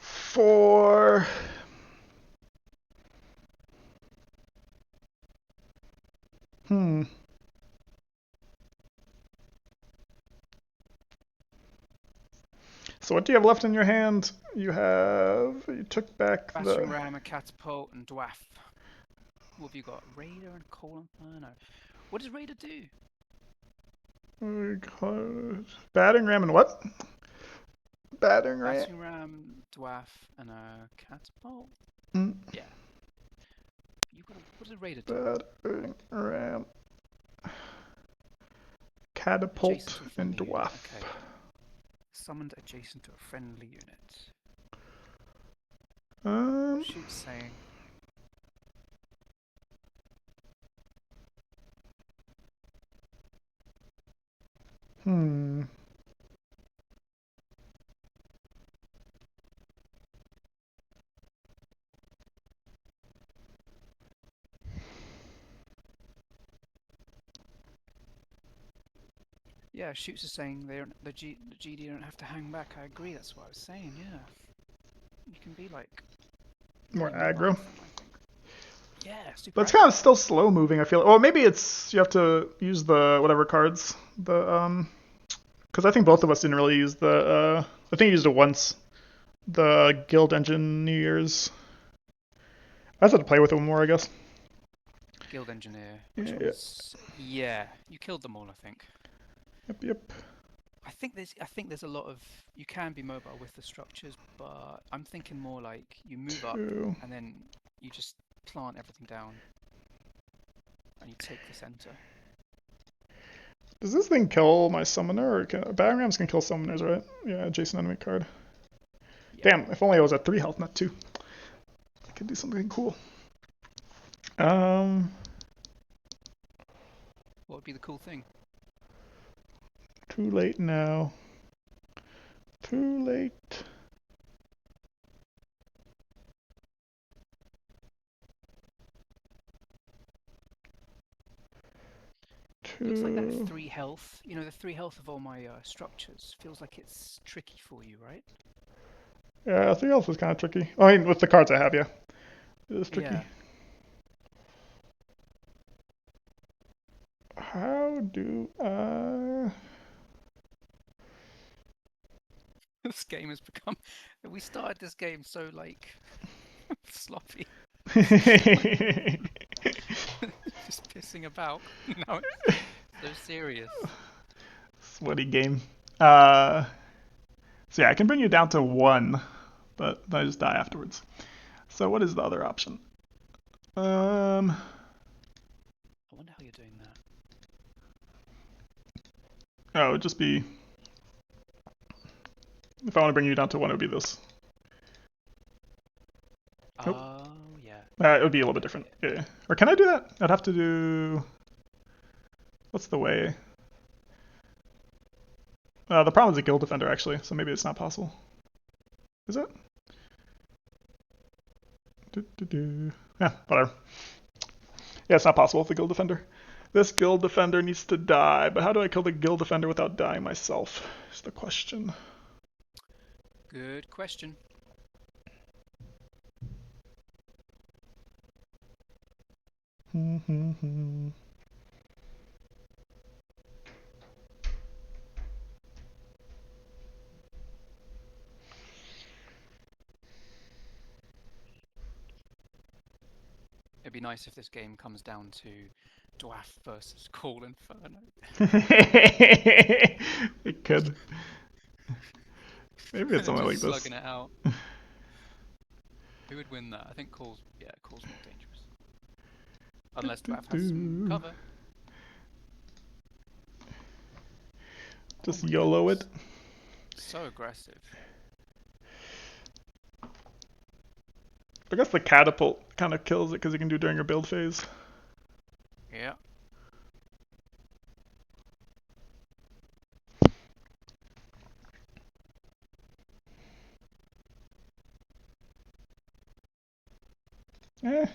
For So what do you have left in your hand? You took back Battering the ram, a catapult, and dwarf. What have you got? Raider and Coal Inferno. What does Raider do? batting ram and what? Battering ram. Battering ram, dwarf, and a catapult. Mm. Yeah. You got. What does Raider do? Battering ram. Catapult and dwarf. Okay. Summoned adjacent to a friendly unit. Shoot saying. Yeah, Shoots is saying the GD don't have to hang back. I agree. That's what I was saying. Yeah, you can be like More aggro. Yeah, super. But it's kind of still slow moving. I feel. Well, maybe it's you have to use the whatever cards. Because I think both of us didn't really use the. I think you used it once. The Guild Engineers. I just had to play with it more, I guess. Guild Engineer. Which was yeah. You killed them all, I think. Yep. I think there's a lot of you can be mobile with the structures, but I'm thinking more like you move up and then you just plant everything down and you take the center. Does this thing kill my summoner? Or battering rams can kill summoners, right? Yeah, adjacent enemy card. Yeah. Damn, if only I was at 3 health, not 2. I could do something cool. What would be the cool thing? Too late now. Too late. Looks like that 3 health. You know, the 3 health of all my structures feels like it's tricky for you, right? Yeah, 3 health is kind of tricky. I mean, with the cards I have, yeah. It is tricky. Yeah. How do I... This game has become... We started this game so, like, sloppy. Just pissing about. Now it's so serious. Sweaty game. So yeah, I can bring you down to 1, but I just die afterwards. So what is the other option? I wonder how you're doing that. Oh, it would just be... If I want to bring you down to 1, it would be this. It would be a little bit different. Yeah. Or can I do that? I'd have to do... What's the way? The problem is a guild defender, actually, so maybe it's not possible. Is it? Yeah, whatever. Yeah, it's not possible with the guild defender. This guild defender needs to die, but how do I kill the guild defender without dying myself? Is the question. Good question. It'd be nice if this game comes down to Dwarf versus Call Inferno. It could. Maybe it's something like this. Slugging it out. Who would win that? I think Call's more dangerous. Unless Dwarf has some cover. Just YOLO it. So aggressive. I guess the catapult kind of kills it because you can do during your build phase. Yeah. You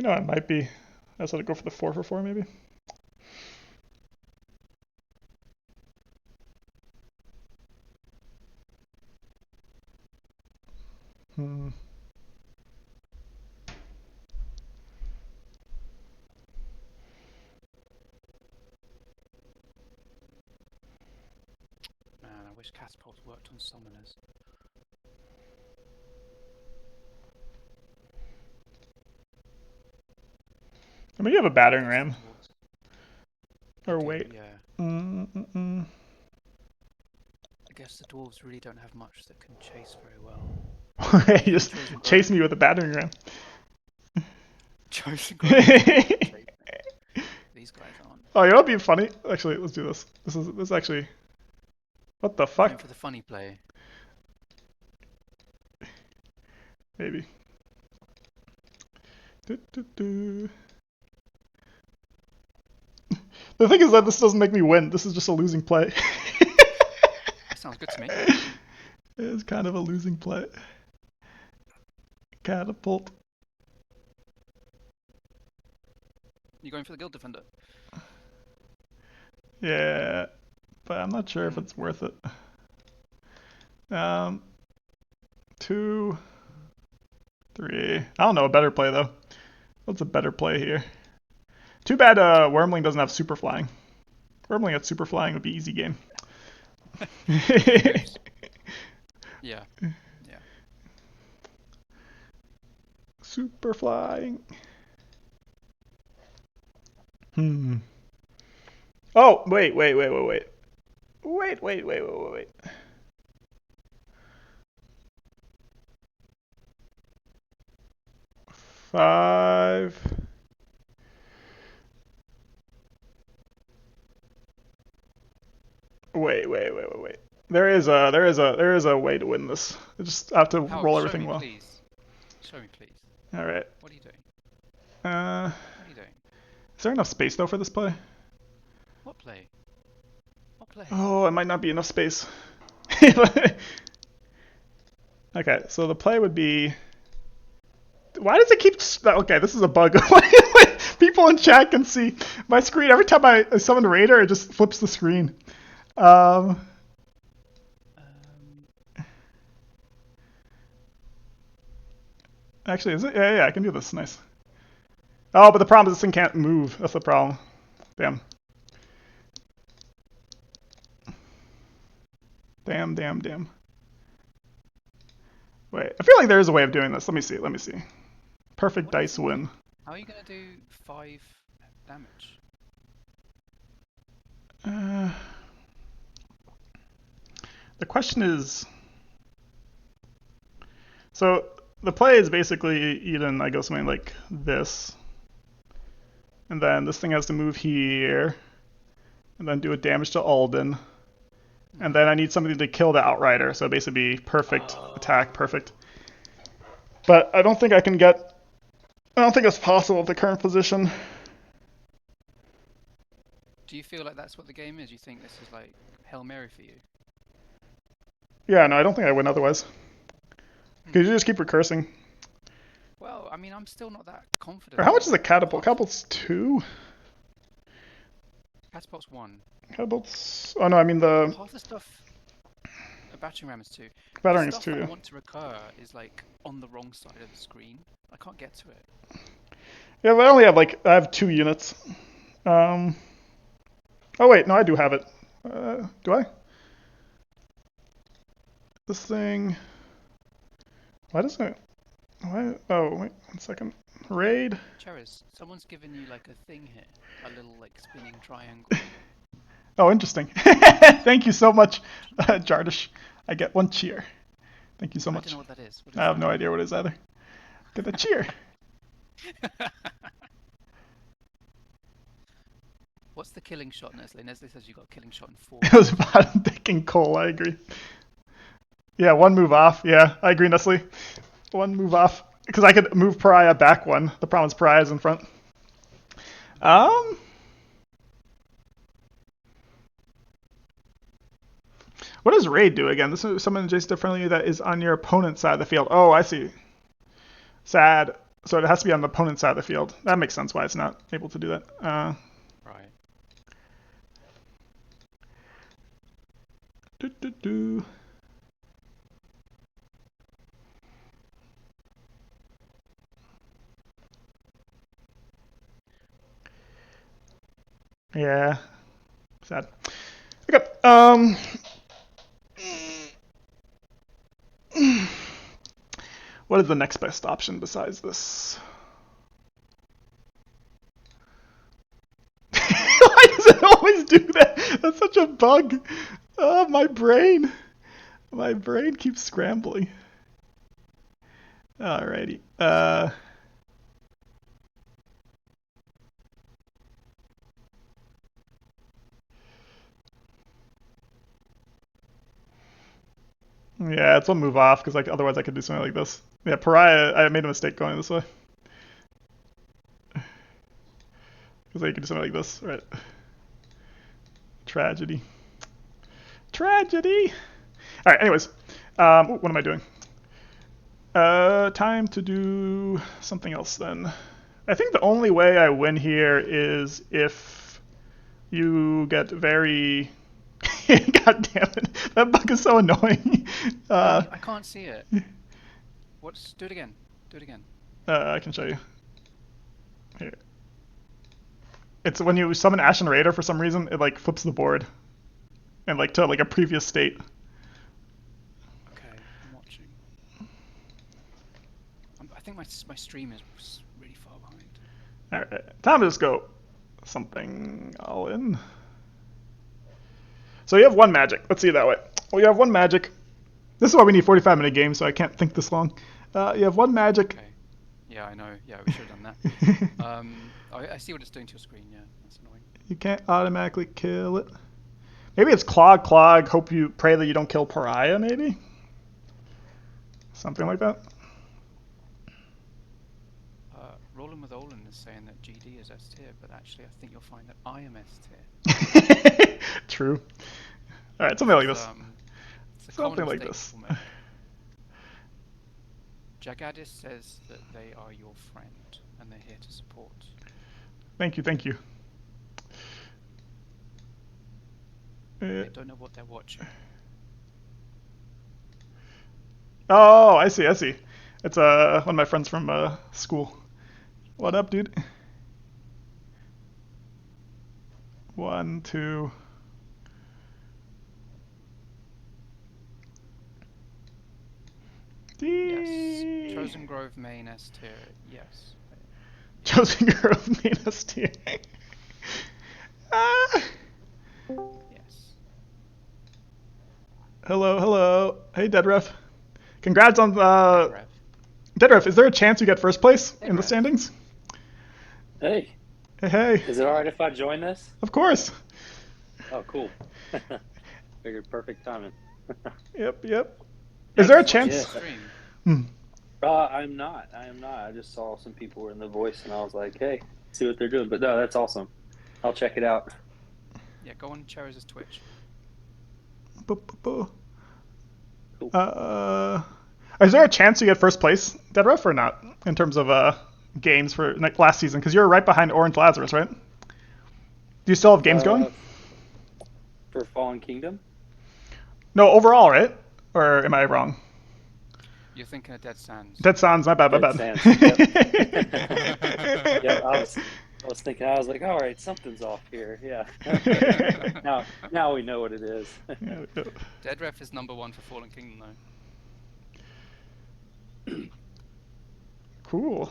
know, it might be. I just want to go for the 4 for 4 maybe. Man, I wish catapults worked on summoners. I mean, you have a battering ram. Or wait. Yeah. I guess the dwarves really don't have much that can chase very well. You just chase me with a battering ram. These guys aren't. Oh, you know what'd be funny? Actually, let's do this. This is actually... What the fuck? Going for the funny play. Maybe. The thing is that this doesn't make me win. This is just a losing play. That sounds good to me. It's kind of a losing play. Catapult. You going for the guild defender? Yeah, but I'm not sure if it's worth it. 2, 3. I don't know a better play though. What's a better play here? Too bad Wormling doesn't have super flying. Wormling at super flying would be easy game. Yeah. Super flying. Oh, wait. Wait. 5. Wait. There is a way to win this. I just have to roll everything well. Please. Show me, please. All right. What are you doing? What are you doing? Is there enough space though for this play? What play? Oh, it might not be enough space. Okay, so the play would be... Why does it keep... Okay, this is a bug. People in chat can see my screen. Every time I summon a raider, it just flips the screen. Actually, is it? Yeah, I can do this. Nice. Oh, but the problem is this thing can't move. That's the problem. Damn. Wait, I feel like there is a way of doing this. Let me see. Perfect dice win. How are you going to do 5 damage? The question is... So, the play is basically Eden, I go something like this. And then this thing has to move here. And then do a damage to Alden. And then I need something to kill the Outrider. So basically perfect attack, perfect. But I don't think I can get. I don't think it's possible with the current position. Do you feel like that's what the game is? You think this is like Hail Mary for you? Yeah, no, I don't think I win otherwise. Hmm. Because you just keep recursing. Well, I mean, I'm still not that confident. Or how much is that a catapult? half- Catapult's 2? Catapult's 1. Catapult's. Oh no, I mean the Half the stuff. A battering ram is 2. The battering is stuff 2. I Yeah. want to recur is like on the wrong side of the screen. I can't get to it. Yeah, but I only have I have 2 units. Oh wait, no, I do have it. Do I? This thing. Why does it? Why? Oh wait, 1 second. Raid. Cheris, someone's given you like a thing here, a little like spinning triangle. Oh, interesting. Thank you so much, Jardish. I get 1 cheer. Thank you so I much. don't know what that is. What I is have that? no idea what it is either. Get the cheer. What's the killing shot, Nestle? Nestle says you got a killing shot in 4. It was about picking coal. I agree. Yeah, 1 move off. Yeah, I agree, Nestle. 1 move off because I could move Pariah back 1. The problem is Pariah's in front. What does raid do again? This is summon adjacent friendly that is on your opponent's side of the field. Oh, I see. Sad. So it has to be on the opponent's side of the field. That makes sense why it's not able to do that. Right. Do, do, do. Yeah. Sad. Okay. What is the next best option besides this? Why does it always do that? That's such a bug. Oh, my brain. My brain keeps scrambling. Alrighty. Yeah, it's a move off because otherwise I could do something like this. Yeah, Pariah, I made a mistake going this way. Because I could do something like this, right? Tragedy. Tragedy. All right. Anyways, what am I doing? Time to do something else then. I think the only way I win here is if you get very. God damn it! That bug is so annoying. I can't see it. Do it again. Do it again. I can show you. Here. It's when you summon Ashen Raider for some reason, it flips the board, and to a previous state. Okay, I'm watching. I think my stream is really far behind. All right, time to just go something all in. So you have 1 magic. Let's see it that way. Well, you have 1 magic. This is why we need 45-minute games, so I can't think this long. You have 1 magic. Okay. Yeah, I know. Yeah, we should have done that. I see what it's doing to your screen. Yeah, that's annoying. You can't automatically kill it. Maybe it's clog, clog. Hope you pray that you don't kill Pariah. Maybe something like that. Rolling with Olin is saying that GD is S tier, but actually I think you'll find that I am S tier. True. All right, something like this. It's a Something common like this. mistake people make. Jagadis says that they are your friend and they're here to support. Thank you, thank you. They don't know what they're watching. Oh, I see, I see. It's one of my friends from school. What up, dude? 1, 2. Yes. Chosen Grove main S tier. Yes. Chosen Grove main S tier. Yes. Hello, hello. Hey, Deadref. Congrats on Deadref, is there a chance you get first place in the standings? Hey. Hey, hey. Is it alright if I join this? Of course. Oh, cool. Figured perfect timing. Yep, yep. Is there a chance? Yeah. I'm not. I am not. I just saw some people were in the voice, and I was like, "Hey, see what they're doing." But no, that's awesome. I'll check it out. Yeah, go on Cherries' Twitch. Bu- Cool. Is there a chance you get first place, Dead Ref, or not? In terms of games for like last season, because you're right behind Orange Lazarus, right? Do you still have games going? Uh, for Fallen Kingdom. No, overall, right? Or am I wrong? You're thinking of Dead Sands. Dead Sans, my bad, my Dead bad. Sands. Yep. Yep. I was thinking. I was like, all right, something's off here. Yeah. Now we know what it is. Yeah, Dead Ref is #1 for Fallen Kingdom, though. cool.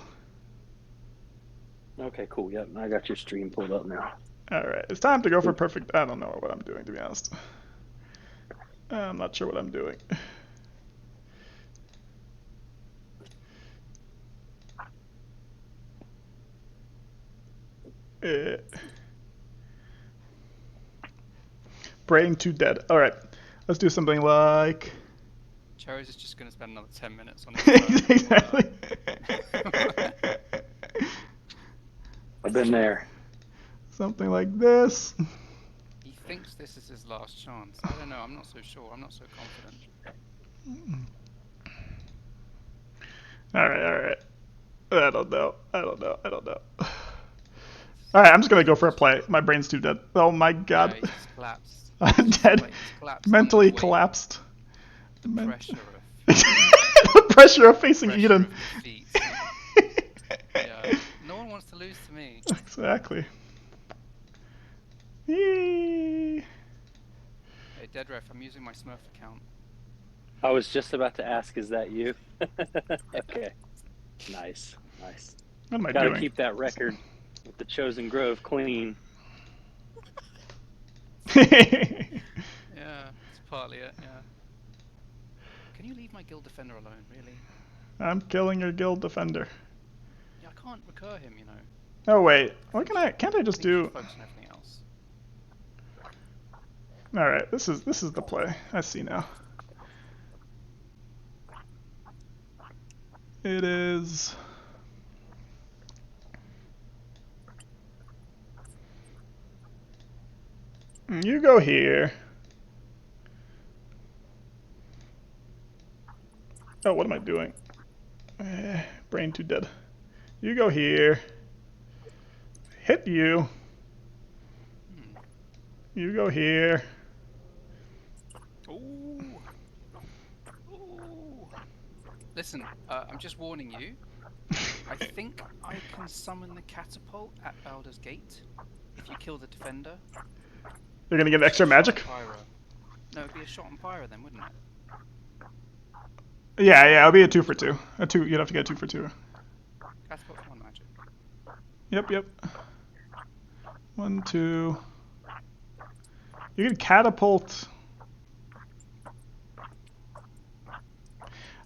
Okay, cool. Yep, I got your stream pulled up now. All right, it's time to go for perfect. I don't know what I'm doing, to be honest. I'm not sure what I'm doing. Eh. Brain too dead. All right, let's do something like. Cherries is just going to spend another 10 minutes on it. Exactly. I've been there. Something like this. He thinks this is his last chance. I don't know. I'm not so sure. I'm not so confident. All right. I don't know. All right, I'm just gonna go for a play. My brain's too dead. Oh my god. Yeah, he's collapsed. I'm dead. He's collapsed Mentally under the weight, collapsed. The pressure of The pressure of facing pressure Eden. of defeat. Yeah, no one wants to lose to me. Exactly. Yee. Hey, Dead Ref, I'm using my Smurf account. I was just about to ask, is that you? Okay. Nice. What am I Gotta doing? keep that record with the Chosen Grove clean. Yeah, it's partly it, yeah. Can you leave my guild defender alone, really? I'm killing your guild defender. Yeah, I can't recur him, you know. Oh wait, what can't I just do? Focus on everything else. All right, this is the play. I see now. It is. You go here. Oh, what am I doing? Brain too dead. You go here. Hit you. You go here. Ooh. Ooh. Listen, I'm just warning you. I think I can summon the catapult at Baldur's Gate if you kill the defender. You're gonna get extra magic? Pyro. No, it'd be a shot on Pyro then, wouldn't it? Yeah, it'll be a 2 for 2. You'd have to get a 2 for 2. Catapult's 1 magic. Yep. 1, 2. You can catapult.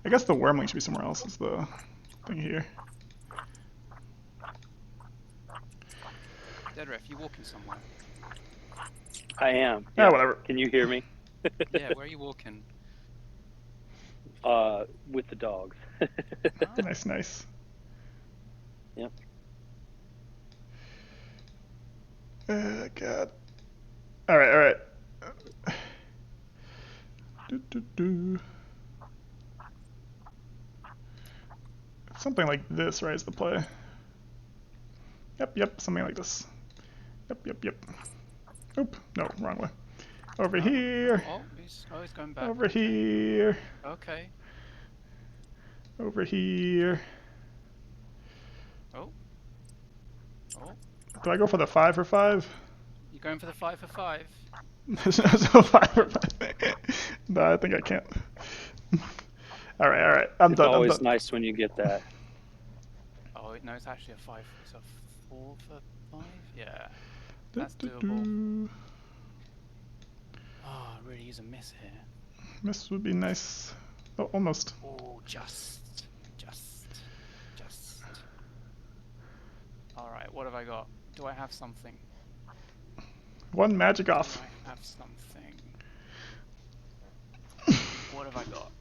I guess the wormling should be somewhere else. Is the thing here? Dead Ref, you walking somewhere? I am. Yeah, whatever. Can you hear me? Yeah, where are you walking? With the dog. Nice. Yep. God. All right. Something like this, right, is the play. Yep, something like this. Yep. Oop, no, wrong way. Over here. Oh, he's going back. Over here. Okay. Over here. Oh. Do I go for the 5 for 5? You going for the 5 for 5? There's no 5 for 5. No, I think I can't. All right. I'm It's done. always nice when you get that. Oh no, it's actually a 5. It's a 4 for 5. Yeah, that's doable. Oh, really is a miss here. Miss would be nice. Oh, almost. Oh, just. Alright, what have I got? Do I have something? 1 magic off. Do I have something? What have I got?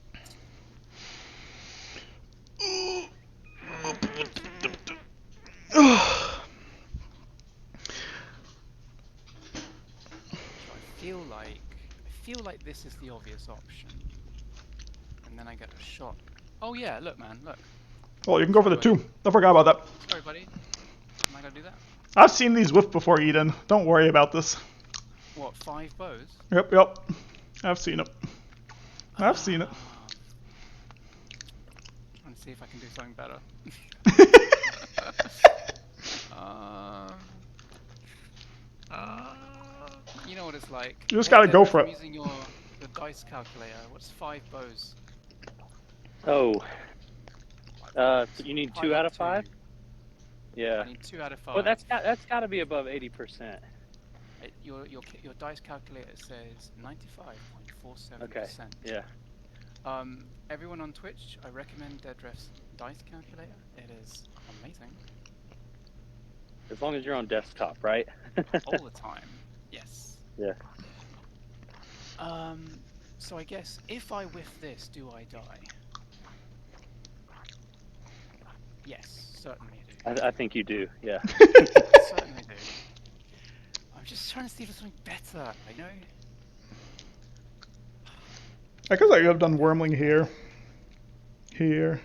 feel like this is the obvious option. And then I get a shot. Oh yeah, look man, look. Well, you can go for the 2. I forgot about that. Sorry buddy. Am I gonna do that? I've seen these whiff before, Eden. Don't worry about this. What, 5 bows? Yep. I've seen it. I've seen it. Trying to see if I can do something better. You know what it's like. You just gotta go for I'm it. using your dice calculator. What's 5 bows? Oh. You need 2 out of 5? Yeah. I need 2 out of 5. Well, that's got to be above 80%. Your dice calculator says 95.47%. Okay. Yeah. Everyone on Twitch, I recommend Deadrift's dice calculator. It is amazing. As long as you're on desktop, right? All the time. Yes. Yeah. So I guess if I whiff this, do I die? Yes, certainly I do. I think you do. Yeah. Certainly do. I'm just trying to see if there's something better. I know. I guess I could have done Wormling here. Here.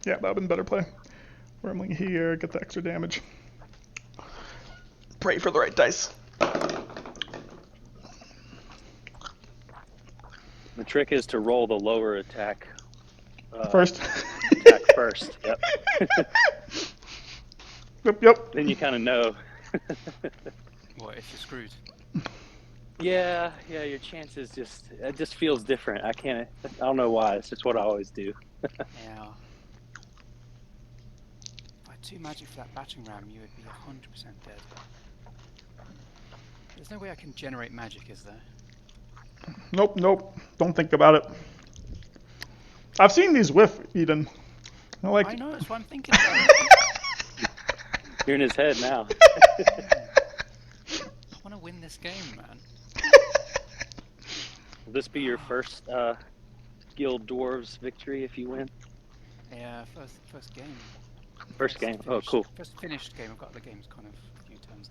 Yeah, that would have been a better play. Wormling here, get the extra damage. Pray for the right dice. The trick is to roll the lower attack First. attack first. Yep. Yep. Then you kind of know. What if you're screwed? Yeah. Your chances it just feels different. I don't know why. It's just what I always do. Yeah. If I had 2 magic for that battering ram, you would be 100% dead. There's no way I can generate magic, is there? Nope. Don't think about it. I've seen these whiff, Eden. I know, that's what I'm thinking about. You're in his head now. I want to win this game, man. Will this be your first Guild Dwarves victory if you win? Yeah, first game. First game. Oh, cool. First finished game. I've got the games kind of a few turns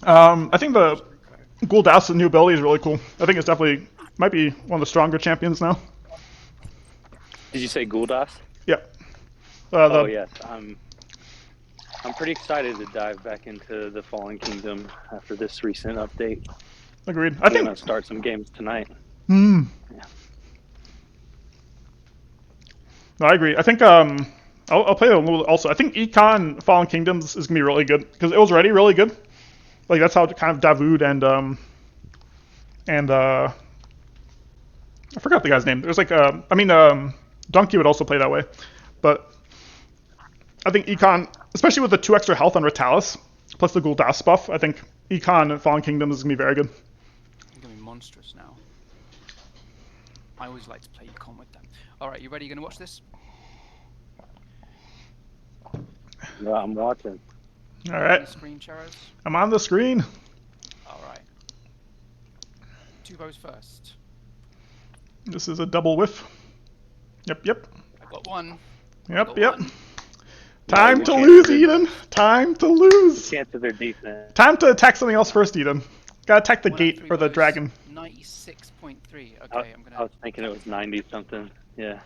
in. I think the Guild Dwarfs' new ability is really cool. I think it's definitely might be one of the stronger champions now. Did you say Gul'das? Yep. Oh yes, I'm pretty excited to dive back into the Fallen Kingdom after this recent update. Agreed. I'm gonna start some games tonight. Yeah. No, I agree. I think I'll play it a little also. I think Econ Fallen Kingdoms is gonna be really good because it was already really good. Like that's how kind of Davood and I forgot the guy's name. There's like Donkey would also play that way, but I think Econ, especially with the 2 extra health on Ritalis plus the Gul'das buff, I think Econ and Fallen Kingdoms is gonna be very good. It's gonna be monstrous now. I always like to play Econ with them. All right, you ready? You gonna watch this? Yeah, I'm watching. All On right, the screen, Charos. I'm on the screen. All right. 2 bows first. This is a double whiff. Yep. I got 1. Yep. One. Time to Yeah, lose, Eden. Time to lose. Chances are decent. Time to attack something else first, Eden. Gotta attack the One out of gate 3 for the bows, dragon. 96.3. Okay, I'm I gonna. was thinking it was 90 something. Yeah.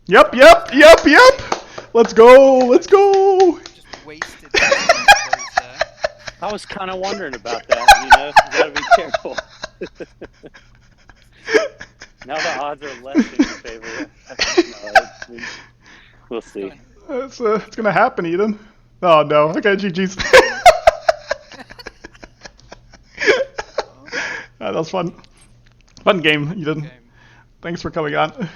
Yep. Let's go. Just wasted. There. I was kind of wondering about that. You gotta be careful. Now the odds are less in your favor. We'll see. It's gonna happen, Eden. Oh no. Okay, GG's. That was fun. Fun game, Eden. Thanks for coming on. All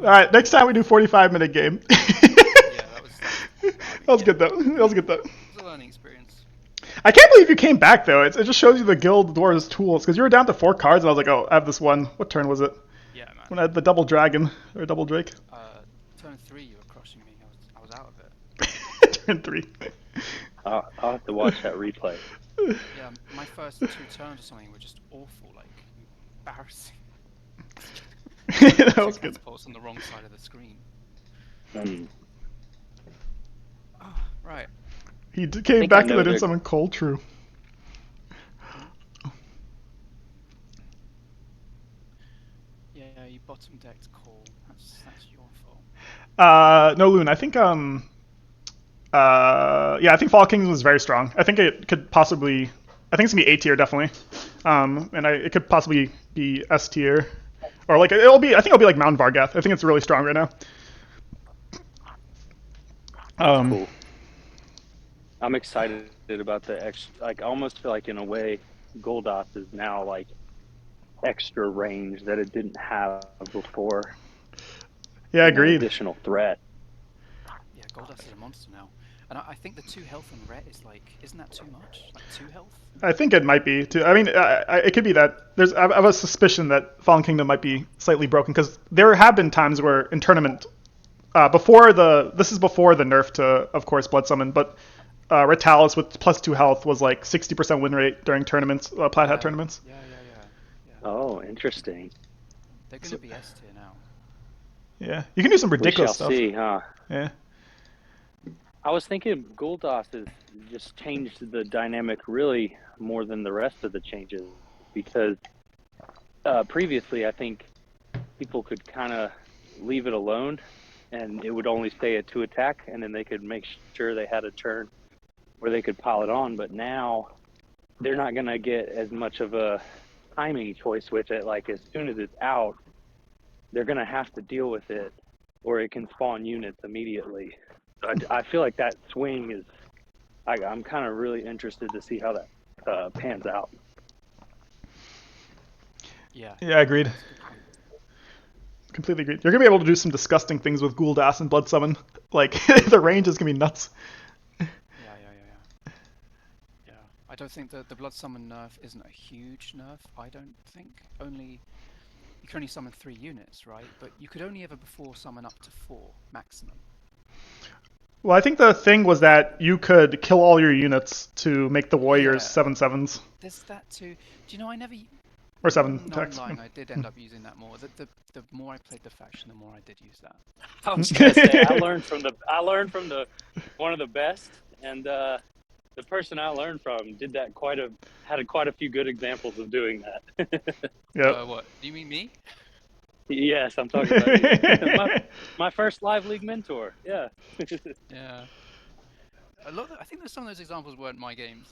right, next time we do 45-minute game. Yeah, that was good though. That was good though. It was a learning experience. I can't believe you came back though. It just shows you the Guild Dwarfs tools because you were down to 4 cards and I was like, oh, I have this one. What turn was it? Yeah, man. When I had the double dragon or double drake. Turn 3, you were crushing me. I was out of it. Turn 3. I'll have to watch that replay. Yeah, my first 2 turns or something were just awful, like embarrassing. That was good. Catapults on the wrong side of the screen. Right. He I came think I back to know that in they're- summon Cold True. Yeah, you bottom decked Call. That's your fault. No, Loon. I think yeah, I think Fall Kings was very strong. I think it could possibly, I think it's gonna be A tier definitely, and it could possibly be S tier, or like it'll be. I think it'll be like Mount Vargath. I think it's really strong right now. That's cool. I'm excited about the like I almost feel like in a way Goldoth is now like extra range that it didn't have before. Yeah, An agreed. additional threat. Yeah, Goldas is a monster now. And I think the 2 health on Ret is like, isn't that too much? Like 2 health? I think it might be too. I mean, it could be that I have a suspicion that Fallen Kingdom might be slightly broken because there have been times where in tournament, this is before the nerf to, of course, Blood Summon, but Retalis with +2 health was like 60% win rate during tournaments, Plat Hat tournaments. Yeah. Oh, interesting. They're going to be S tier now. Yeah, you can do some We ridiculous shall stuff. see, huh? Yeah. I was thinking Goldoth has just changed the dynamic really more than the rest of the changes because previously I think people could kind of leave it alone and it would only stay at 2 attack and then they could make sure they had a turn where they could pile it on. But now they're not going to get as much of a timing choice with it. Like as soon as it's out, they're going to have to deal with it or it can spawn units immediately. I feel like that swing is. I'm kind of really interested to see how that pans out. Yeah. Yeah, agreed. That's a good point. Completely agreed. You're gonna be able to do some disgusting things with Gul'das and Blood Summon. Like the range is gonna be nuts. Yeah. I don't think the Blood Summon nerf isn't a huge nerf, I don't think. You can only summon 3 units, right? But you could only ever before summon up to 4 maximum. Well, I think the thing was that you could kill all your units to make the warriors 7/7s There's that too. Do you know I never... or 7 Not attacks. lying, I did end up using that more. The more I played the faction, the more I did use that. I was gonna say I learned from the one of the best, and the person I learned from did that had quite a few good examples of doing that. Yeah. What? Do you mean me? Yes, I'm talking about you. my first live league mentor. Yeah. Yeah. I think that some of those examples weren't my games.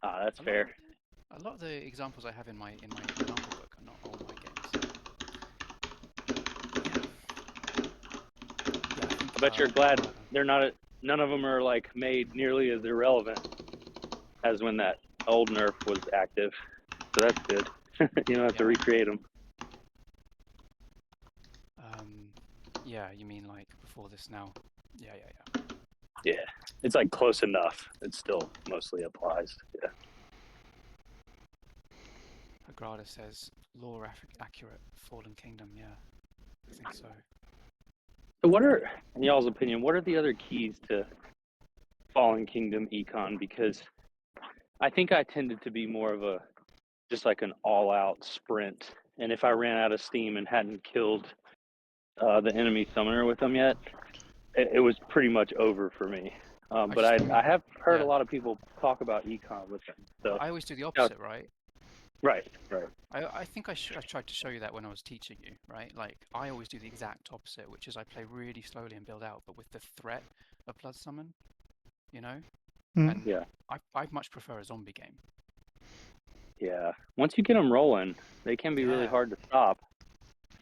That's fair. A lot of the examples I have in my example book are not all my games. Yeah, I bet you're glad none of them are like made nearly as irrelevant as when that old nerf was active. So that's good. You don't have to recreate them. Yeah, you mean like before this now? Yeah. Yeah, it's like close enough. It still mostly applies. Yeah. Agrada says lore accurate Fallen Kingdom. Yeah, I think so. So what are, in y'all's opinion, what are the other keys to Fallen Kingdom econ? Because I think I tended to be more of just like an all-out sprint. And if I ran out of steam and hadn't killed the enemy summoner with them yet, it was pretty much over for me. But I have heard a lot of people talk about econ with them. So I always do the opposite, right? Right. I think I tried to show you that when I was teaching you, right? Like, I always do the exact opposite, which is I play really slowly and build out, but with the threat of Blood Summon, you know? And yeah. I much prefer a zombie game. Yeah. Once you get them rolling, they can be really hard to stop.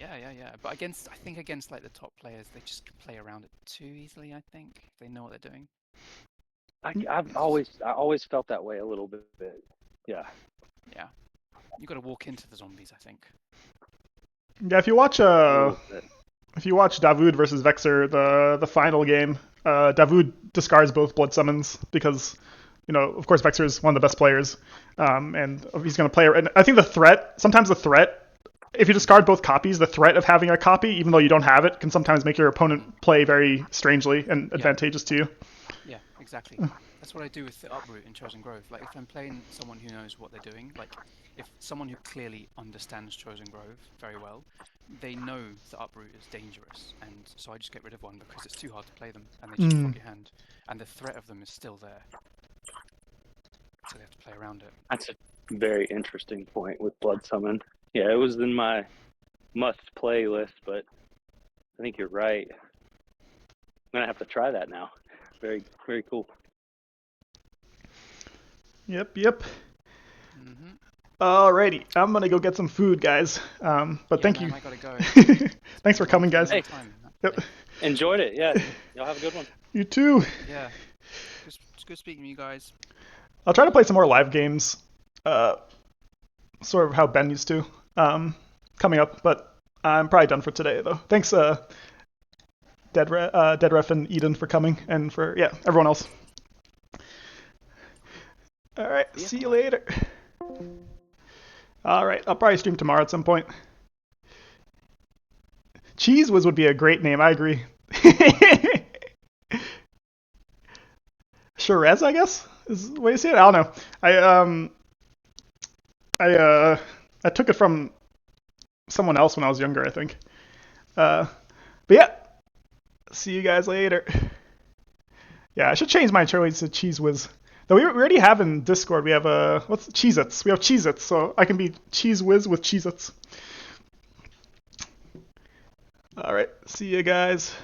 Yeah. But I think against like the top players, they just can play around it too easily, I think. If they know what they're doing. I've always felt that way a little bit. Yeah. Yeah. You got to walk into the zombies, I think. Yeah, if you watch Davoud versus Vexer, the final game, Davoud discards both Blood Summons because, of course Vexer is one of the best players, and he's going to play. And I think sometimes the threat, if you discard both copies, the threat of having a copy, even though you don't have it, can sometimes make your opponent play very strangely and advantageous to you. Yeah, exactly. That's what I do with the uproot in Chosen Grove. Like, if I'm playing someone who knows what they're doing, like, if someone who clearly understands Chosen Grove very well, they know the uproot is dangerous, and so I just get rid of one because it's too hard to play them, and they just flog your hand, and the threat of them is still there, so they have to play around it. That's a very interesting point with Blood Summon. Yeah, it was in my must-play list, but I think you're right. I'm gonna have to try that now. Very, very cool. Yep. Mm-hmm. Alrighty, I'm gonna go get some food, guys. But Yeah, thank man, you. I gotta go. Thanks for coming, guys. Hey. Time. Yep. Enjoyed it. Yeah, y'all have a good one. You too. Yeah. It's good speaking to you guys. I'll try to play some more live games, sort of how Ben used to, coming up. But I'm probably done for today, though. Thanks, Deadref and Eden for coming, and for everyone else. All right, see you later. All right, I'll probably stream tomorrow at some point. Cheese Whiz would be a great name. I agree. Sherez, I guess, is the way you say it. I don't know. I took it from someone else when I was younger, I think. But yeah, see you guys later. Yeah, I should change my choice to Cheese Whiz. Though we already have in Discord, we have what's Cheez-Its? We have Cheez-Its, so I can be Cheese Whiz with Cheez-Its. All right, see you guys.